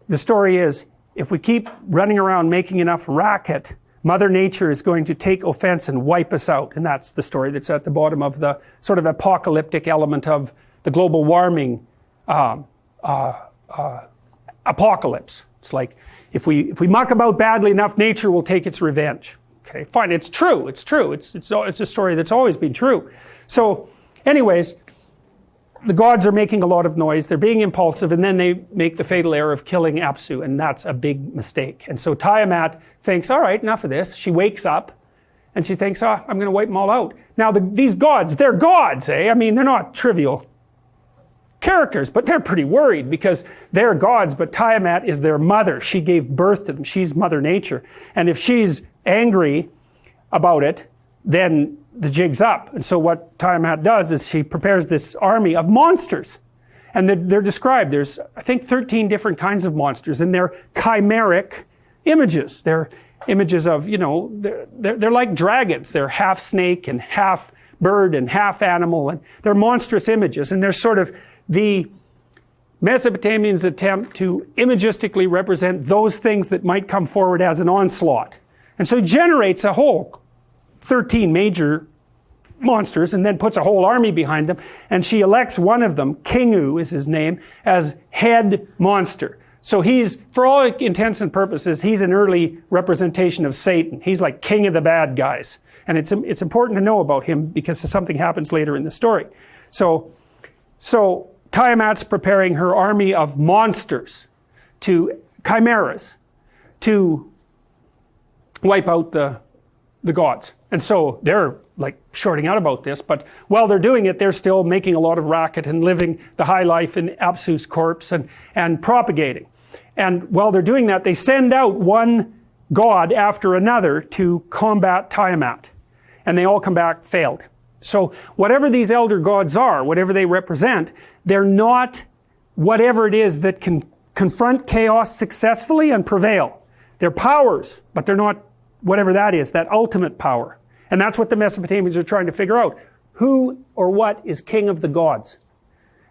The story is, if we keep running around making enough racket, Mother Nature is going to take offense and wipe us out. And that's the story that's at the bottom of the sort of apocalyptic element of the global warming apocalypse. It's like, if we muck about badly enough, nature will take its revenge. Okay, fine, it's true, it's true. It's a story that's always been true. So, anyways, the gods are making a lot of noise, they're being impulsive, and then they make the fatal error of killing Apsu, and that's a big mistake. And so Tiamat thinks, all right, enough of this. She wakes up, and she thinks, I'm going to wipe them all out. Now, these gods, they're gods, eh? I mean, they're not trivial characters, but they're pretty worried because they're gods, but Tiamat is their mother. She gave birth to them. She's Mother Nature. And if she's angry about it, then the jig's up. And so what Tiamat does is she prepares this army of monsters. And they're described. There's, I think, 13 different kinds of monsters, and they're chimeric images. They're images of, you know, they're like dragons. They're half snake and half bird and half animal, and they're monstrous images. And they're sort of the Mesopotamians' attempt to imagistically represent those things that might come forward as an onslaught. And so it generates a whole 13 major monsters and then puts a whole army behind them, and she elects one of them, Kingu is his name, as head monster. So he's, for all intents and purposes, he's an early representation of Satan. He's like king of the bad guys. And it's important to know about him because something happens later in the story. So Tiamat's preparing her army of monsters, chimeras, to wipe out the gods. And so they're like shorting out about this, but while they're doing it, they're still making a lot of racket and living the high life in Apsu's corpse and propagating. And while they're doing that, they send out one god after another to combat Tiamat. And they all come back failed. So whatever these elder gods are, whatever they represent, they're not whatever it is that can confront chaos successfully and prevail. They're powers, but they're not whatever that is, that ultimate power. And that's what the Mesopotamians are trying to figure out. Who or what is king of the gods?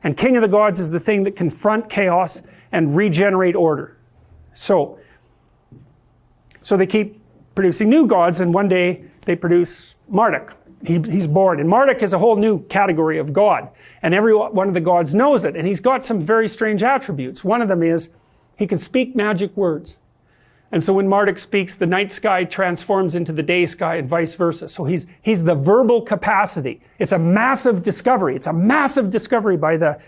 And king of the gods is the thing that confront chaos and regenerate order. So they keep producing new gods, and one day they produce Marduk. He's born, and Marduk is a whole new category of god, and every one of the gods knows it, and he's got some very strange attributes. One of them is he can speak magic words. And so when Marduk speaks, the night sky transforms into the day sky and vice versa. So he's the verbal capacity. It's a massive discovery. It's a massive discovery by the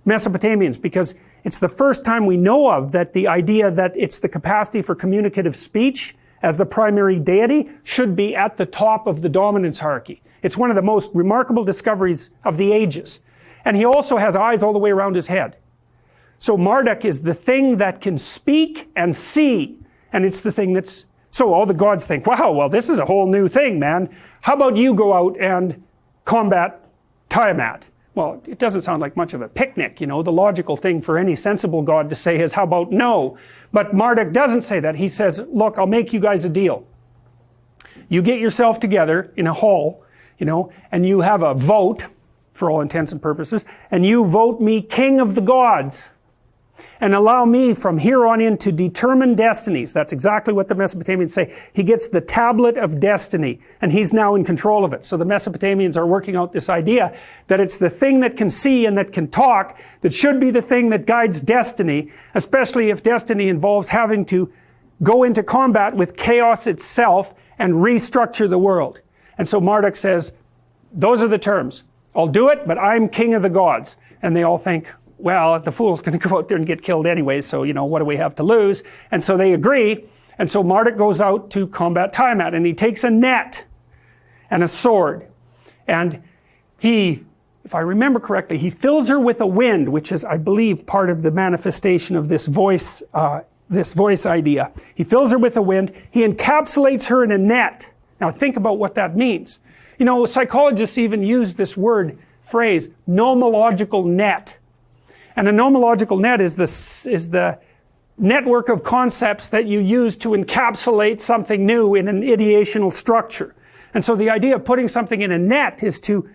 Mesopotamians, because it's the first time we know of that the idea that it's the capacity for communicative speech as the primary deity should be at the top of the dominance hierarchy. It's one of the most remarkable discoveries of the ages. And he also has eyes all the way around his head. So Marduk is the thing that can speak and see. And it's the thing that's, so all the gods think, wow, well, this is a whole new thing, man. How about you go out and combat Tiamat? Well, it doesn't sound like much of a picnic, you know. The logical thing for any sensible god to say is, how about no? But Marduk doesn't say that. He says, look, I'll make you guys a deal. You get yourself together in a hall, you know, and you have a vote, for all intents and purposes, and you vote me king of the gods. And allow me from here on in to determine destinies. That's exactly what the Mesopotamians say. He gets the tablet of destiny, and he's now in control of it. So the Mesopotamians are working out this idea that it's the thing that can see and that can talk that should be the thing that guides destiny, especially if destiny involves having to go into combat with chaos itself and restructure the world. And so Marduk says, those are the terms. I'll do it, but I'm king of the gods. And they all think, well, the fool's going to go out there and get killed anyway, so, you know, what do we have to lose? And so they agree, and so Marduk goes out to combat Tiamat, and he takes a net and a sword, and he, if I remember correctly, he fills her with a wind, which is, I believe, part of the manifestation of this voice idea. He fills her with a wind, he encapsulates her in a net. Now think about what that means. You know, psychologists even use this phrase, nomological net. And a nomological net is the network of concepts that you use to encapsulate something new in an ideational structure. And so the idea of putting something in a net is to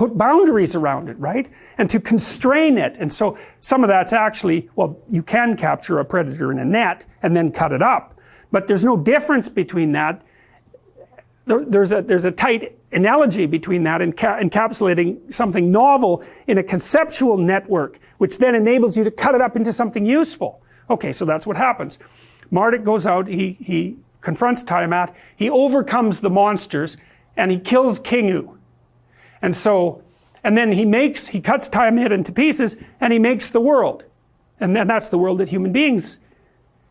put boundaries around it, right? And to constrain it. And so some of that's actually, well, you can capture a predator in a net and then cut it up. But there's no difference between that. There's a tight analogy between that and encapsulating something novel in a conceptual network, which then enables you to cut it up into something useful. Okay, so that's what happens. Marduk goes out, he confronts Tiamat, he overcomes the monsters, and he kills Kingu. And then he cuts Tiamat into pieces, and he makes the world. And then that's the world that human beings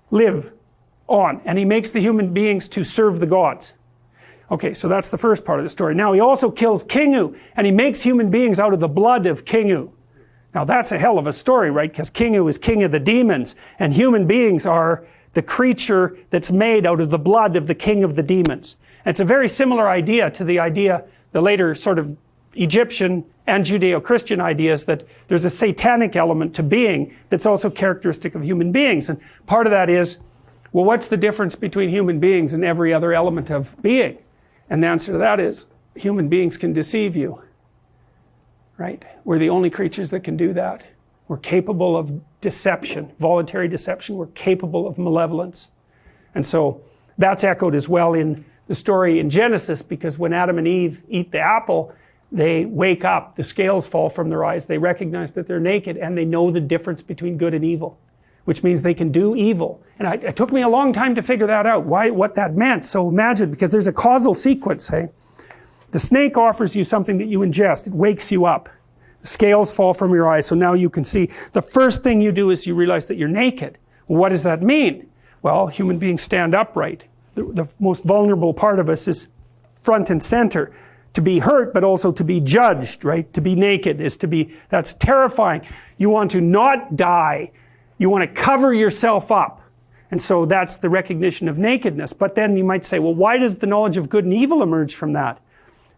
live on. And he makes the human beings to serve the gods. Okay, so that's the first part of the story. Now he also kills Kingu, and he makes human beings out of the blood of Kingu. Now that's a hell of a story, right? Because Kingu is king of the demons, and human beings are the creature that's made out of the blood of the king of the demons. And it's a very similar idea to the later sort of Egyptian and Judeo-Christian ideas that there's a satanic element to being that's also characteristic of human beings. And part of that is, well, what's the difference between human beings and every other element of being? And the answer to that is, human beings can deceive you, right? We're the only creatures that can do that. We're capable of deception, voluntary deception. We're capable of malevolence. And so that's echoed as well in the story in Genesis, because when Adam and Eve eat the apple, they wake up, the scales fall from their eyes, they recognize that they're naked, and they know the difference between good and evil, which means they can do evil. And it took me a long time to figure that out, what that meant. So imagine, because there's a causal sequence, hey? The snake offers you something that you ingest, it wakes you up. The scales fall from your eyes, so now you can see. The first thing you do is you realize that you're naked. Well, what does that mean? Well, human beings stand upright. The most vulnerable part of us is front and center. To be hurt, but also to be judged, right? To be naked is that's terrifying. You want to not die. You want to cover yourself up. And so that's the recognition of nakedness. But then you might say, well, why does the knowledge of good and evil emerge from that?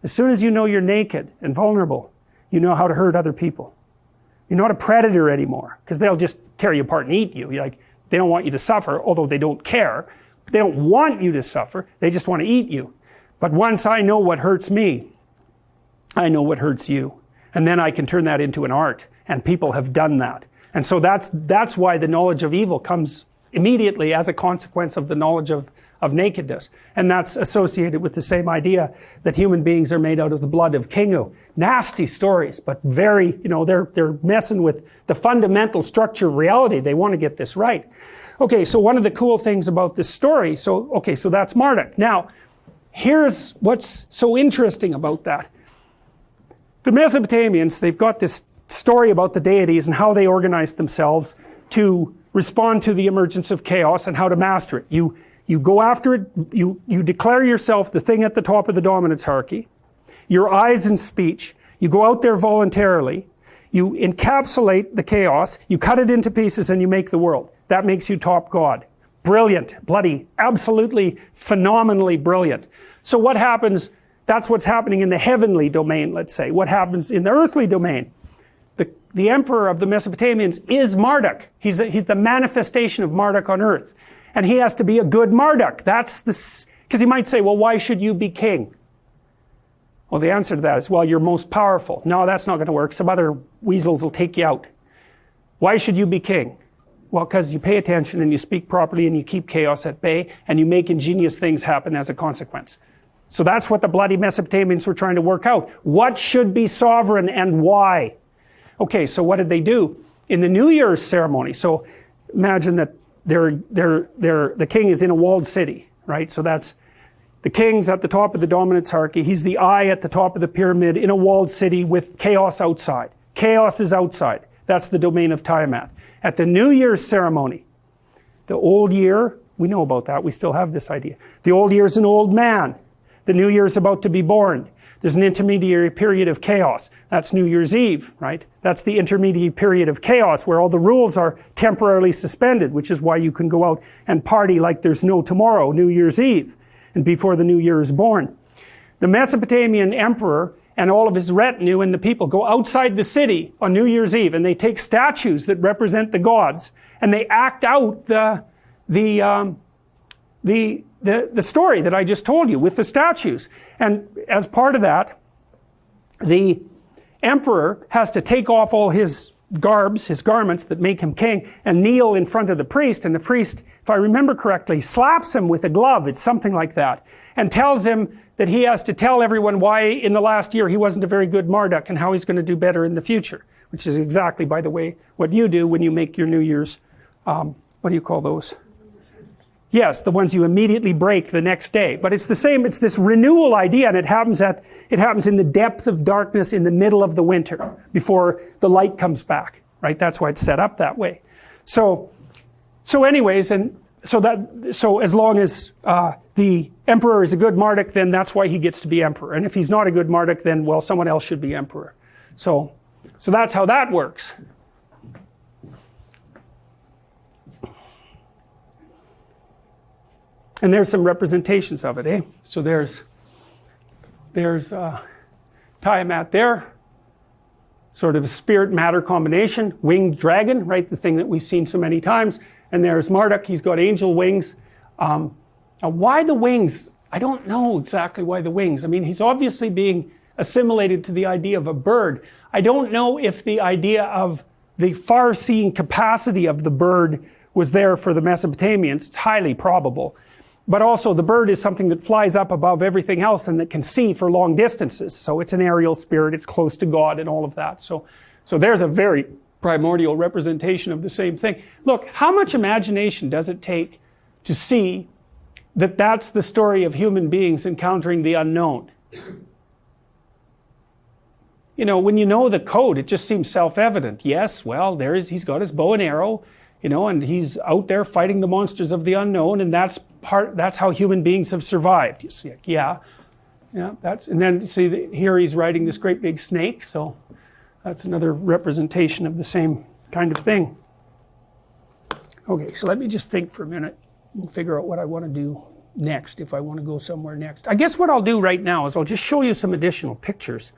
As soon as you know you're naked and vulnerable, you know how to hurt other people. You're not a predator anymore, because they'll just tear you apart and eat you. They don't want you to suffer, although they don't care. They don't want you to suffer, they just want to eat you. But once I know what hurts me, I know what hurts you. And then I can turn that into an art, and people have done that. And so that's why the knowledge of evil comes immediately as a consequence of the knowledge of nakedness. And that's associated with the same idea that human beings are made out of the blood of Kingu. Nasty stories, but very, they're messing with the fundamental structure of reality. They want to get this right. Okay, so one of the cool things about this story, so that's Marduk. Now, here's what's so interesting about that. The Mesopotamians, they've got this story about the deities and how they organized themselves to respond to the emergence of chaos and how to master it. You go after it, you declare yourself the thing at the top of the dominance hierarchy, your eyes and speech, you go out there voluntarily, you encapsulate the chaos, you cut it into pieces, and you make the world. That makes you top god. Brilliant, bloody, absolutely phenomenally brilliant. So what happens? That's what's happening in the heavenly domain, let's say. What happens in the earthly domain? The emperor of the Mesopotamians is Marduk. He's the manifestation of Marduk on earth. And he has to be a good Marduk. Because he might say, well, why should you be king? Well, the answer to that is, well, you're most powerful. No, that's not going to work. Some other weasels will take you out. Why should you be king? Well, because you pay attention and you speak properly and you keep chaos at bay and you make ingenious things happen as a consequence. So that's what the bloody Mesopotamians were trying to work out. What should be sovereign and why? Okay, so what did they do? In the New Year's ceremony, so imagine that the king is in a walled city, right? So that's the king's at the top of the dominance hierarchy. He's the eye at the top of the pyramid in a walled city with chaos outside. Chaos is outside. That's the domain of Tiamat. At the New Year's ceremony, the old year, we know about that. We still have this idea. The old year is an old man. The new year is about to be born. There's an intermediary period of chaos. That's New Year's Eve, right? That's the intermediate period of chaos where all the rules are temporarily suspended, which is why you can go out and party like there's no tomorrow, New Year's Eve, and before the new year is born. The Mesopotamian emperor and all of his retinue and the people go outside the city on New Year's Eve, and they take statues that represent the gods, and they act out the story that I just told you with the statues. And as part of that, the emperor has to take off all his garbs, his garments that make him king, and kneel in front of the priest, and the priest, if I remember correctly, slaps him with a glove, it's something like that, and tells him that he has to tell everyone why in the last year he wasn't a very good Marduk and how he's going to do better in the future, which is exactly, by the way, what you do when you make your New Year's, what do you call those? Yes, the ones you immediately break the next day. But it's the same, it's this renewal idea, and it happens in the depth of darkness in the middle of the winter, before the light comes back, right? That's why it's set up that way. So anyways, and so as long as the emperor is a good Marduk, then that's why he gets to be emperor. And if he's not a good Marduk, then, well, someone else should be emperor. So that's how that works. And there's some representations of it, eh? So there's Tiamat there, sort of a spirit-matter combination, winged dragon, right? The thing that we've seen so many times. And there's Marduk, he's got angel wings. Now why the wings? I don't know exactly why the wings. I mean, he's obviously being assimilated to the idea of a bird. I don't know if the idea of the far-seeing capacity of the bird was there for the Mesopotamians. It's highly probable. But also the bird is something that flies up above everything else and that can see for long distances. So it's an aerial spirit, it's close to God and all of that. So there's a very primordial representation of the same thing. Look, how much imagination does it take to see that that's the story of human beings encountering the unknown? You know, when you know the code, it just seems self-evident. Yes, well, he's got his bow and arrow, you know, and he's out there fighting the monsters of the unknown, and that's how human beings have survived. You see, yeah, and then you see here he's riding this great big snake, so that's another representation of the same kind of thing. Okay, so let me just think for a minute and figure out what I want to do next, if I want to go somewhere next. I guess what I'll do right now is I'll just show you some additional pictures.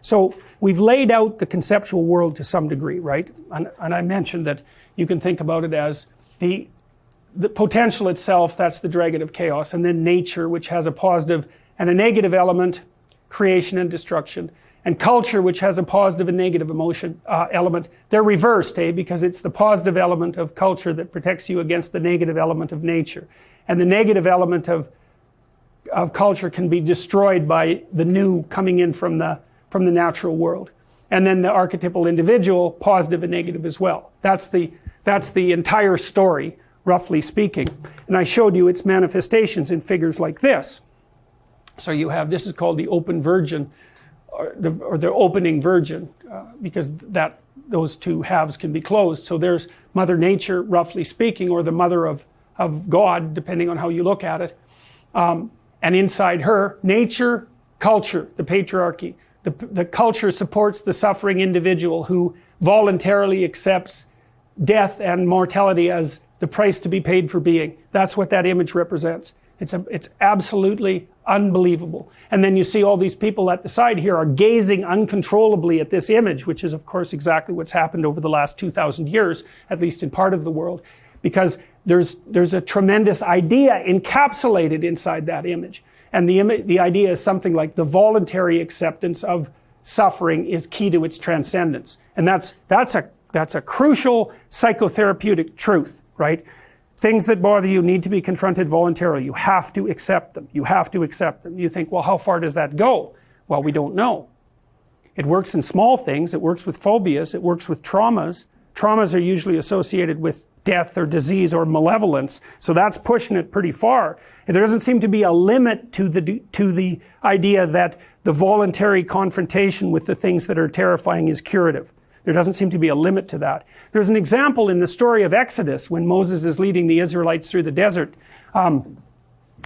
So we've laid out the conceptual world to some degree, right? And I mentioned that you can think about it as the potential itself, that's the dragon of chaos, and then nature, which has a positive and a negative element, creation and destruction, and culture, which has a positive and negative emotion element. They're reversed, because it's the positive element of culture that protects you against the negative element of nature. And the negative element of culture can be destroyed by the new coming in from the natural world. And then the archetypal individual, positive and negative as well. That's the entire story, roughly speaking. And I showed you its manifestations in figures like this. So you have, this is called the open virgin, or the opening virgin, because those two halves can be closed. So there's Mother Nature, roughly speaking, or the mother of God, depending on how you look at it. And inside her, nature, culture, the patriarchy. The culture supports the suffering individual who voluntarily accepts death and mortality as the price to be paid for being. That's what that image represents. It's absolutely unbelievable. And then you see all these people at the side here are gazing uncontrollably at this image, which is of course exactly what's happened over the last 2,000 years, at least in part of the world, because there's a tremendous idea encapsulated inside that image. And the idea is something like the voluntary acceptance of suffering is key to its transcendence. And that's a crucial psychotherapeutic truth, right? Things that bother you need to be confronted voluntarily. You have to accept them. You have to accept them. You think, well, how far does that go? Well, we don't know. It works in small things. It works with phobias. It works with traumas. Traumas are usually associated with death or disease or malevolence. So that's pushing it pretty far. And there doesn't seem to be a limit to the idea that the voluntary confrontation with the things that are terrifying is curative. There doesn't seem to be a limit to that. There's an example in the story of Exodus when Moses is leading the Israelites through the desert.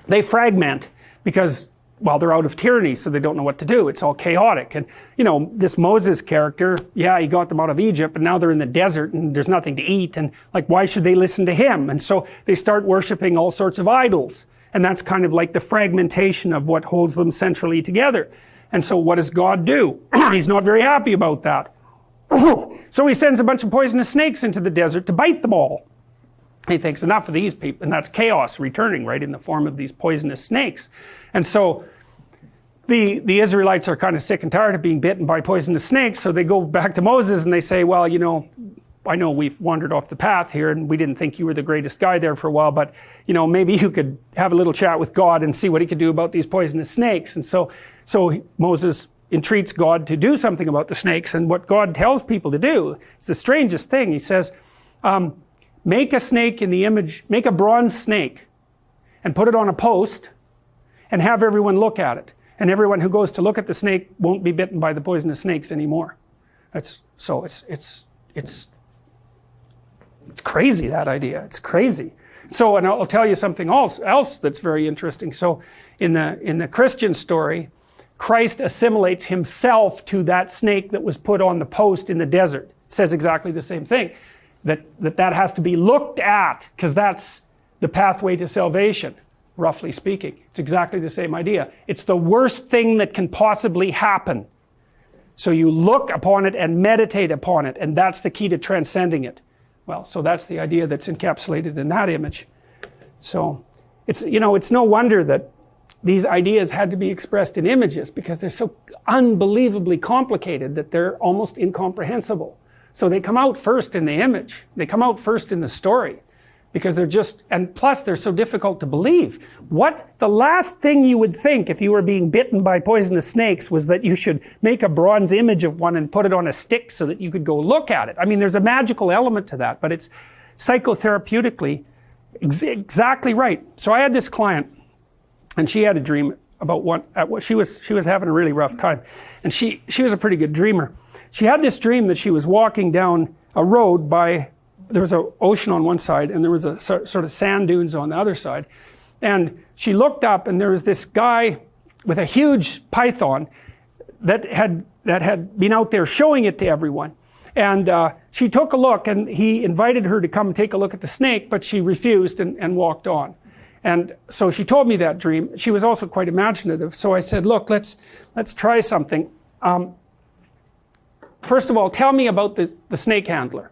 They fragment because, well, they're out of tyranny, so they don't know what to do. It's all chaotic. And, you know, this Moses character, yeah, he got them out of Egypt, and now they're in the desert and there's nothing to eat. And, like, why should they listen to him? And so they start worshiping all sorts of idols. And that's kind of like the fragmentation of what holds them centrally together. And so what does God do? He's not very happy about that. So he sends a bunch of poisonous snakes into the desert to bite them all. He thinks enough of these people, and that's chaos returning, right, in the form of these poisonous snakes. And so the Israelites are kind of sick and tired of being bitten by poisonous snakes, so they go back to Moses and they say, well, you know, I know we've wandered off the path here and we didn't think you were the greatest guy there for a while, but you know, maybe you could have a little chat with God and see what he could do about these poisonous snakes. And so Moses entreats God to do something about the snakes, and what God tells people to do, it's the strangest thing. He says, make a snake in the image, make a bronze snake and put it on a post and have everyone look at it. And everyone who goes to look at the snake won't be bitten by the poisonous snakes anymore. It's crazy, that idea. It's crazy. So, and I'll tell you something else that's very interesting. So in the Christian story, Christ assimilates himself to that snake that was put on the post in the desert. It says exactly the same thing. That has to be looked at, because that's the pathway to salvation, roughly speaking. It's exactly the same idea. It's the worst thing that can possibly happen. So you look upon it and meditate upon it, and that's the key to transcending it. Well, so that's the idea that's encapsulated in that image. So it's, you know, it's no wonder that these ideas had to be expressed in images, because they're so unbelievably complicated that they're almost incomprehensible. So they come out first in the image. They come out first in the story, because they're just, and plus they're so difficult to believe. The last thing you would think if you were being bitten by poisonous snakes was that you should make a bronze image of one and put it on a stick so that you could go look at it. I mean, there's a magical element to that, but it's psychotherapeutically exactly right. So I had this client, and she had a dream about what she was having a really rough time, and she was a pretty good dreamer. She had this dream that she was walking down a road by, there was an ocean on one side and there was a sort of sand dunes on the other side, and she looked up and there was this guy with a huge python that had been out there showing it to everyone, and she took a look, and he invited her to come take a look at the snake, but she refused and walked on. And so she told me that dream. She was also quite imaginative. So I said, look, let's try something. First of all, tell me about the snake handler.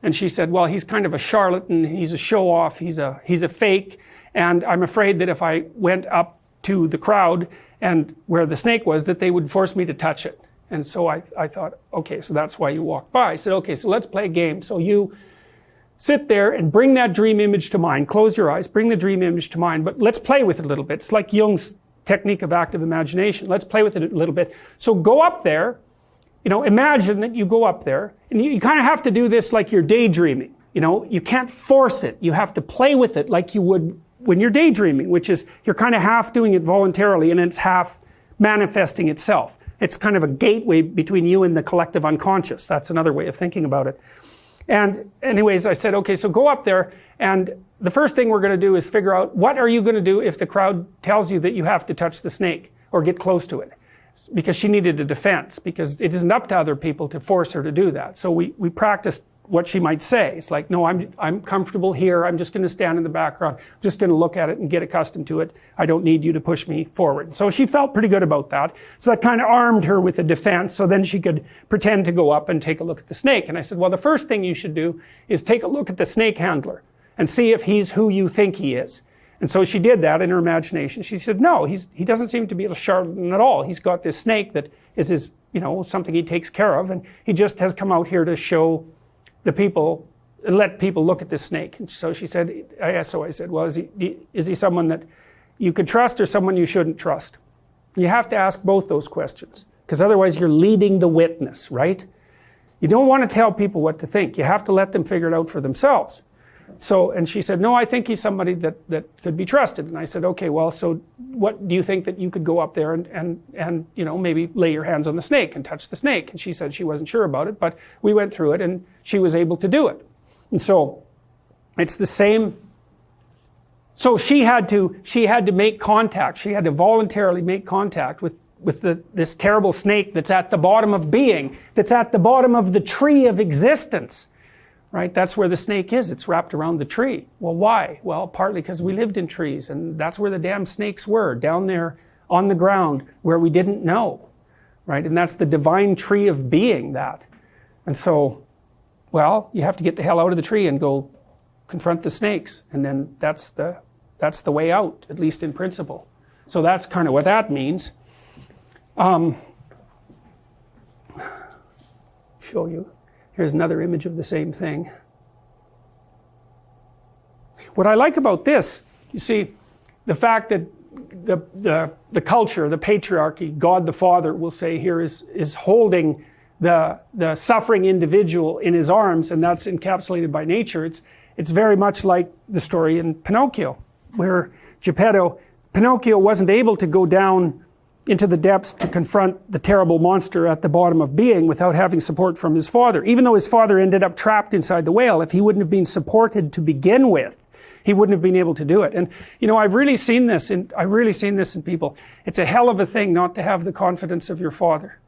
And she said, well, he's kind of a charlatan. He's a show-off. He's a fake. And I'm afraid that if I went up to the crowd and where the snake was, that they would force me to touch it. And so I thought, okay, so that's why you walked by. I said, okay, so let's play a game. So you sit there and bring that dream image to mind. Close your eyes, bring the dream image to mind, but let's play with it a little bit. It's like Jung's technique of active imagination. Let's play with it a little bit. So go up there, you know, imagine that you go up there, and you kind of have to do this like you're daydreaming. You know, you can't force it. You have to play with it like you would when you're daydreaming, which is you're kind of half doing it voluntarily and it's half manifesting itself. It's kind of a gateway between you and the collective unconscious. That's another way of thinking about it. And anyways, I said, okay, so go up there, and the first thing we're going to do is figure out what are you going to do if the crowd tells you that you have to touch the snake or get close to it. Because she needed a defense, because it isn't up to other people to force her to do that. So we practiced what she might say. It's like, no, I'm comfortable here. I'm just going to stand in the background. I'm just going to look at it and get accustomed to it. I don't need you to push me forward. So she felt pretty good about that. So that kind of armed her with a defense, so then she could pretend to go up and take a look at the snake. And I said, well, the first thing you should do is take a look at the snake handler and see if he's who you think he is. And so she did that in her imagination. She said, no, he doesn't seem to be a charlatan at all. He's got this snake that is his, you know, something he takes care of, and he just has come out here to show the people, let people look at this snake. And so she said, so I said, well, is he someone that you could trust or someone you shouldn't trust? You have to ask both those questions, because otherwise you're leading the witness, right? You don't want to tell people what to think. You have to let them figure it out for themselves. So, and she said, no, I think he's somebody that could be trusted. And I said, okay, well, so what do you think that you could go up there and you know, maybe lay your hands on the snake and touch the snake? And she said she wasn't sure about it, but we went through it and she was able to do it. And so it's the same. So she had to make contact. She had to voluntarily make contact with this terrible snake that's at the bottom of being, that's at the bottom of the tree of existence. Right? That's where the snake is. It's wrapped around the tree. Well, why? Well, partly because we lived in trees, and that's where the damn snakes were, down there on the ground where we didn't know. Right? And that's the divine tree of being, that. And so, well, you have to get the hell out of the tree and go confront the snakes. And then that's the way out, at least in principle. So that's kind of what that means. Show you. Here's another image of the same thing. What I like about this, you see, the fact that the culture, the patriarchy, God the Father will say here is holding the suffering individual in his arms, and that's encapsulated by nature. It's very much like the story in Pinocchio, where Pinocchio wasn't able to go down into the depths to confront the terrible monster at the bottom of being without having support from his father. Even though his father ended up trapped inside the whale, if he wouldn't have been supported to begin with, he wouldn't have been able to do it. And you know, I've really seen this in people. It's a hell of a thing not to have the confidence of your father.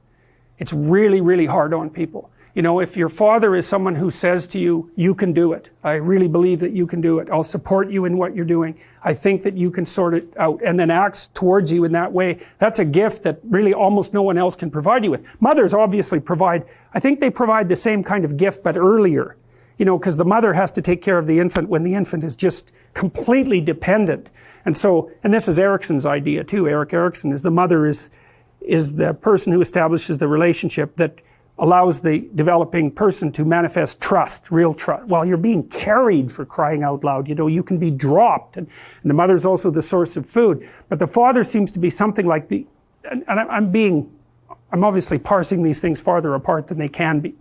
It's really, really hard on people. You know, if your father is someone who says to you, you can do it. I really believe that you can do it. I'll support you in what you're doing. I think that you can sort it out, and then acts towards you in that way. That's a gift that really almost no one else can provide you with. Mothers obviously provide, I think they provide the same kind of gift, but earlier. You know, because the mother has to take care of the infant when the infant is just completely dependent. And so, and this is Erikson's idea too. Erik Erikson is the mother is the person who establishes the relationship that allows the developing person to manifest trust, real trust. While you're being carried, for crying out loud, you know, you can be dropped. And the mother's also the source of food. But the father seems to be something like and I'm obviously parsing these things farther apart than they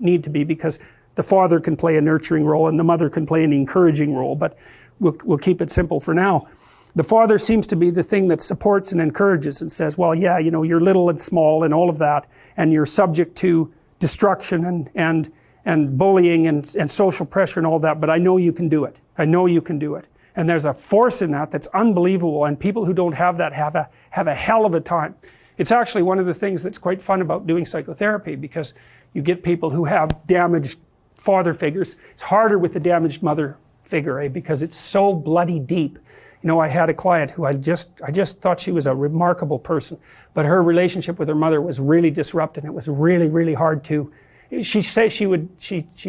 need to be, because the father can play a nurturing role and the mother can play an encouraging role, but we'll keep it simple for now. The father seems to be the thing that supports and encourages and says, well, yeah, you know, you're little and small and all of that, and you're subject to destruction and bullying and social pressure and all that, but I know you can do it. I know you can do it. And there's a force in that that's unbelievable, and people who don't have that have a hell of a time. It's actually one of the things that's quite fun about doing psychotherapy, because you get people who have damaged father figures. It's harder with the damaged mother figure, because it's so bloody deep. You know, I had a client who I just thought she was a remarkable person, but her relationship with her mother was really disrupted, and it was really, really hard to, she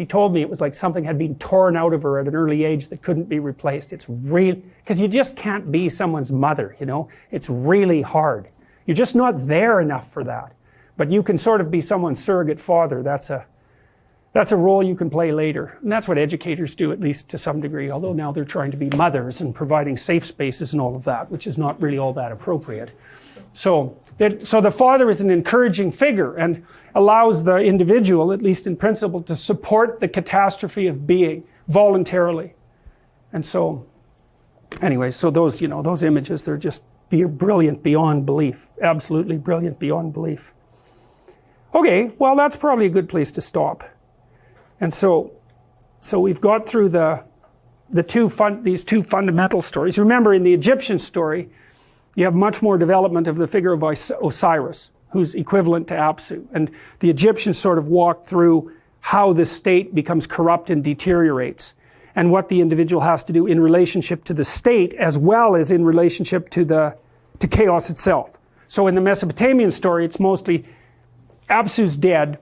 told me it was like something had been torn out of her at an early age that couldn't be replaced. It's real, because you just can't be someone's mother, you know. It's really hard. You're just not there enough for that. But you can sort of be someone's surrogate father. That's a role you can play later. And that's what educators do, at least to some degree, although now they're trying to be mothers and providing safe spaces and all of that, which is not really all that appropriate. So the father is an encouraging figure and allows the individual, at least in principle, to support the catastrophe of being voluntarily. And so, anyway, so those, you know, those images, they're just brilliant beyond belief. Absolutely brilliant beyond belief. Okay, well, that's probably a good place to stop. And so we've got through these two fundamental stories. Remember, in the Egyptian story, you have much more development of the figure of Osiris, who's equivalent to Apsu. And the Egyptians sort of walked through how the state becomes corrupt and deteriorates, and what the individual has to do in relationship to the state, as well as in relationship to chaos itself. So in the Mesopotamian story, it's mostly Apsu's dead,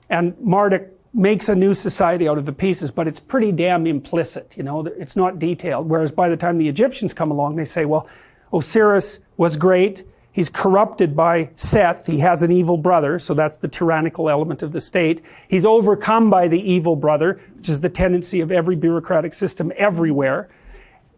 and Marduk makes a new society out of the pieces, but it's pretty damn implicit, you know, it's not detailed. Whereas by the time the Egyptians come along, they say, well, Osiris was great, he's corrupted by Seth, he has an evil brother, so that's the tyrannical element of the state. He's overcome by the evil brother, which is the tendency of every bureaucratic system everywhere.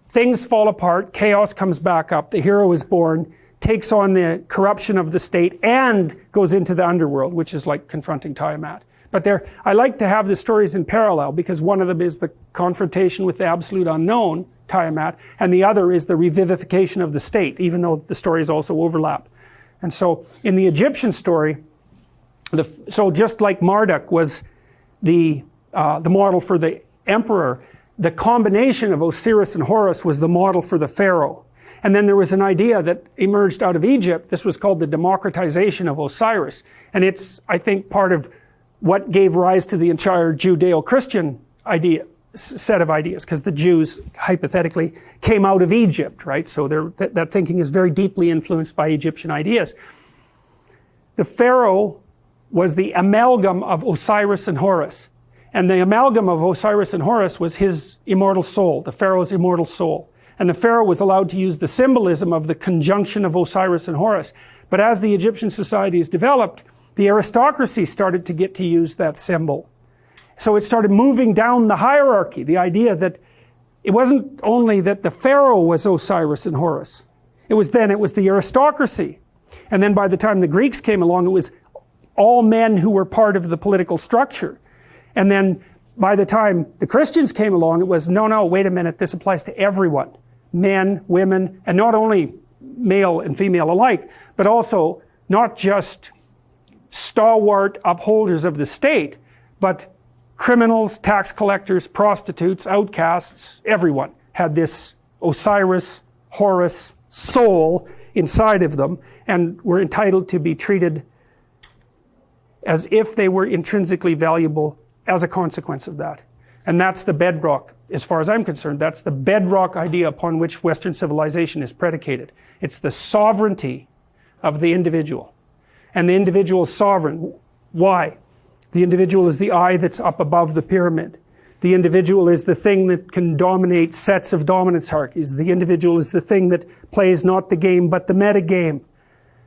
Things fall apart, chaos comes back up, the hero is born, takes on the corruption of the state, and goes into the underworld, which is like confronting Tiamat. But I like to have the stories in parallel, because one of them is the confrontation with the absolute unknown, Tiamat, and the other is the revivification of the state, even though the stories also overlap. And so in the Egyptian story, so just like Marduk was the model for the emperor, the combination of Osiris and Horus was the model for the pharaoh. And then there was an idea that emerged out of Egypt. This was called the democratization of Osiris. And it's, I think, part of what gave rise to the entire Judeo-Christian set of ideas, because the Jews, hypothetically, came out of Egypt, right? So that thinking is very deeply influenced by Egyptian ideas. The pharaoh was the amalgam of Osiris and Horus. And the amalgam of Osiris and Horus was his immortal soul, the pharaoh's immortal soul. and the pharaoh was allowed to use the symbolism of the conjunction of Osiris and Horus. But as the Egyptian societies developed, the aristocracy started to get to use that symbol. So it started moving down the hierarchy, the idea that it wasn't only that the pharaoh was Osiris and Horus. It was the aristocracy. And then by the time the Greeks came along, it was all men who were part of the political structure. And then by the time the Christians came along, it was, no, wait a minute, this applies to everyone. Men, women, and not only male and female alike, but also not just stalwart upholders of the state, but criminals, tax collectors, prostitutes, outcasts, everyone had this Osiris, Horus soul inside of them, and were entitled to be treated as if they were intrinsically valuable as a consequence of that. And that's the bedrock, as far as I'm concerned, that's the bedrock idea upon which Western civilization is predicated. It's the sovereignty of the individual. And the individual is sovereign. Why? The individual is the eye that's up above the pyramid. The individual is the thing that can dominate sets of dominance hierarchies. The individual is the thing that plays not the game but the metagame.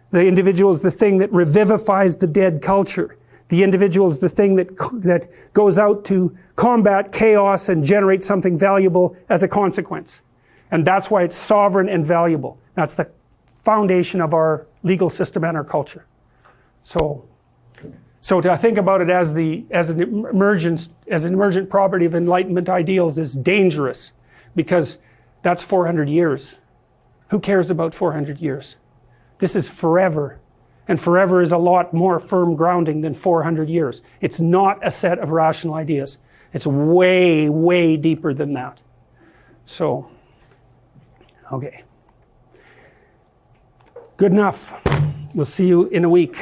The individual is the thing that revivifies the dead culture. The individual is the thing that goes out to combat chaos and generate something valuable as a consequence. And that's why it's sovereign and valuable. That's the foundation of our legal system and our culture. So to think about it as an emergent property of Enlightenment ideals is dangerous, because that's 400 years. Who cares about 400 years? This is forever. And forever is a lot more firm grounding than 400 years. It's not a set of rational ideas. It's way, way deeper than that. So, okay. Good enough. We'll see you in a week.